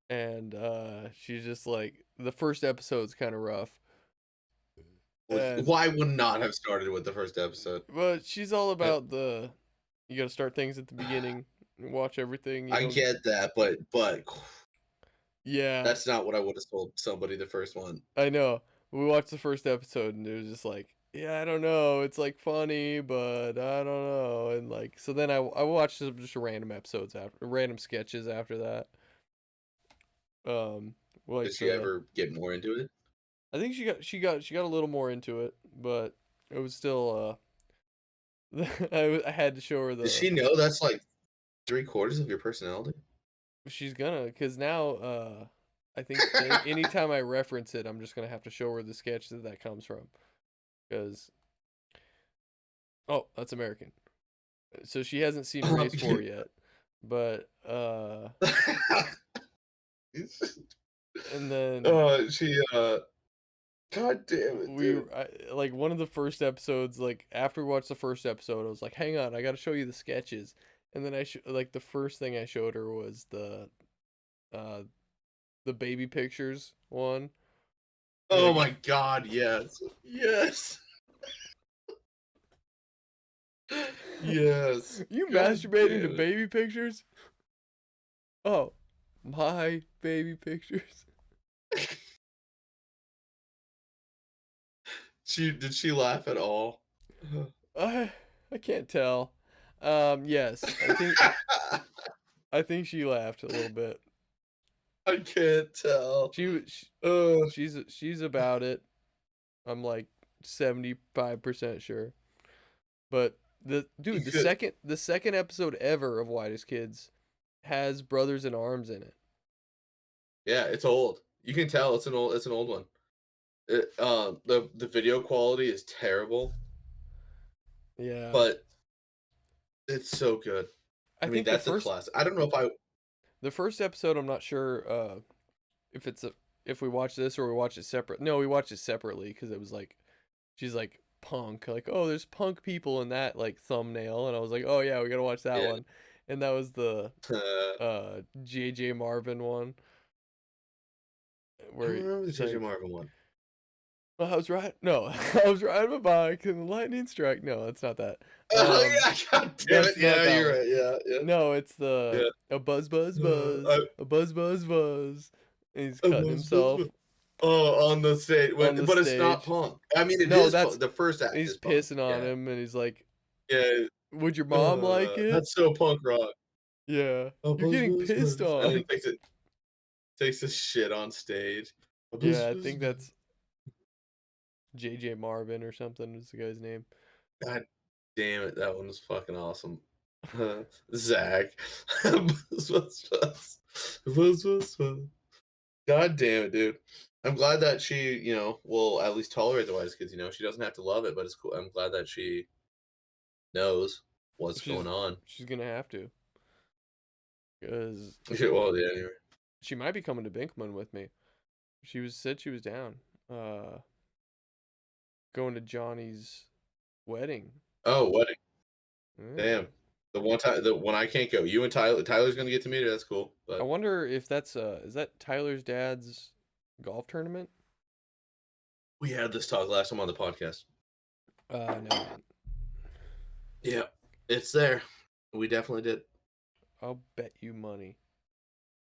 and she's just like the first episode's kind of rough. And Why would not have started with the first episode? but she's all Uh, about the you gotta start things at the beginning and watch everything. You I don't. get that, but Yeah, that's not what I would have told somebody the first one. I know. We watched the first episode and it was just like, yeah, I don't know. It's like funny, but I don't know. And like, so then I watched some just random episodes after, random sketches after that. Um, Did like she the, ever get more into it? I think she got a little more into it, but it was still I had to show her Does the she know that's like 3/4 of your personality? she's gonna because now I think anytime I reference it, I'm just gonna have to show her the sketch that comes from because oh, that's American. So she hasn't seen Race 4 yet, but and then She God damn it, dude. like one of the first episodes, like after we watched the first episode, I was like, "Hang on, I got to show you the sketches." And then like the first thing I showed her was uh the baby pictures one. Oh Like, my god, yes. Yes. Yes. you God masturbating to damn it. baby pictures? Oh, my baby pictures. Did she laugh at all? I can't tell. Yes, I think she laughed a little bit. I can't tell. She was Uh, she's about it. I'm like 75% sure. But the you dude, could, the second episode ever of Whitest Kids has Brothers in Arms in it. yeah, it's old. You can tell it's an old one. The video quality is terrible, Yeah. but it's so good. I I mean, think the that's a first classic. I don't know if I episode I'm not sure if it's if we watch this or we watch it separate. No, we watched it separately cuz it was like she's like punk, like, "Oh, there's punk people in that like thumbnail." And I was like, "Oh yeah, we got to watch that yeah. one." And that was the JJ Marvin one I where remember the it's JJ like Marvin one. well, I was right. No, I was riding my bike and the lightning struck. No, it's not that. Oh yeah, god damn it. That's not Yeah, that you're one. right. Yeah, yeah. No, it's Yeah. a buzz buzz I, buzz, a buzz buzz buzz. And he's I cutting was- himself Oh, on the stage, on the but it's not stage. punk. I mean, it No, is that's punk. The first act he's is punk. pissing on Yeah, him and he's like, yeah. "Would your mom like it?" That's so punk rock. Yeah. A You're buzz, getting buzz, pissed buzz. And he on. takes a shit on stage. A buzz, Yeah, I buzz, think buzz. that's JJ Marvin or something is the guy's name. God damn it, that one was fucking awesome. Zach. Buzz, buzz, buzz. Buzz, buzz, buzz. God damn it, dude. I'm glad that she, will at least tolerate the Wise Kids. She doesn't have to love it, but it's cool. I'm glad that she knows what's going on. She's gonna have to, cause Well, yeah, anyway. she might be coming to Binkman with me. Said she was down. Going to Johnny's wedding. Oh, wedding. Yeah. Damn. The one I can't go. You and Tyler's gonna get to meet her. That's cool. I But wonder if that's is that Tyler's dad's golf tournament? we had this talk last time on the podcast. No. Yeah, it's there. We definitely did I'll bet you money.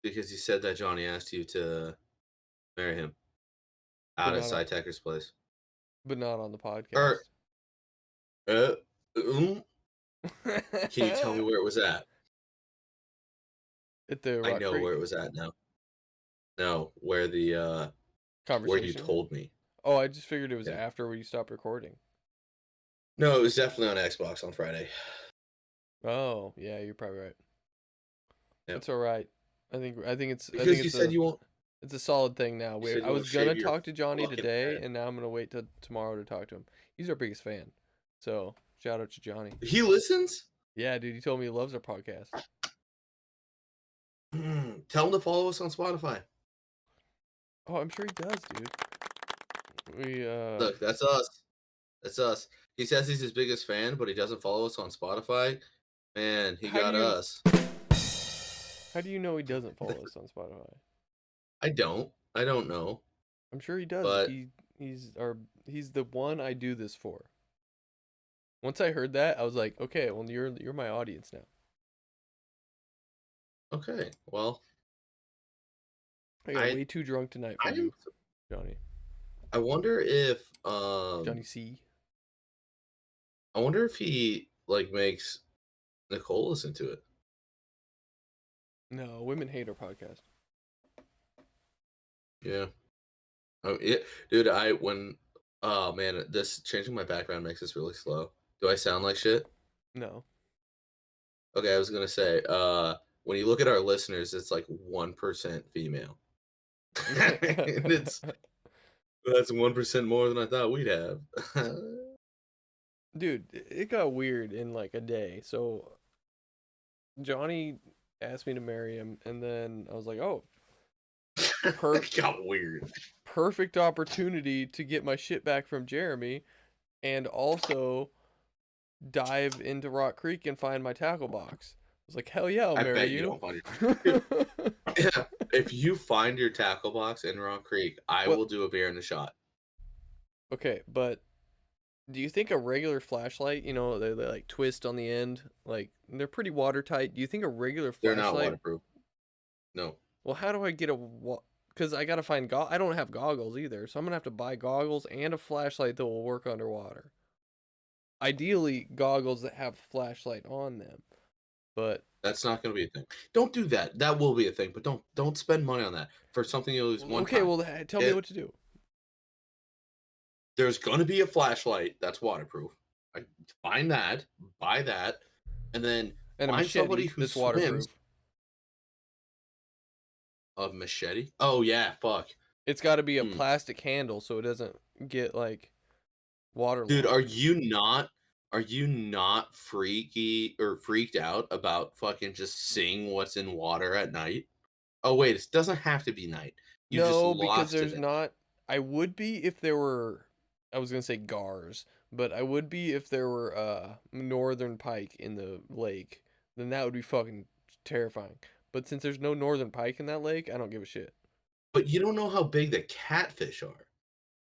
because you said that Johnny asked you to marry him But out at not, Cytecker's place. but not on the Or, podcast. can you tell me where it was at? At the I Rock know Creek where it was at now. No, where the conversation? where you told me. Oh, I just figured it was Yeah. after we stopped recording. No, it was definitely on Xbox on Friday. Oh, yeah, you're probably right. Yep. It's all right. I think it's Because you said you won't. it's a solid thing now. You said I you was won't gonna shave your talk to Johnny fucking today, head. and now I'm gonna wait till tomorrow to talk to him. He's our biggest fan. So shout out to Johnny. He listens. Yeah, dude, he told me he loves our podcast. Tell him to follow us on Spotify. Oh, I'm sure he does, dude. Look, that's us. That's us. He says he's his biggest fan, but he doesn't follow us on Spotify. Man, he How do got you us. how do you know he doesn't follow us on Spotify? I don't know. I'm sure he does. But He's the one I do this for. Once I heard that, I was like, okay, well you're my audience now. okay, well, I got I way too drunk tonight for I you, Johnny. I wonder if Johnny C. I wonder if he like makes Nicole listen to it. No, women hate our podcast. Yeah. Dude, oh man, this changing my background makes this really slow. Do I sound like shit? No. Okay, I was gonna say, when you look at our listeners, it's like 1% female. And that's 1% more than I thought we'd have. Dude, it got weird in like a day. So Johnny asked me to marry him, and then I was like, oh, It got weird. perfect opportunity to get my shit back from Jeremy and also dive into Rock Creek and find my tackle box. I was like, hell yeah, I'll I marry bet you you. don't find your Yeah, if you find your tackle box in Rock Creek, I Well- will do a beer and a shot. Okay, but do you think a regular flashlight, they like twist on the end, like they're pretty watertight. Do you think a regular They're not flashlight? waterproof. No. Well, how do I get because I gotta find I don't have goggles either, so I'm gonna have to buy goggles and a flashlight that will work underwater. Ideally, goggles that have flashlight on them, but That's not going to be a thing. Don't do that. That will be a thing, but don't spend money on that for something you'll lose one okay. time. Well, tell me what to do. There's going to be a flashlight that's waterproof. Find that, buy that, and then And a find somebody machete who that's swims. waterproof. A machete? Oh yeah, fuck. It's got to be a plastic handle so it doesn't get like waterlogged. Dude, are you not freaky or freaked out about fucking just seeing what's in water at night? Oh wait, it doesn't have to be night. You just No, because lost there's in it. not. I would be if there were. I was gonna say gars, but I would be if there were northern pike in the lake. Then that would be fucking terrifying. But since there's no northern pike in that lake, I don't give a shit. But you don't know how big the catfish are.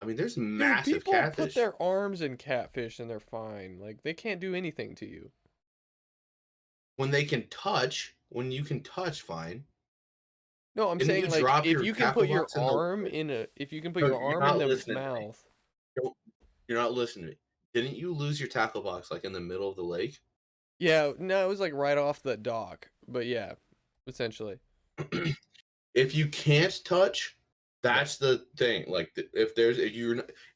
I mean, there's Dude, massive people put catfish. their arms in catfish and they're fine. Like they can't do anything to you. When you can touch, fine. No, I'm Didn't saying you like drop if your you can tackle put your box in the arm lake? in a if you can put No, your you're arm in not the listening to me. mouth. You're not listening to me. Didn't you lose your tackle box like in the middle of the lake? Yeah, no, it was like right off the dock. But yeah, essentially. If you can't touch, that's the thing. Like if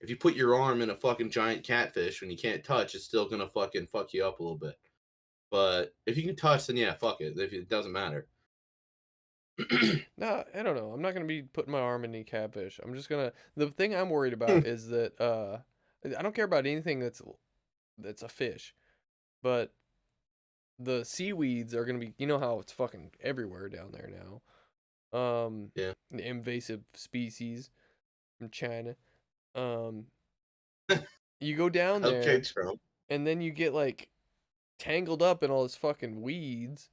you put your arm in a fucking giant catfish when you can't touch, it's still gonna fucking fuck you up a little bit. But if you can touch, then yeah, fuck it. If it doesn't matter. No, I don't know. I'm not gonna be putting my arm in any catfish. I'm just gonna. The thing I'm worried about is that I don't care about anything that's a fish, but the seaweeds are gonna be. You know how it's fucking everywhere down there now. Yeah. Invasive species from China. You go down there, Okay, Trump. and then you get like tangled up in all this fucking weeds.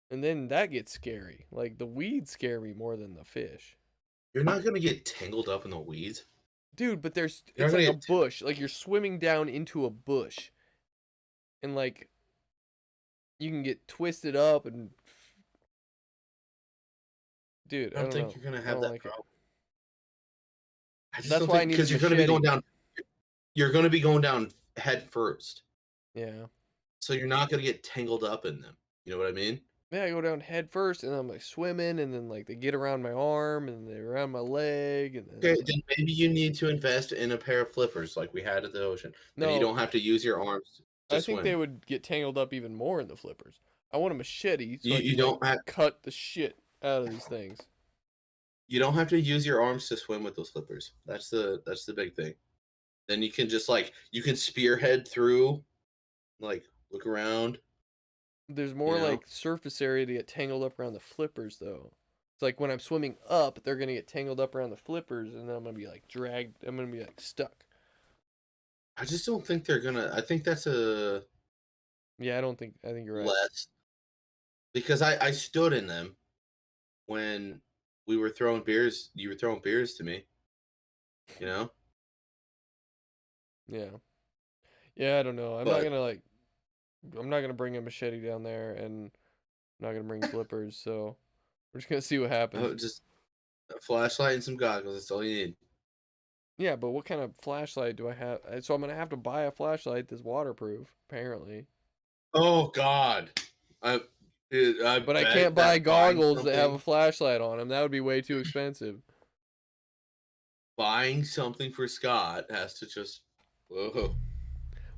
And then that gets scary. Like the weeds scare me more than the fish. You're not gonna get tangled up in the weeds. Dude, but You're it's not like gonna a get bush. Like you're swimming down into a bush. And like you can get twisted up and dude, I I don't don't think know. you're gonna I have don't that like it. problem. I just That's don't why I think need a because you're gonna be going machete. down. You're gonna be going down head first, Yeah. so you're not gonna get tangled up in them. You know what I mean? Yeah, I go down head first and I'm like swimming and then like they get around my arm and they're around my leg and then Okay, then maybe you need to invest in a pair of flippers like we had at the ocean. Then you no, don't have to use your arms. to I think they swim. would get tangled up even more in the flippers. I want a machete so I You can like don't have cut the shit out of these things. you don't have to use your arms to swim with those flippers. That's the big thing. Then you can just like you can spearhead through, like look around, There's you more know. like surface area to get tangled up around the flippers though. It's like when I'm swimming up, they're gonna get tangled up around the flippers, and then I'm gonna be like dragged. I'm gonna be like stuck. I just don't think they're gonna. I think that's a Yeah, I don't think. I think you're right. less because I stood in them when we were throwing beers. You were throwing beers to me, you know. Yeah. Yeah, I don't know. I'm not But gonna like. I'm not gonna bring a machete down there, and I'm not gonna bring flippers. So we're just gonna see what happens. just a flashlight and some goggles. That's all you need. Yeah, but what kind of flashlight do I have? So I'm gonna have to buy a flashlight that's waterproof, apparently. Oh God, I I But I bet can't buy that buying goggles that have a something flashlight on them. That would be way too expensive. buying something for Scott has to just whoa.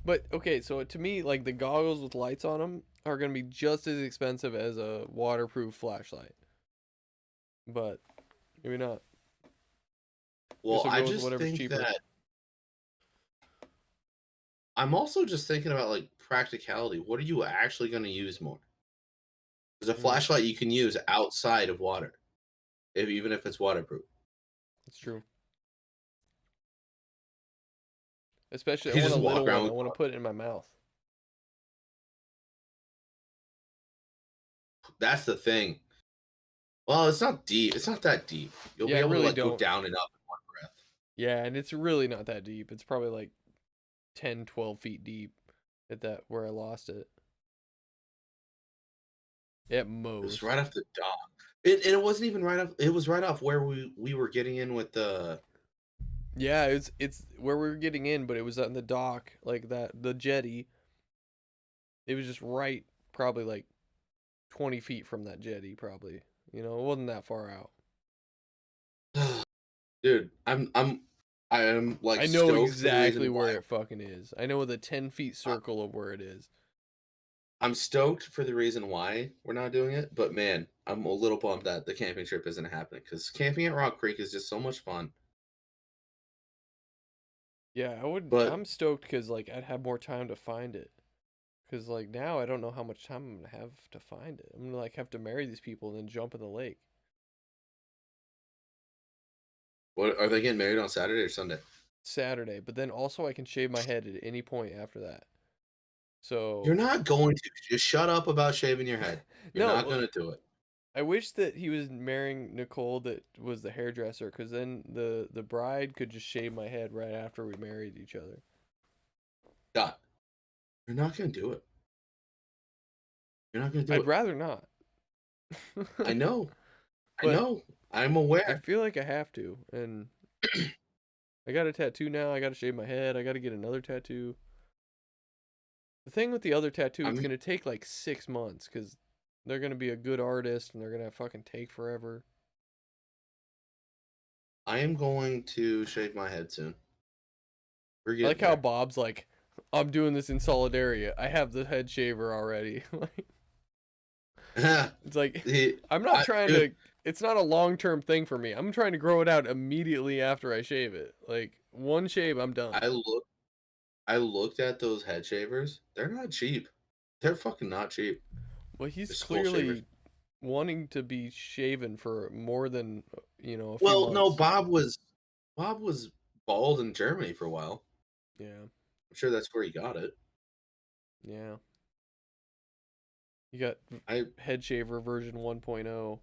But okay, so to me, like the goggles with lights on them are gonna be just as expensive as a waterproof flashlight. But maybe not. Guess Well, I'll I go with just whatever's think cheaper. that I'm also just thinking about like practicality. What are you actually going to use more? There's a Mm, flashlight you can use outside of water, if even if it's waterproof. that's true. Especially, I You want a just walk little around one. I with. want to put it in my mouth. That's the thing. Well, it's not deep. It's not that deep. You'll Yeah, be I able to really like go don't. down and up in one breath. Yeah, and it's really not that deep. It's probably like 10, 12 feet deep at that where I lost it. At It was most. right off the dock. It wasn't even right off. It was right off where we were getting in with the. Yeah, it's where we were getting in, but it was on the dock, like that the jetty. It was just right, probably like 20 feet from that jetty, probably. You know, it wasn't that far out. Dude, I am like I know stoked for the reason exactly why where it fucking is. I know the 10 feet circle of where it is. I'm stoked for the reason why we're not doing it, but man, I'm a little bummed that the camping trip isn't happening because camping at Rock Creek is just so much fun. Yeah, But I'm stoked because like I'd have more time to find it. Because like now I don't know how much time I'm gonna have to find it. I'm gonna like have to marry these people and then jump in the lake. what are they getting married on Saturday or Sunday? Saturday, but then also I can shave my head at any point after that. You're So not going to. Just shut up about shaving your head. You're no, not going to do it. I wish that he was marrying Nicole that was the hairdresser, because then the bride could just shave my head right after we married each other. God, you're not going to do it. You're not going to do I'd it. rather not. I know. I But know. I'm I aware. feel like I have to, and I got a tattoo now. I got to shave my head. I got to get another tattoo. The thing with the other tattoo, it's I'm gonna take like 6 months because they're gonna be a good artist and they're gonna fucking take forever. I am going to shave my head soon. We're I like getting how there. Bob's like, I'm doing this in solidarity. I have the head shaver already. Like, it's like, I'm not trying Dude, to. It's not a long-term thing for me. I'm trying to grow it out immediately after I shave it. Like one shave, I'm done. I look. I looked at those head shavers. They're not cheap. They're fucking not cheap. Well, he's They're skull shavers. clearly wanting to be shaven for more than a few Well, no, months. Bob was bald in Germany for a while. Yeah, I'm sure that's where he got it. yeah. You got I head shaver version 1.0.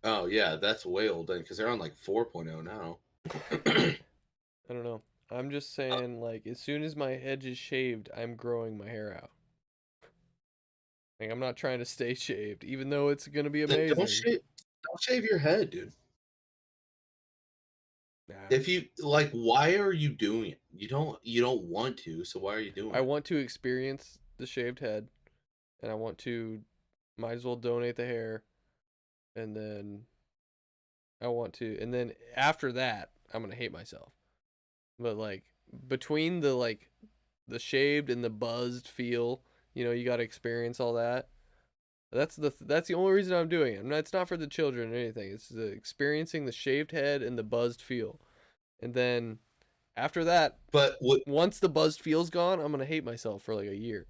oh yeah, that's way old then because they're on like 4.0 now. I don't know. I'm just saying, like, as soon as my head is shaved, I'm growing my hair out. Like, I'm not trying to stay shaved, even though it's gonna be Then amazing. don't shave your head, dude. Nah. If you like, why are you doing it? You don't want to, so why are you doing I it? want to experience the shaved head, and I want to, might as well donate the hair, and then and then after that, I'm gonna hate myself. But like between the the shaved and the buzzed feel, you got to experience all that. That's the only reason I'm doing it. It's not for the children or anything. It's experiencing the shaved head and the buzzed feel. And then after that, But would once the buzzed feel's gone, I'm gonna hate myself for like a year.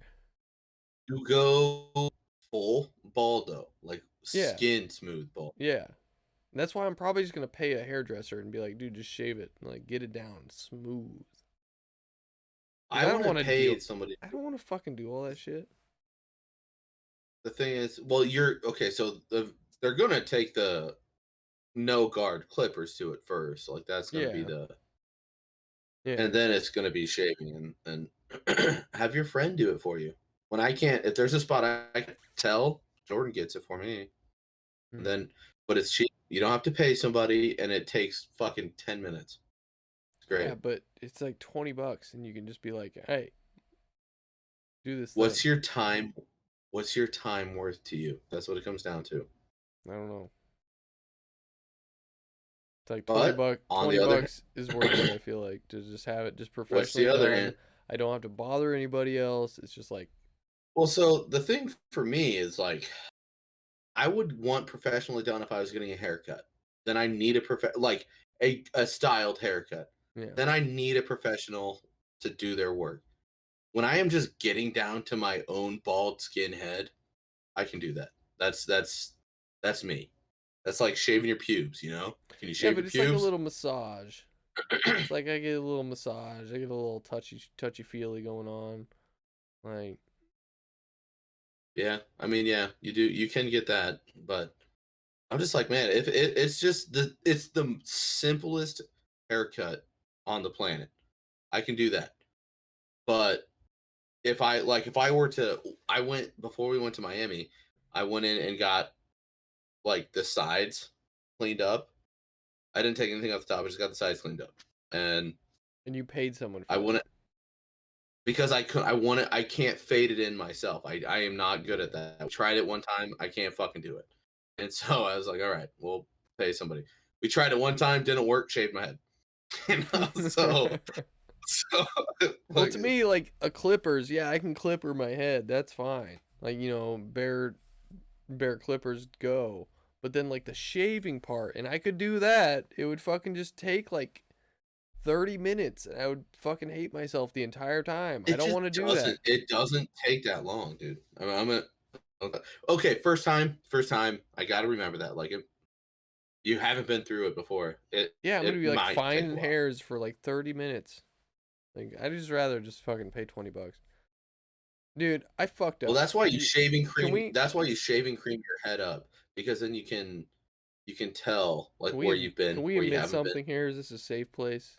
you go full bald though, like Yeah, skin smooth bald? yeah. And that's why I'm probably just gonna pay a hairdresser and be like, dude, just shave it, like get it down smooth. Cause I I don't want to want to deal. pay somebody. I don't want to fucking do all that shit. The thing is, well, you're okay. So they're gonna take the no guard clippers to it first. Like that's gonna be Yeah, the, yeah. and then it's gonna be shaving and have your friend do it for you. When I can't, if there's a spot I can tell, Jordan gets it for me. And Hmm. then, but it's cheap. You don't have to pay somebody, and it takes fucking 10 minutes. It's Yeah, great. but it's like $20, and you can just be like, hey, do this thing. What's your time? What's your time worth to you? That's what it comes down to. I don't know. It's like 20 But buck on 20 the other, bucks is worth it, I feel like, to just have it just what's the professionally other done. end? I don't have to bother anybody else. It's just like, Well, so the thing for me is like, I would want professionally done if I was getting a haircut. Then I need like a styled haircut. yeah. Then I need a professional to do their work. When I am just getting down to my own bald skin head, I can do that. That's me. That's like shaving your pubes, you know? Can you Yeah, shave but your it's like a pubes? little massage. It's like I get a little massage. I get a little touchy feely going on. Like, Yeah. I mean, yeah, you do you can get that, but I'm just like, man, if it's just it's the simplest haircut on the planet. I can do that. But if I were to I went before we went to Miami, I went in and got like the sides cleaned up. I didn't take anything off the top, I just got the sides cleaned up. And and you paid someone I for that. wouldn't because I can't fade it in myself. I am not good at that. I tried it one time, I can't fucking do it. And so I was like, all right, we'll pay somebody. We tried it one time, didn't work, shaved my head. You know, so Well, like to me, like a clippers, yeah, I can clipper my head. That's fine. Like, bare clippers go. But then like the shaving part, and I could do that. It would fucking just take like 30 minutes, and I would fucking hate myself the entire time. I it don't just want to do that. doesn't take that long, dude. I mean, okay, first time, I got to remember that. Like, you haven't been through it before. Yeah, I'm gonna It be like might take a finding while. hairs for like 30 minutes. Like, I'd just rather just fucking pay $20. Dude, I fucked Well, up. Can we That's why you shaving cream your head up because then you can tell like where you've can been, we where you admit haven't been. something here? Is this a safe place?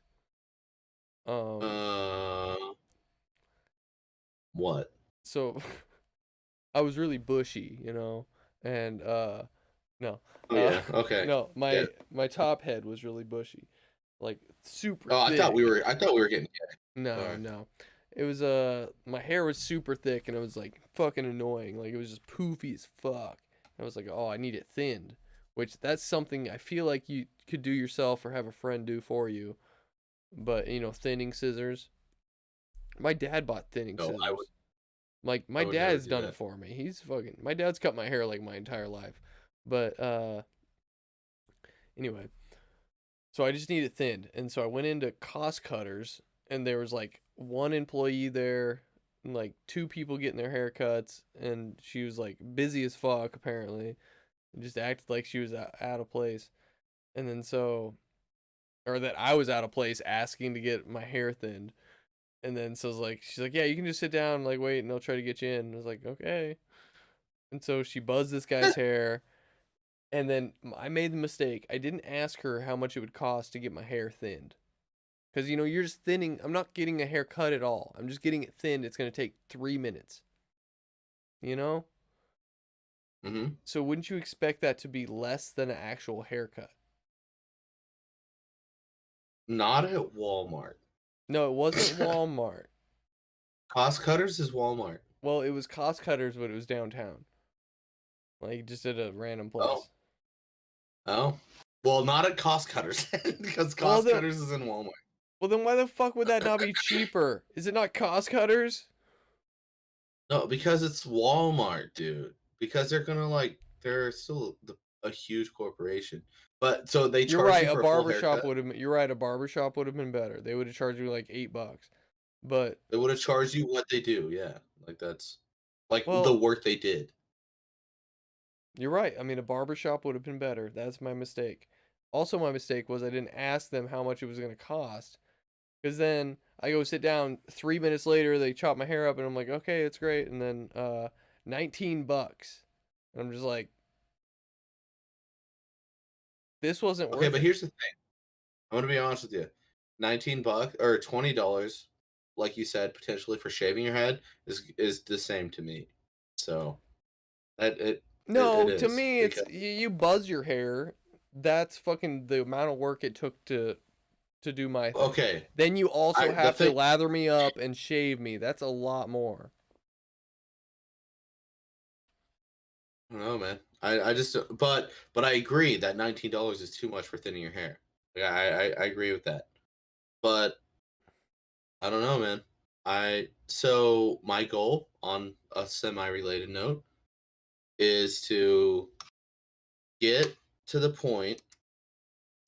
Um, Uh, what? so I was really bushy, and no. Oh yeah, okay, No, yeah. my top head was really bushy. Like super Oh, thick. I thought we were getting. No, Sorry. no. It was my hair was super thick and it was like fucking annoying. Like it was just poofy as fuck. I was like, "Oh, I need it thinned." Which that's something I feel like you could do yourself or have a friend do for you. But, thinning scissors. My dad bought thinning No, scissors. Like I my would never dad's do done it that. for me. My dad's cut my hair like my entire life. But anyway, so I just need it thinned. And so I went into Cost Cutters and there was like one employee there and like two people getting their haircuts and she was like busy as fuck apparently and just acted like she was out of place. And then or that I was out of place asking to get my hair thinned. And then so she's like, yeah, you can just sit down, like wait, and they'll try to get you in. And I was like, okay. And so she buzzed this guy's hair, and then I made the mistake. I didn't ask her how much it would cost to get my hair thinned, because you're just thinning. I'm not getting a haircut at all. I'm just getting it thinned. It's gonna take 3 minutes. You know. Mm-hmm. So wouldn't you expect that to be less than an actual haircut? Not at Walmart. No, it wasn't Walmart. Cost Cutters is Walmart. Well, it was Cost Cutters, but it was downtown. Like just at a random Oh, place. oh. Well, not at Cost Cutters because Well, Cost Cutters is in Walmart. Well, then why the fuck would that not be cheaper? Is it not Cost Cutters? No, because it's Walmart, dude. Because they're gonna like they're still a huge corporation. But so they You're charge right. you A for a full barbershop haircut. would have. You're right. A barbershop would have been better. They would have charged you like $8. But They would have charged you what they do. Yeah, like that's like the well, work they did. you're right. I mean, a barbershop would have been better. That's my mistake. Also, my mistake was I didn't ask them how much it was going to cost. Because then I go sit down 3 minutes later, they chop my hair up, and I'm like, okay, it's great. And then $19. And I'm just like, this wasn't Okay, worth but it. here's the thing. I'm gonna be honest with you. $19 or $20, like you said, potentially for shaving your head is the same to me. So that it No, to is me, it's because you buzz your hair. That's fucking the amount of work it took to do my thing. okay. Then you also The have to thing lather me up and shave me. That's a lot more. I don't know, man. I just but I agree that $19 is too much for thinning your hair. Like, I agree with that. But I don't know, man. So my goal on a semi-related note is to get to the point,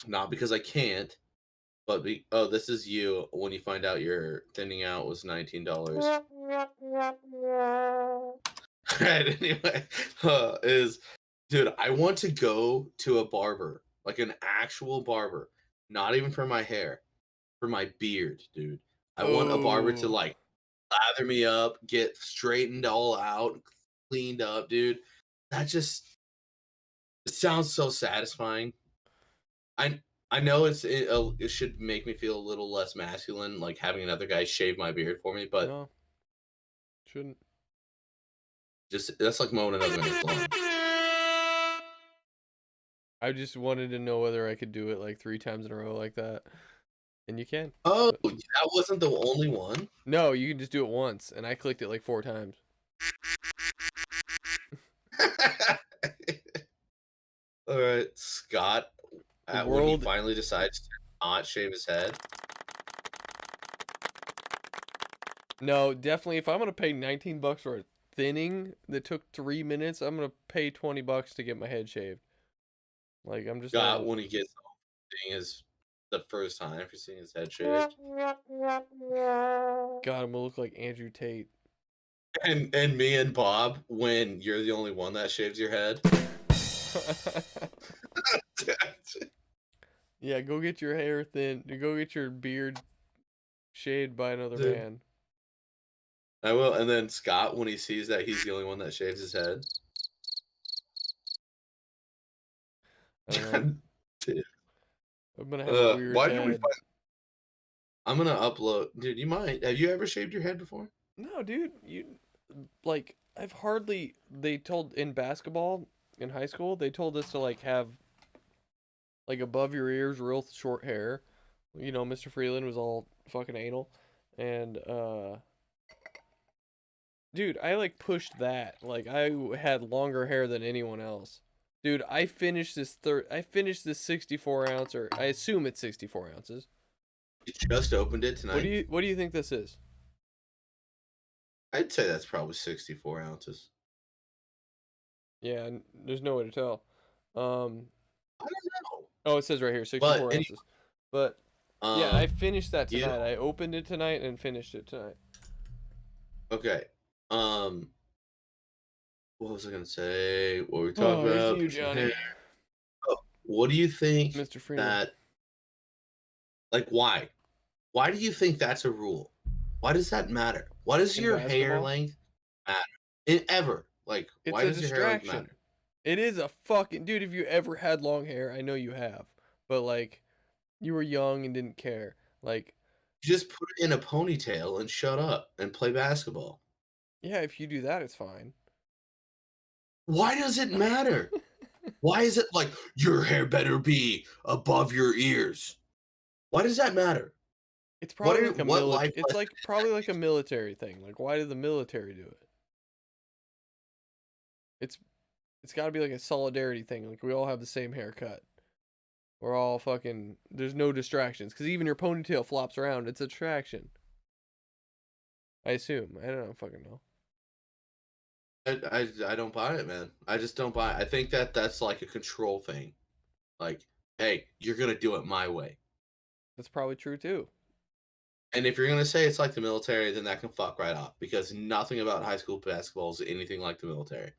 not because I can't, but oh, this is you when you find out your thinning out was $19. Right, anyway, is dude, I want to go to a barber, like an actual barber, not even for my hair, for my beard, dude. I want a barber to Oh, like lather me up, get straightened all out, cleaned up, dude. That just it sounds so satisfying. I I know it should make me feel a little less masculine, like having another guy shave my beard for me, but no, shouldn't. just that's like mowing another man's lawn. I just wanted to know whether I could do it like 3 times in a row like that. And you can. Oh, But that wasn't the only one. no, you can just do it once. And I clicked it like 4 times. All right, Scott, The when he world. finally decides to not shave his head. No, definitely. If I'm going to pay $19 for a thinning that took 3 minutes, I'm going to pay $20 to get my head shaved. Like, I'm just Scott, not. when he gets home, seeing his the first time for seeing his head shaved, God, I'm going to look like Andrew Tate. and me and Bob, when you're the only one that shaves your head. Yeah, go get your hair thin. Go get your beard shaved by another Dude. man. I will, and then Scott, when he sees that he's the only one that shaves his head. I don't know. Dude. I'm gonna have a weird Why did we head. find? I'm gonna upload, dude. You might. Have you ever shaved your head before? No, dude, you like I've hardly. They told in basketball in high school they told us to like have like above your ears real short hair. You know, Mr. Freeland was all fucking anal, and dude, I like pushed that. Like I had longer hair than anyone else. Dude, I finished this 64 ounce, or I assume it's 64 ounces. You just opened it tonight. What do you think this is? I'd say that's probably 64 ounces. Yeah, there's no way to tell. I don't know. Oh, it says right here, But 64 ounces. But yeah, I finished that you tonight. I opened it tonight and finished it tonight. okay. What was I gonna say? What were we talking Oh, it's about? you, Johnny. Oh, what do you think Mr. Freeman. that? Like, why? Why do you think that's a rule? Why does that matter? Why does In your hair basketball? length matter? It ever like? It's Why a does your hair length distraction. matter? It is a fucking dude. If you ever had long hair, I know you have, but like, you were young and didn't care. Like, Just put it in a ponytail and shut up and play basketball. yeah, if you do that, it's fine. Why does it matter? Why is it like your hair better be above your ears? Why does that matter? It's What probably are like a what life It's lesson? like probably like a military thing. Like, why did the military do it? It's got to be like a solidarity thing. Like we all have the same haircut, We're all fucking. There's no distractions because even your ponytail flops around. It's a distraction. I assume. I don't fucking know. I don't buy it, man. I just don't buy it. I think that's like a control thing. Like, hey, you're gonna do it my way. That's probably true too. And if you're gonna say it's like the military, then that can fuck right off because nothing about high school basketball is anything like the military.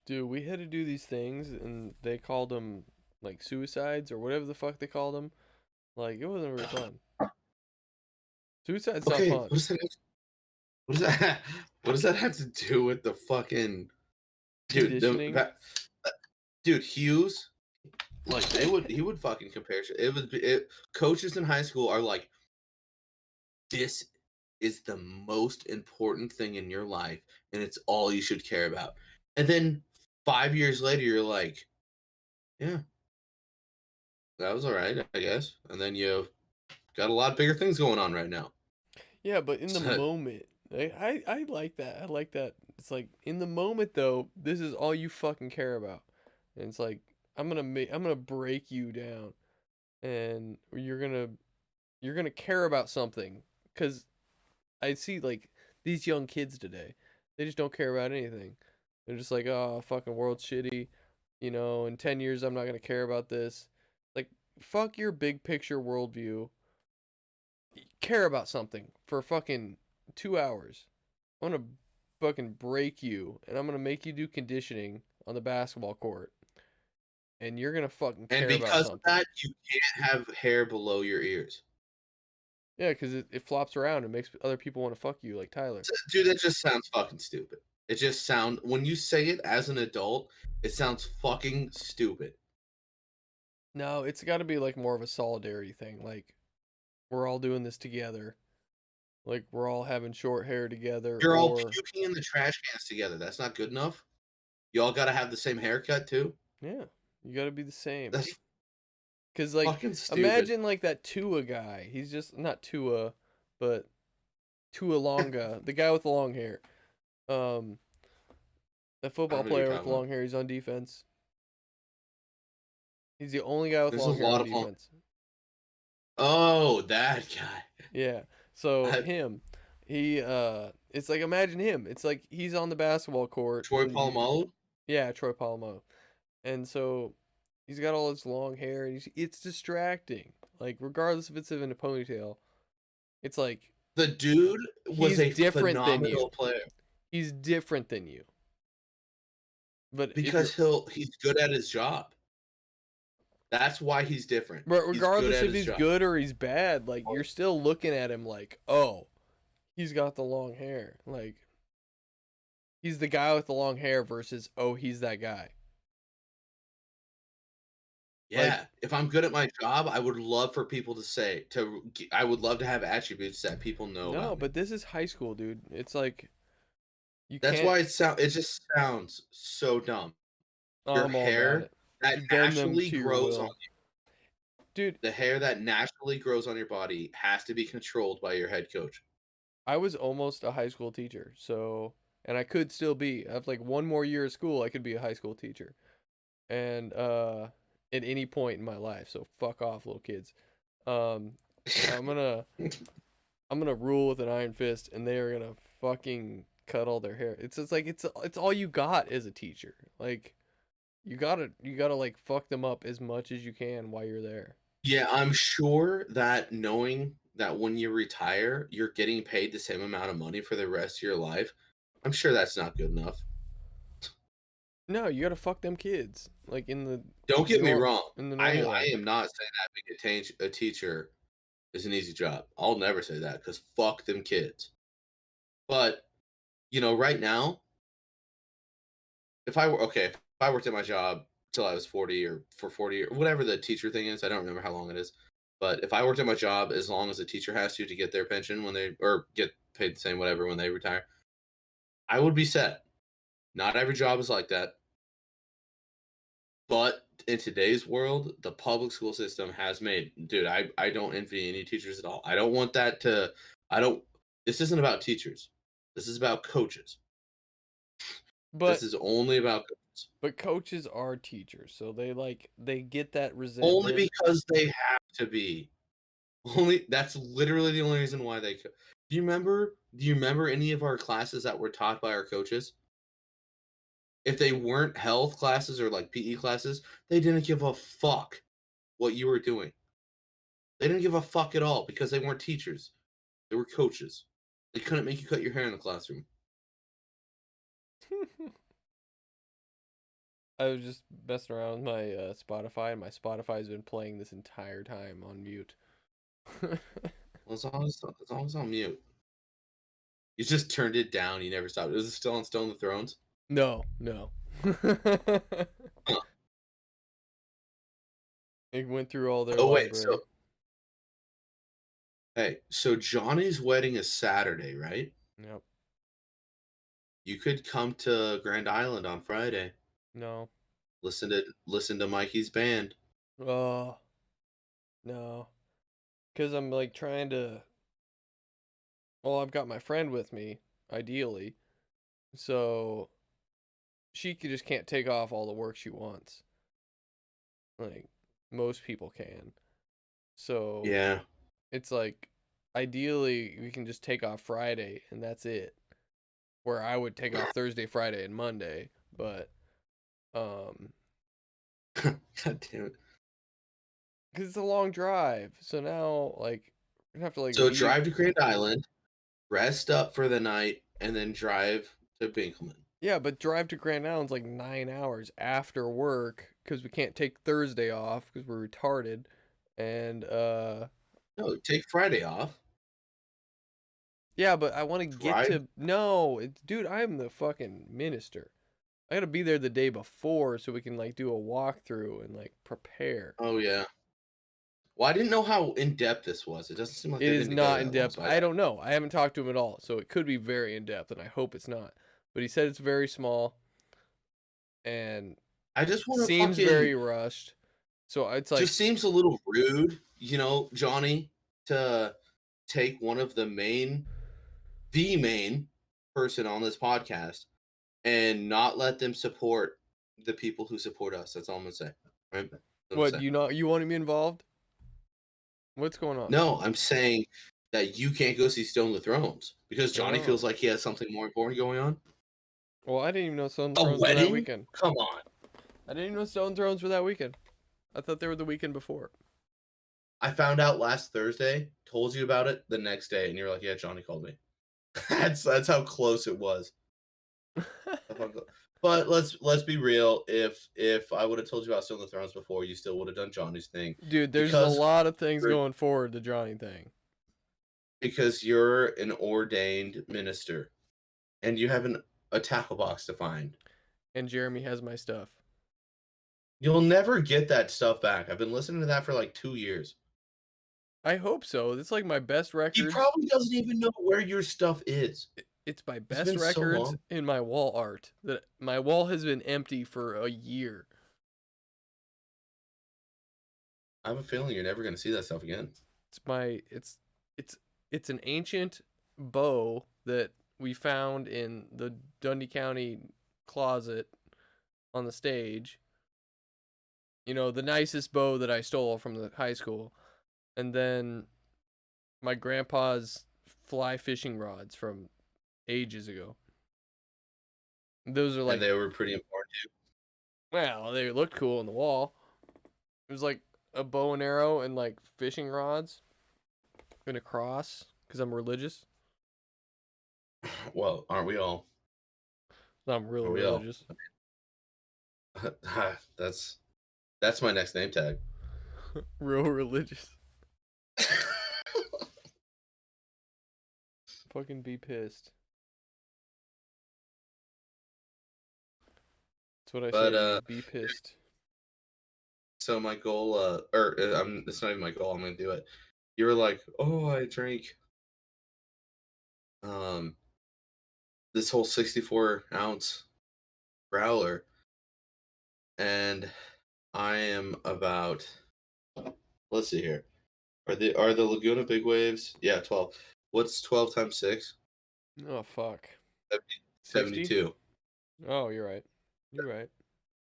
Dude, we had to do these things, and they called them like suicides or whatever the fuck they called them. Like it wasn't very fun. Suicide's not Okay, fun. what does that what does that have to do with the fucking dude? Conditioning. Dude, Hughes, like he would fucking compare shit. Coaches in high school are like, this is the most important thing in your life, and it's all you should care about. And then 5 years later, you're like, yeah, that was all right, I guess. And then you got a lot bigger things going on right now. Yeah, but in the So, moment, I like that. I like that. It's like in the moment though, this is all you fucking care about, and it's like I'm gonna break you down, and you're gonna care about something, cause I see like these young kids today, they just don't care about anything. They're just like, oh, fucking world's shitty, in 10 years I'm not gonna care about this. Like, fuck your big picture worldview. Care about something for fucking 2 hours. I'm gonna fucking break you, and I'm gonna make you do conditioning on the basketball court, and you're gonna fucking and care about because of something. that, you can't have hair below your ears. Yeah, because it flops around and makes other people want to fuck you, like Tyler. Dude, that just sounds fucking stupid. It just when you say it as an adult, it sounds fucking stupid. No, it's got to be like more of a solidarity thing. Like we're all doing this together. Like we're all having short hair together, You're all or puking in the trash cans together. That's not good enough. You all got to have the same haircut too. yeah, you got to be the same. That's Cause like fucking stupid. imagine like that Tua guy. He's just not Tua, but Tua Longa, the guy with the long hair. Um, the I football don't know what you're player with talking the about. long hair. He's on defense. He's the only guy with There's a long hair lot on of long. defense. Oh, that guy. Yeah. So I, him, it's like imagine him. It's like he's on the basketball court Troy and Polamalu. yeah, Troy Polamalu. And so he's got all this long hair and it's distracting. Like regardless if it's in a ponytail, it's like The dude was he's a different than phenomenal you. player He's different than you. But if you're because he's good at his job. That's why he's different. but He's good regardless at if his he's job. good or he's bad, like you're still looking at him like, "Oh, he's got the long hair." Like he's the guy with the long hair versus, "Oh, he's that guy." Yeah, Like if I'm good at my job, I would love for people to say I would love to have attributes that people know no, about me. but this is high school, dude. It's like you That's can't why it just sounds so dumb. Your I'm all about hair it. that You bend them naturally to your grows on will. Dude, the hair that naturally grows on your body has to be controlled by your head coach. I was almost a high school teacher, so and I could still be. I have like one more year of school, I could be a high school teacher. And at any point in my life. So fuck off, little kids. Um I'm gonna I'm gonna rule with an iron fist and they are gonna fucking cut all their hair. It's just like it's all you got as a teacher. Like you gotta like fuck them up as much as you can while you're there. Yeah, I'm sure that knowing that when you retire, you're getting paid the same amount of money for the rest of your life, I'm sure that's not good enough. No, you gotta fuck them kids. Like Don't get me wrong. in the I normal I way. am not saying that being a teacher is an easy job. I'll never say that because fuck them kids. But right now, if I worked at my job till I was 40 or for 40 or whatever the teacher thing is, I don't remember how long it is. But if I worked at my job as long as a teacher has to get their pension when they or get paid the same whatever when they retire, I would be set. Not every job is like that. But in today's world, the public school system has made, dude, I don't envy any teachers at all. I don't want that to, I don't, this isn't about teachers. This is about coaches. This But is only about coaches. Thrones. But coaches are teachers, so they get that Only resentment. because they have to be. That's literally the only reason why they. Do you remember any of our classes that were taught by our coaches? If they weren't health classes or like PE classes, they didn't give a fuck what you were doing. They didn't give a fuck at all because they weren't teachers. They were coaches. They couldn't make you cut your hair in the classroom. I was just messing around with my Spotify, and my Spotify's been playing this entire time on mute. Well, it's always on mute. You just turned it down. You never stopped. Was it still on Stone the Thrones? No. Huh. It went through all their Oh wait, library. so Johnny's wedding is Saturday, right? Yep. You could come to Grand Island on Friday. No. Listen to Mikey's band. Oh. No. Because I'm like trying to. Well, I've got my friend with me, ideally. So she just can't take off all the work she wants. Like most people can. So Yeah. it's like ideally we can just take off Friday and that's it. Where I would take off Thursday, Friday, and Monday, but God damn it. because it's a long drive. So now like we're gonna have to like So leave. drive to Grand Island, rest up for the night, and then drive to Binkleman. Yeah, but drive to Grand Island's like 9 hours after work because we can't take Thursday off because we're retarded. And No, take Friday off. yeah, but I want to get Drive. to dude, I'm the fucking minister. I gotta be there the day before so we can like do a walkthrough and like prepare. Oh yeah. Well, I didn't know how in depth this was. It doesn't seem like It they've is been together not in that long, depth. so I don't know. I haven't talked to him at all, so it could be very in depth, and I hope it's not. But he said it's very small, and I just want to seems fucking. very rushed. So it's like Just seems a little rude, Johnny, to take one of the main person on this podcast and not let them support the people who support us. That's all I'm gonna say. Right? That's all I'm what saying. you want me involved? What's going on? No, I'm saying that you can't go see Stone the Thrones because Johnny Oh. feels like he has something more important going on. Well, I didn't even know Stone A Thrones were that wedding? weekend. Come on. I didn't even know Stone Thrones were that weekend. I thought they were the weekend before. I found out last Thursday, told you about it the next day, and you're like, yeah, Johnny called me. that's how close it was. But let's be real. If I would have told you about Stone the Thrones before, you still would have done Johnny's thing. Dude, there's a lot of things going forward to Johnny thing. Because you're an ordained minister, and you have a tackle box to find. And Jeremy has my stuff. You'll never get that stuff back. I've been listening to that for like 2 years. I hope so. It's like my best records. He probably doesn't even know where your stuff is. It's my best records in my wall art. That my wall has been empty for a year. I have a feeling you're never going to see that stuff again. It's an ancient bow that we found in the Dundee County closet on the stage. You know, the nicest bow that I stole from the high school. And then my grandpa's fly fishing rods from ages ago. Those are like. And they were pretty important too. Well, they looked cool on the wall. It was like a bow and arrow and like fishing rods and a cross because I'm religious. Well, aren't we all? I'm really religious. That's my next name tag. Real religious. Fucking be pissed. That's what I say. Be pissed. So my goal, it's not even my goal. I'm gonna do it. You were like, oh, I drank, this whole 64-ounce growler, and I am about. Let's see here. Are the Laguna Big Waves? Yeah, 12. What's 12 times 6? Oh fuck. 72. Oh, you're right. You're right.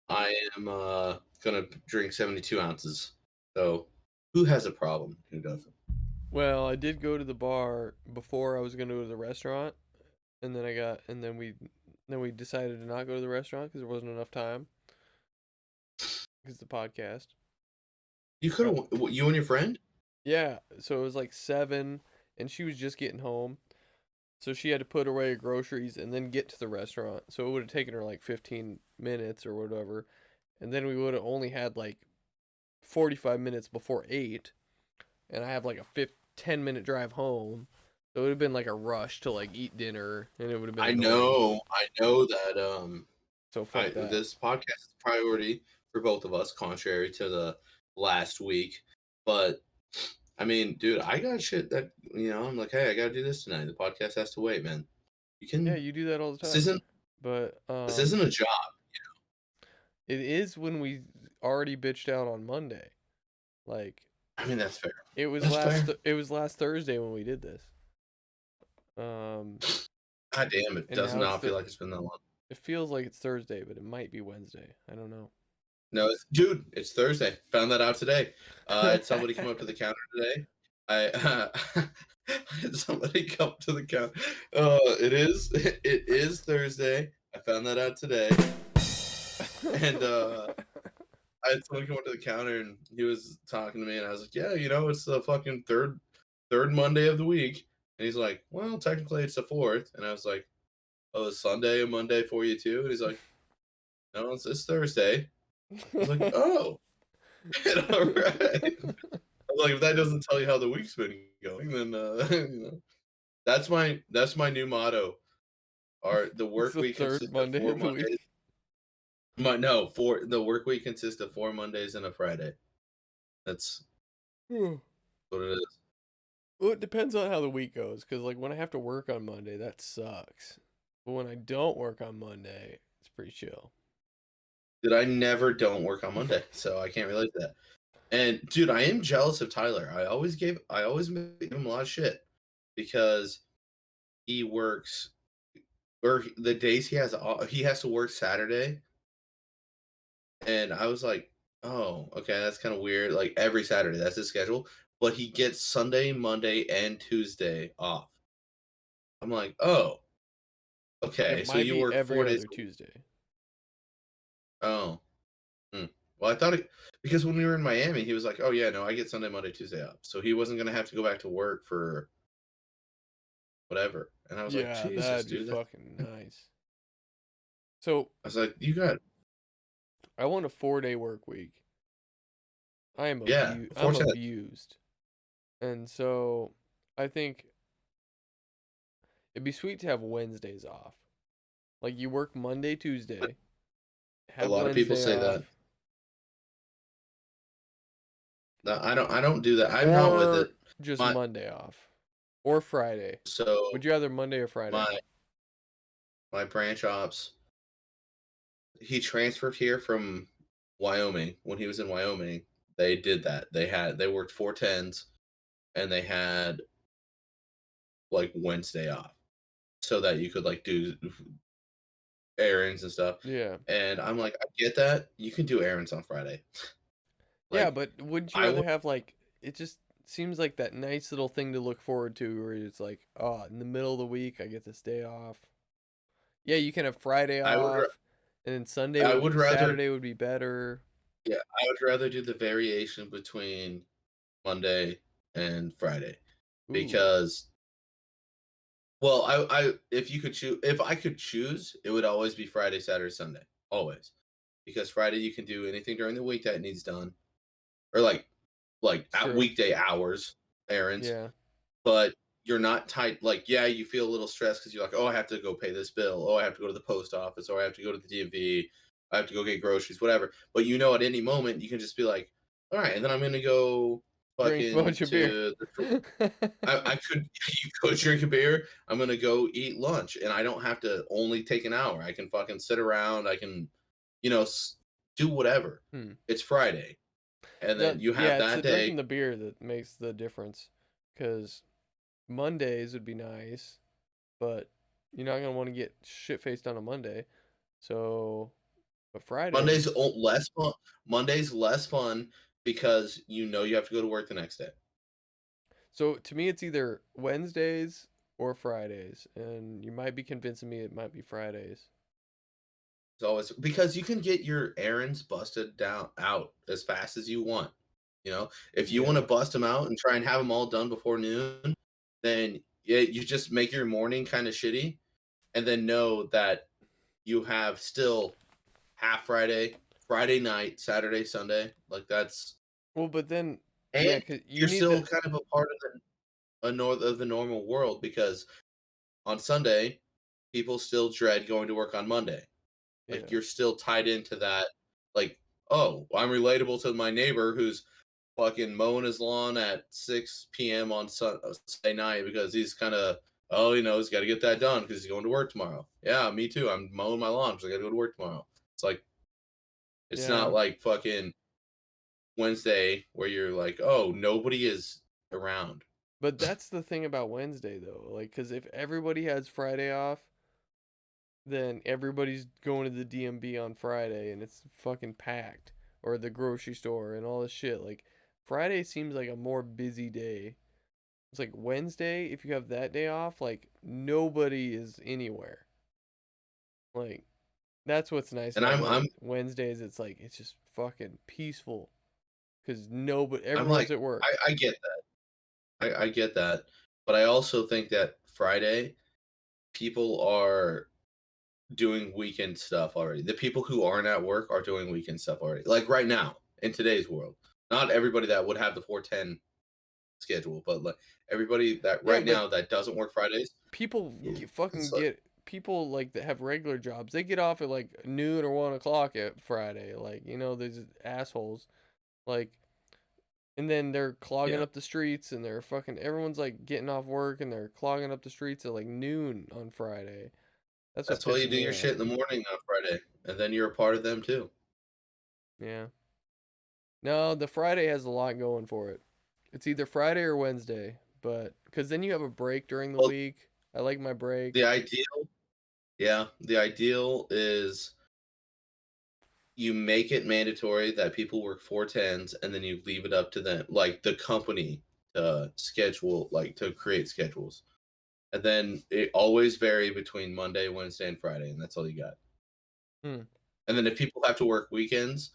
I am gonna drink 72 ounces. So who has a problem? Who doesn't? Well, I did go to the bar before I was gonna go to the restaurant, and then we decided to not go to the restaurant because there wasn't enough time because the podcast. You could Uh, have you and your friend? yeah, so it was like 7, and she was just getting home, so she had to put away her groceries and then get to the restaurant. So it would have taken her like 15 minutes or whatever, and then we would have only had like 45 minutes before 8, and I have like a 10-minute drive home. So it would have been like a rush to like eat dinner, and it would have been annoying. I know that So I fuck that. this podcast is a priority for both of us, contrary to the last week. But I mean, dude, I got shit that I'm like, hey, I gotta do this tonight. The podcast has to wait, man. You Yeah, can you do that all the this time. isn't But this isn't a job. it is when we already bitched out on Monday. Like I mean, that's fair. it was That's fair. it was last Thursday when we did this. Um God damn, it and does now not feel like it's been that long. it feels like it's Thursday, but it might be Wednesday. I don't know. No, dude, it's Thursday. Found that out today. I had somebody come up to the counter today. I had somebody come to the counter. It is Thursday. I found that out today, and I had someone come up to the counter and he was talking to me, and I was like, "Yeah, it's the fucking third Monday of the week." And he's like, "Well, technically it's the fourth." And I was like, "Oh, is Sunday a Monday for you too?" And he's like, "No, it's Thursday." I was like, "Oh, all right." I'm like, if that doesn't tell you how the week's been going, then that's my new motto. The It's work the week third consists of Monday four of the Mondays. week. The work week consists of 4 Mondays and a Friday. That's Well, what it is. it depends on how the week goes, because like when I have to work on Monday, that sucks. But when I don't work on Monday, it's pretty chill. That I never don't work on Monday, so I can't relate to that. And dude, I am jealous of Tyler. I always give him a lot of shit because he works or the days he has to work Saturday. And I was like, "Oh, okay, that's kind of weird." Like every Saturday, that's his schedule. But he gets Sunday, Monday, and Tuesday off. I'm like, "Oh, It okay. So might you be work every 4 days other a week." Tuesday. Oh, hmm. Well, I thought because when we were in Miami, he was like, "Oh yeah, no, I get Sunday, Monday, Tuesday off." So he wasn't gonna have to go back to work for whatever. And I was like, Yeah, "Jesus, that'd be dude." That's fucking nice. So I was like, "You got I want a 4-day work week. yeah, I'm 4/10." abused. And so I think it'd be sweet to have Wednesdays off. Like you work Monday, Tuesday, A have lot of people Wednesday say that. off, No, I don't do that. I'm not with or it. just My Monday off, or Friday. so Would you rather Monday or Friday? my my branch ops, he transferred here from Wyoming. When he was in Wyoming, they did that. They worked 4/10s and they had like Wednesday off so that you could like do errands and stuff. Yeah. And I'm like, I get that. You can do errands on Friday. Yeah, Like but wouldn't you I rather would have like it just seems like that nice little thing to look forward to where it's like, oh, in the middle of the week I get this day off. Yeah, you can have Friday I would off, and then I would rather Saturday would be better. yeah, I would rather do the variation between Monday and Friday Ooh, because well, if I could choose, it would always be Friday, Saturday, Sunday, always, because Friday you can do anything during the week that needs done, or like at sure. weekday hours, errands, Yeah. but you're not tight. Like, yeah, you feel a little stressed because you're like, oh, I have to go pay this bill, oh, I have to go to the post office, or I have to go to the DMV, I have to go get groceries, whatever. But at any moment you can just be like, all right, and then I'm gonna go Drink a fucking bunch of beer. to the I could you go drink a beer. I'm gonna go eat lunch, and I don't have to only take an hour. I can fucking sit around. I can, do whatever. Hmm. It's Friday, and then you Yeah, have it's that the day. drinking the beer that makes the difference. Because Mondays would be nice, but you're not gonna want to get shit faced on a Monday. So But Friday, Monday's less fun. Monday's less fun because you know you have to go to work the next day. so to me, it's either Wednesdays or Fridays, and you might be convincing me it might be Fridays. It's always because you can get your errands busted down out as fast as you want. You know, if you Yeah. want to bust them out and try and have them all done before noon, then you just make your morning kind of shitty, and then know that you have still half Friday, Friday night, Saturday, Sunday. Like that's Well, but then, yeah, and cause you you're need still the kind of a part of the normal world because on Sunday, people still dread going to work on Monday. Like yeah. you're still tied into that. Like, oh, I'm relatable to my neighbor who's fucking mowing his lawn at 6 p.m. on Sunday night because he's kind of he's got to get that done because he's going to work tomorrow. Yeah, me too. I'm mowing my lawn because I got to go to work tomorrow. It's like it's Yeah. not like fucking Wednesday where you're like, oh, nobody is around. But that's the thing about Wednesday though. Like, cause if everybody has Friday off, then everybody's going to the DMB on Friday and it's fucking packed, or the grocery store and all this shit. Like, Friday seems like a more busy day. It's like Wednesday, if you have that day off, like nobody is anywhere. Like, that's what's nice And about I'm Wednesdays. It's like it's just fucking peaceful because nobody, I'm everyone's like at work. I get that. I get that. But I also think that Friday people are doing weekend stuff already. The people who aren't at work are doing weekend stuff already. Like right now in today's world. Not everybody that would have the 410 schedule, but like everybody that Yeah, right but now that doesn't work Fridays, people it's fucking like get people like that have regular jobs. They get off at like noon or 1 o'clock at Friday. Like, there's assholes. Like, and then they're clogging yeah. up the streets and they're fucking everyone's like getting off work and they're clogging up the streets at like noon on Friday. That's what That's why you pisses do me your off. shit in the morning on Friday, and then you're a part of them too. Yeah. No, the Friday has a lot going for it. It's either Friday or Wednesday, but because then you have a break during the Well, week. I like my break. the ideal, yeah, the ideal is you make it mandatory that people work 410s and then you leave it up to them, like the company to schedule, like to create schedules. And then it always vary between Monday, Wednesday, and Friday, and that's all you got. Hmm. And then if people have to work weekends,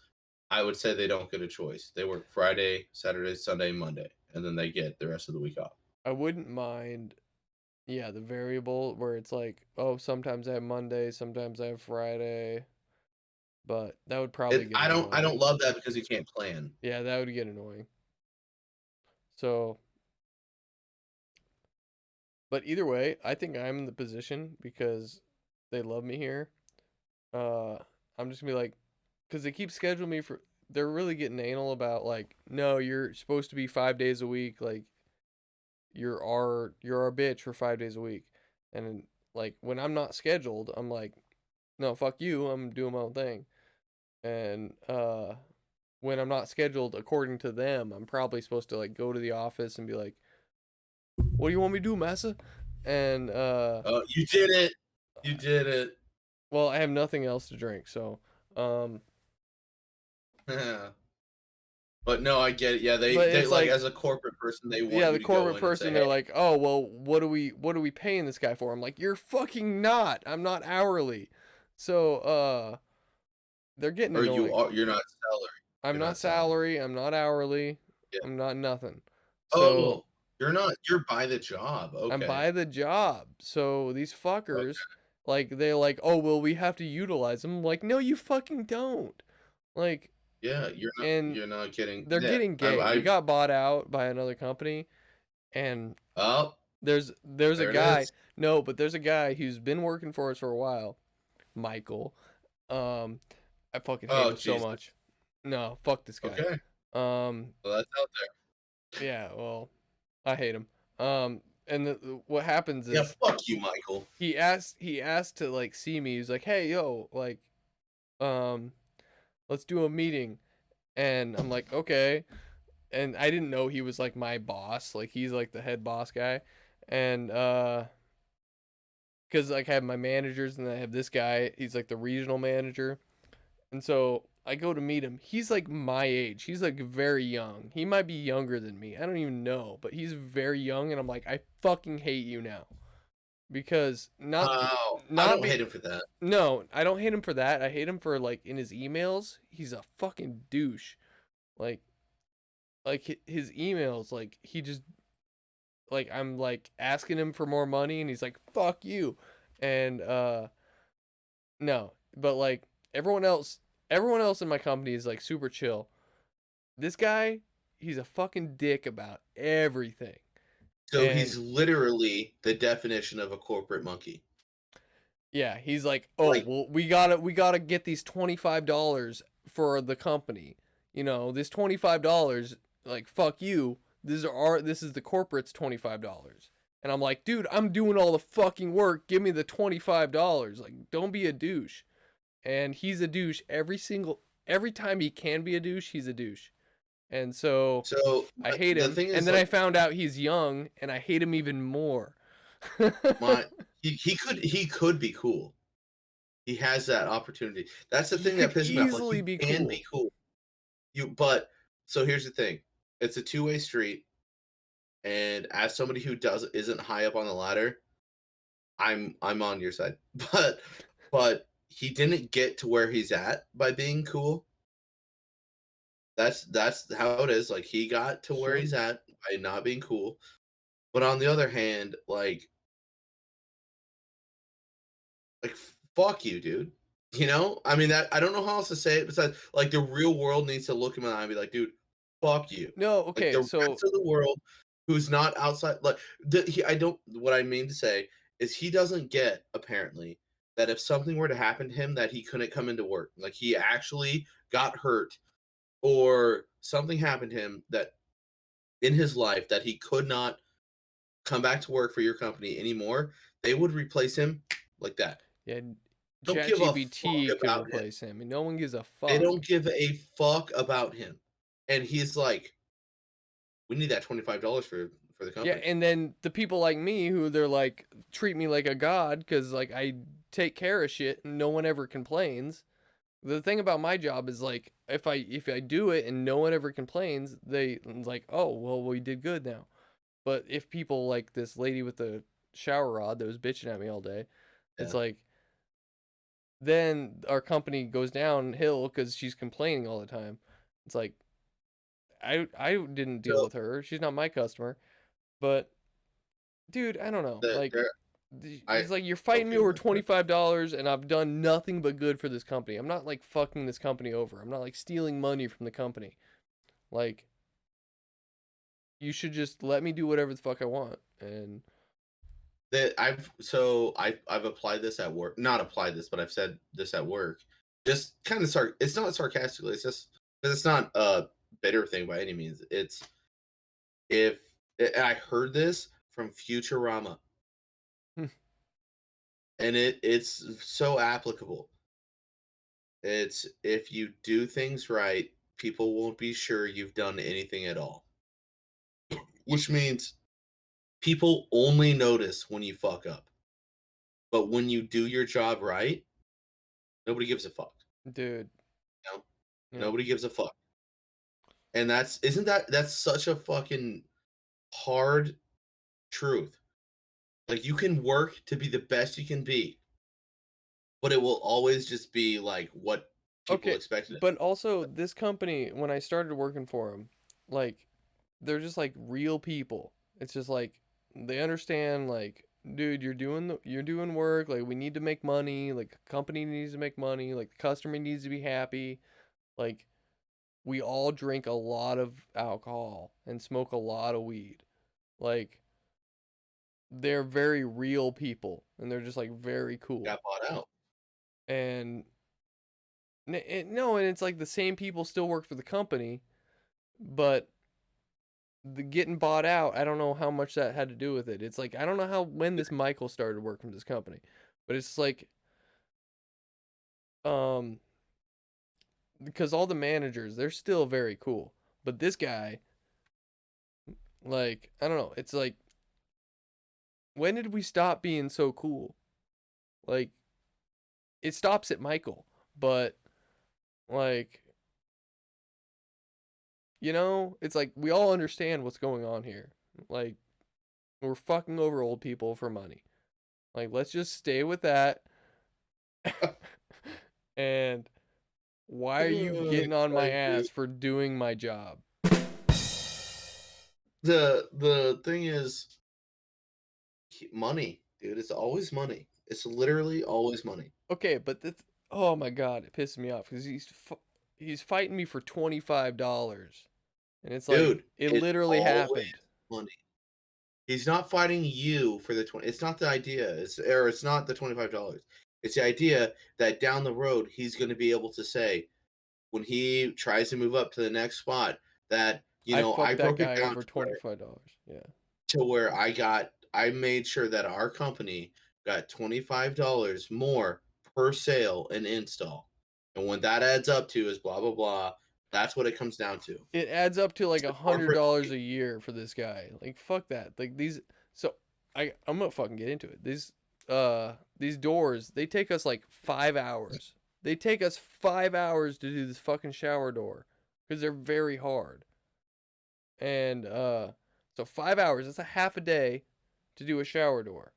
I would say they don't get a choice. They work Friday, Saturday, Sunday, Monday, and then they get the rest of the week off. I wouldn't mind, yeah, the variable where it's like, oh, sometimes I have Monday, sometimes I have Friday, but that would probably get I annoying. don't love that because you can't plan. Yeah, that would get annoying. So, but either way, I think I'm in the position because they love me here. Uh, I'm just gonna be like, because they keep scheduling me for. They're really getting anal about like, no, you're supposed to be 5 days a week. Like, you're our bitch for 5 days a week, and like when I'm not scheduled, I'm like, no, fuck you. I'm doing my own thing. And when I'm not scheduled according to them, I'm probably supposed to like go to the office and be like, what do you want me to do, massa? And Oh, you did it! You did it! well, I have nothing else to drink, so um But no, I get it. Yeah, but they it's like like, as a corporate person, they want yeah, you the to go corporate in and say, person, they're "Hey," like, oh well, what are we paying this guy for? I'm like, you're fucking not. I'm not hourly. So they're getting or annoying. you're not salary. I'm You're not not salary. salary, I'm not hourly, Yeah. I'm not nothing. So Oh, you're not. You're by the job. I'm Okay. by the job. So these Okay. fuckers, like, they're like, oh well, we have to utilize them. I'm like, no, you fucking don't. Like, Yeah, and you're not getting. they're Yeah, getting gay. We I got bought out by another company, and oh, there's a there it guy. is. No, but there's a guy who's been working for us for a while, Michael. Um, I fucking hate Oh him so Jesus. much. No, fuck this guy. Okay. Um, Well, that's out yeah, well, I hate him. And what happens there. Yeah. is Fuck you, Michael. he asked to like see me. He's like, hey, yo, like, um, let's do a meeting. And I'm like, okay. And I didn't know he was like my boss. Like, he's like the head boss guy. And because like I have my managers and then I have this guy. He's like the regional manager. And so I go to meet him. He's like my age. He's like very young. He might be younger than me. I don't even know, but he's very young, and I'm like, I fucking hate you now. Because Oh, I not don't be hate him for that. no, I don't hate him for that. I hate him for like in his emails, he's a fucking douche. Like his emails, like he just like I'm like asking him for more money and he's like, fuck you. And no, but like everyone else in my company is like super chill. This guy, he's a fucking dick about everything. So And he's literally the definition of a corporate monkey. yeah, he's like, "Oh, Like, well, we gotta get these $25 for the company. You know, this $25, like, fuck you. This is the corporate's $25." And I'm like, "Dude, I'm doing all the fucking work. Give me the $25. Like, don't be a douche." And he's a douche every time he can be a douche, he's a douche. And so so I hate the him. thing And is, then I like, found out he's young, and I hate him even more. my he could be cool. He has that opportunity. That's the He thing that could pisses me off. Like, easily you be can cool. be cool. But so here's the thing. It's a two-way street, and as somebody who isn't high up on the ladder, I'm on your side. But he didn't get to where he's at by being cool. That's how it is. Like, he got to where Sure. he's at by not being cool. But on the other hand, like, fuck you, dude. You know? I mean, that I don't know how else to say it besides, like, the real world needs to look him in the eye and be like, "Dude, fuck you." No, Like, the okay, so rest of the world who's not outside, like, I don't, what I mean to say is he doesn't get, apparently, that if something were to happen to him that he couldn't come into work, like, he actually got hurt or something happened to him that in his life that he could not come back to work for your company anymore, they would replace him like that. yeah, Don't give a fuck ChatGPT could about him. replace him, and no one gives a They fuck. don't give a fuck about him. And he's like, "We need that $25 for the Yeah, company." and then the people like me who they're like treat me like a god because like I take care of shit and no one ever complains. The thing about my job is like if I do it and no one ever complains, they like, oh well we did good now. But if people like this lady with the shower rod that was bitching at me all day, it's Yeah. like then our company goes downhill because she's complaining all the time. It's like I didn't deal So with her. She's not my customer. But dude, I don't know. the Like there I it's like you're don't fighting me feel over that, but $25 and I've done nothing but good for this company. I'm not like fucking this company over. I'm not like stealing money from the company. Like you should just let me do whatever the fuck I want. And that I've applied this at work. Not applied this, but I've said this at work. Just kind of it's not sarcastically, it's just because it's not a bitter thing by any means. It's if and I heard this from Futurama, and it's so applicable. It's if you do things right, people won't be sure you've done anything at all. Which means people only notice when you fuck up. But when you do your job right, nobody gives a fuck. dude, You know? yeah. Nobody gives a fuck. And that's such a fucking hard truth. Like, you can work to be the best you can be, but it will always just be like what people Okay, expected of but also this company when I started working for them, like they're just like real people. It's just like they understand like dude, you're doing work, like we need to make money, like the company needs to make money, like the customer needs to be happy. Like we all drink a lot of alcohol and smoke a lot of weed. Like they're very real people and they're just like very cool. got bought out. And no, and it's like the same people still work for the company, but the getting bought out, I don't know how much that had to do with it. It's like I don't know how when this Michael started working for this company, but it's like um because all the managers, they're still very cool. But this guy, like, I don't know, it's like when did we stop being so cool? Like it stops at Michael, but Like, you know, it's like we all understand what's going on here. Like, we're fucking over old people for money. Like, let's just stay with that. And why are you Oh, getting on my Christ, dude. ass for doing my job? The thing is, money, dude. It's always money. It's literally always money, Okay, but oh my god, it pisses me off because he's fighting me for $25, and it's like dude. it It's literally always happened. money. He's not fighting you for the 20. It's not the idea. It's not the $25. It's the idea that down the road he's going to be able to say when he tries to move up to the next spot that I I fucked that broke it guy down over $25. Yeah. to where I made sure that our company got $25 more per sale and install. And when that adds up to is blah blah blah, that's what it comes down to. It adds up to like It's the corporate $100 a year for this guy. Like fuck that. Like so I'm gonna fucking get into it. These doors, they take us like 5 hours. They take us 5 hours to do this fucking shower door because they're very hard. And so 5 hours, that's a half a day to do a shower door.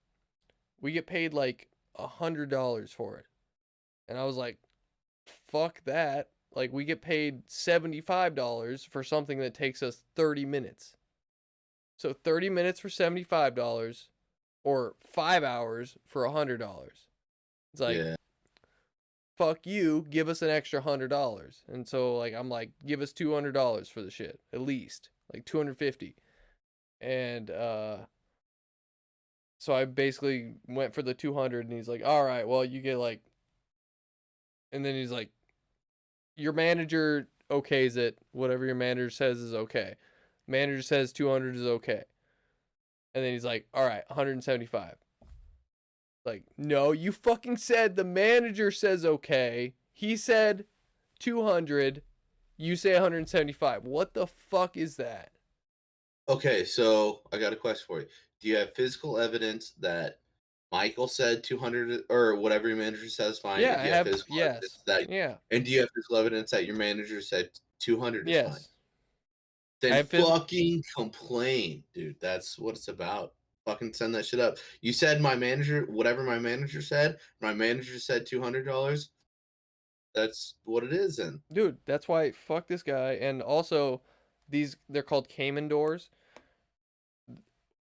We get paid like $100 for it. And I was like, fuck that. Like we get paid $75 for something that takes us 30 minutes. So 30 minutes for $75 or 5 hours for $100. It's like, yeah. fuck you, give us an extra $100. And so like I'm like, give us $200 for the shit, at least. Like 250. And so I basically went for the 200 and he's like, "All right, well, you get like," and then he's like, "Your manager okays it. Whatever your manager says is okay. Manager says 200 is okay." And then he's like, "All right, 175." Like, "No, you fucking said the manager says okay. He said 200. You say 175. What the fuck is that?" Okay, so I got a question for you. Do you have physical evidence that Michael said 200 or whatever your manager says fine? Yeah, If I you have have, physical evidence yes. that Yeah. and do you have physical evidence that your manager said 200 is fine? Yes. I Then have physical. fucking complain, dude. That's what it's about. Fucking send that shit up. You said my manager, whatever my manager said $200. That's what it is, then. Dude, that's why fuck this guy. And also, they're called Cayman doors.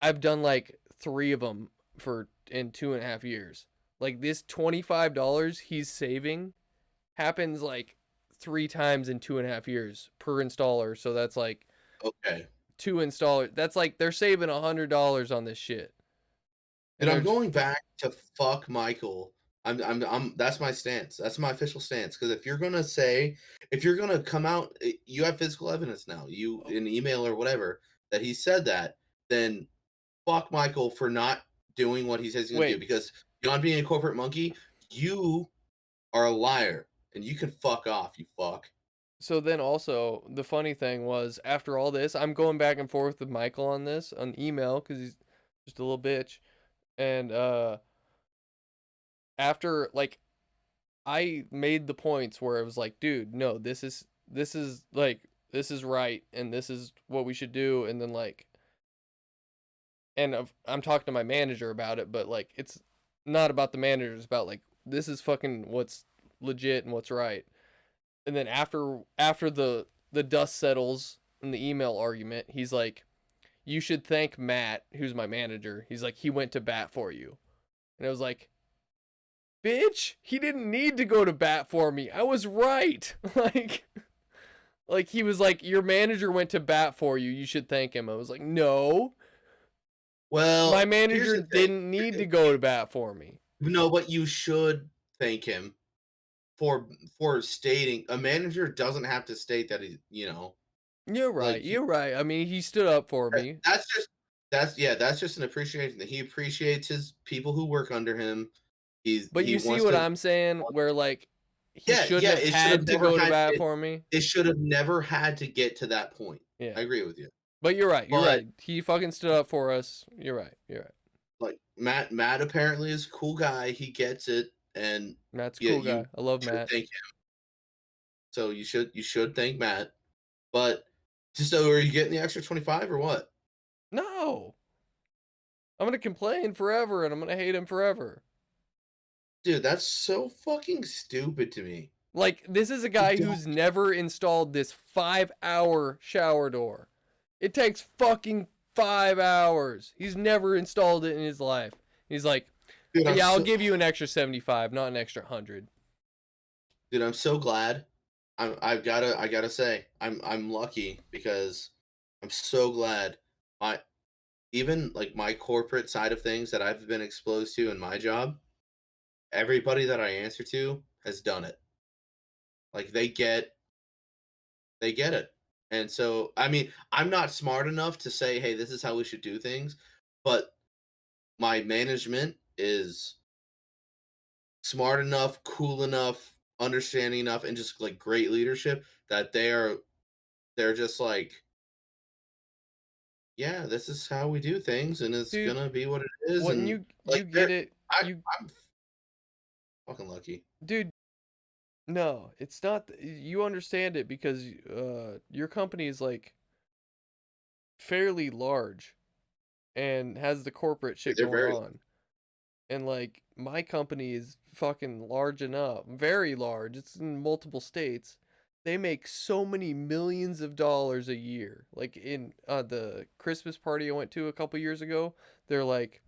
I've done like 3 of them in 2.5 years. Like this $25 he's saving happens like 3 times in 2.5 years per installer. So that's like Okay. 2 installers. That's like they're saving $100 on this shit. And And I'm they're going back to fuck Michael. That's my stance. That's my official stance. Because if you're gonna come out, you have physical evidence now, you in email or whatever that he said that, then fuck Michael for not doing what he says he's gonna do. wait. Because beyond being a corporate monkey, you are a liar, and you can fuck off, you fuck. So then also the funny thing was after all this, I'm going back and forth with Michael on this on email because he's just a little bitch. And after like I made the points where it was like, dude, no, this is right and this is what we should do. And then like, and I'm talking to my manager about it, but like it's not about the manager, it's about like this is fucking what's legit and what's right. And then after the dust settles in the email argument, he's like, you should thank Matt, who's my manager. He's like, he went to bat for you. And I was like, bitch, he didn't need to go to bat for me. I was right. like he was like, your manager went to bat for you. You should thank him. I was like, no, Well, my here's manager the thing. didn't need to go to bat for me. No, but you should thank him for stating. A manager doesn't have to state that You're right. like You're right. I mean, he stood up for me. that's just an appreciation that he appreciates his people who work under him. But He you see wants what to. I'm saying? Where like he Yeah, shouldn't yeah. have It should have had to never go to had. bat for me. It should have never had to get to that point. Yeah. I agree with you. But you're right. You're But right. He fucking stood up for us. You're right. You're right. like Matt apparently is a cool guy. He gets it, and Matt's a yeah, cool you guy. I love should Matt. thank him. So you should thank Matt. But so are you getting the extra 25 or what? No. I'm gonna complain forever and I'm gonna hate him forever. Dude, that's so fucking stupid to me. Like, this is a guy who's never installed this 5-hour shower door. It takes fucking 5 hours. He's never installed it in his life. He's like, Dude, yeah, I'll give you an extra 75, not an extra 100. Dude, I'm so glad. I gotta say, I'm lucky because I'm so glad my even like my corporate side of things that I've been exposed to in my job, everybody that I answer to has done it. Like they get it. And so, I mean, I'm not smart enough to say, "Hey, this is how we should do things," but my management is smart enough, cool enough, understanding enough, and just like great leadership that they're just like, yeah, this is how we do things, and it's Dude, gonna be what it is. when And you like, get it, I'm fucking lucky. dude, no, it's not, you understand it because your company is like fairly large and has the corporate shit They're going very on. And like my company is fucking large enough, very large. It's in multiple states. They make so many millions of dollars a year. Like in the Christmas party I went to a couple years ago, they're like,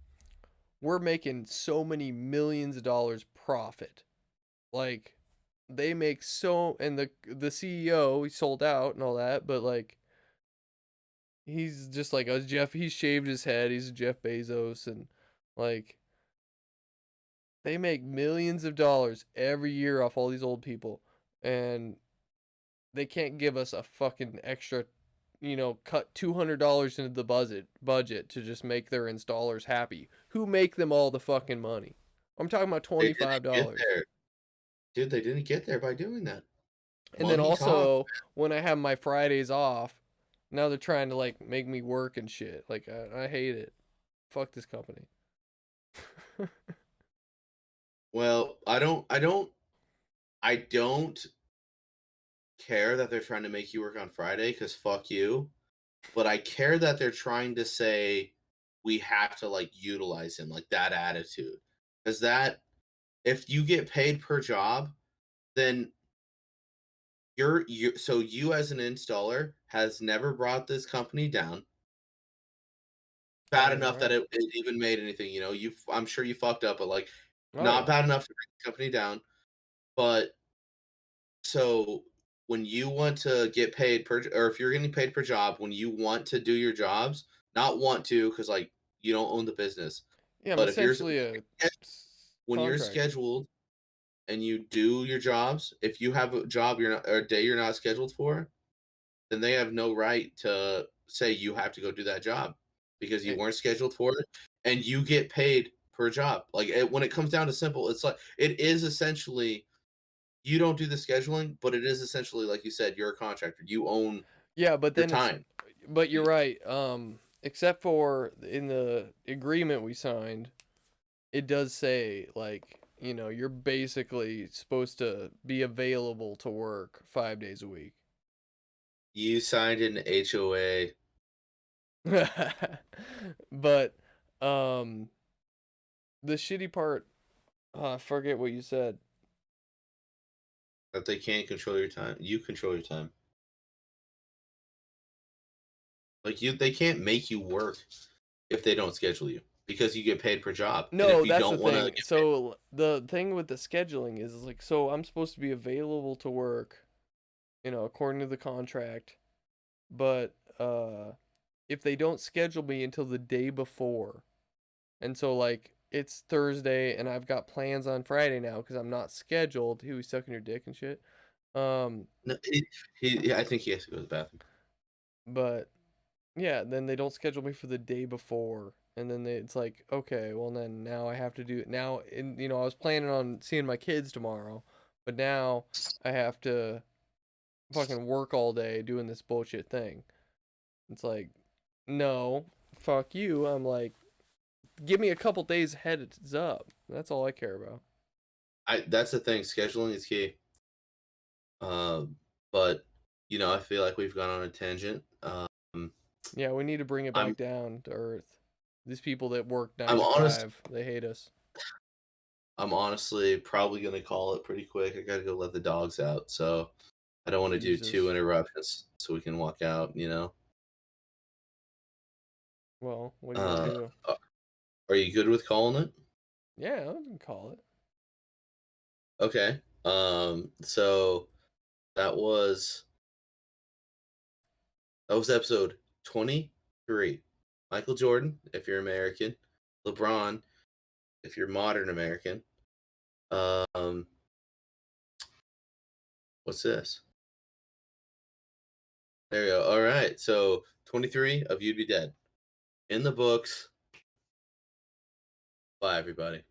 we're making so many millions of dollars profit. Like they make so, and the CEO, he sold out and all that, but like he's just like us Jeff, he shaved his head, he's Jeff Bezos, and like they make millions of dollars every year off all these old people, and they can't give us a fucking extra, cut $200 into the budget to just make their installers happy. Who make them all the fucking money? I'm talking about they didn't get $25. there, dude. They didn't get there by doing that. And then Money talk. also, when I have my Fridays off, now they're trying to like make me work and shit. Like I hate it. Fuck this company. Well, I don't care that they're trying to make you work on Friday because fuck you. But I care that they're trying to say we have to like utilize him, like that attitude. Because that if you get paid per job, then you as an installer has never brought this company down bad Damn enough that right. it even made anything. I'm sure you fucked up, but like Oh not yeah. bad enough to bring the company down. But so when you want to get paid per, or if you're getting paid per job, when you want to do your jobs, not want to, because like you don't own the business, Yeah, I'm but if you're essentially a when you're contractor. scheduled and you do your jobs, if you have a job you're not or a day you're not scheduled for, then they have no right to say you have to go do that job because you Eh, weren't scheduled for it and you get paid per job. Like when it comes down to simple, it's like it is essentially you don't do the scheduling, but it is essentially like you said, you're a contractor. You own Yeah, but your then it's, time. but you're right. Except for in the agreement we signed, it does say like, you're basically supposed to be available to work 5 days a week. You signed an HOA But, um, the shitty part, I forget what you said. that they can't control your time. You control your time. Like they can't make you work if they don't schedule you because you get paid per job. And No, if you that's the don't want to thing. So the thing with the scheduling is like, so I'm supposed to be available to work, according to the contract, but if they don't schedule me until the day before, and so like it's Thursday and I've got plans on Friday now because I'm not scheduled. Who, sucking your dick and shit. Um, no, I think he has to go to the bathroom. but yeah, then they don't schedule me for the day before, and then it's like, okay, well then now I have to do it now. And I was planning on seeing my kids tomorrow, but now I have to fucking work all day doing this bullshit thing. It's like, no, fuck you. I'm like, give me a couple days heads up. That's all I care about. That's the thing. Scheduling is key. But I feel like we've gone on a tangent. Yeah, we need to bring it I'm back down to earth. These people that work 9 I'm to honest 5, they hate us. I'm honestly probably gonna call it pretty quick. I gotta go let the dogs out, so I don't want to do 2 Jesus. interruptions, so we can walk out. Well, what do you want to do? Uh, are you good with calling it? Yeah, I can call it. Okay. So that was episode 23. Michael Jordan, if you're American. LeBron, if you're modern American. Um, what's this? There you go. All right. So 23 of You'd Be Dead in the books. Bye, everybody.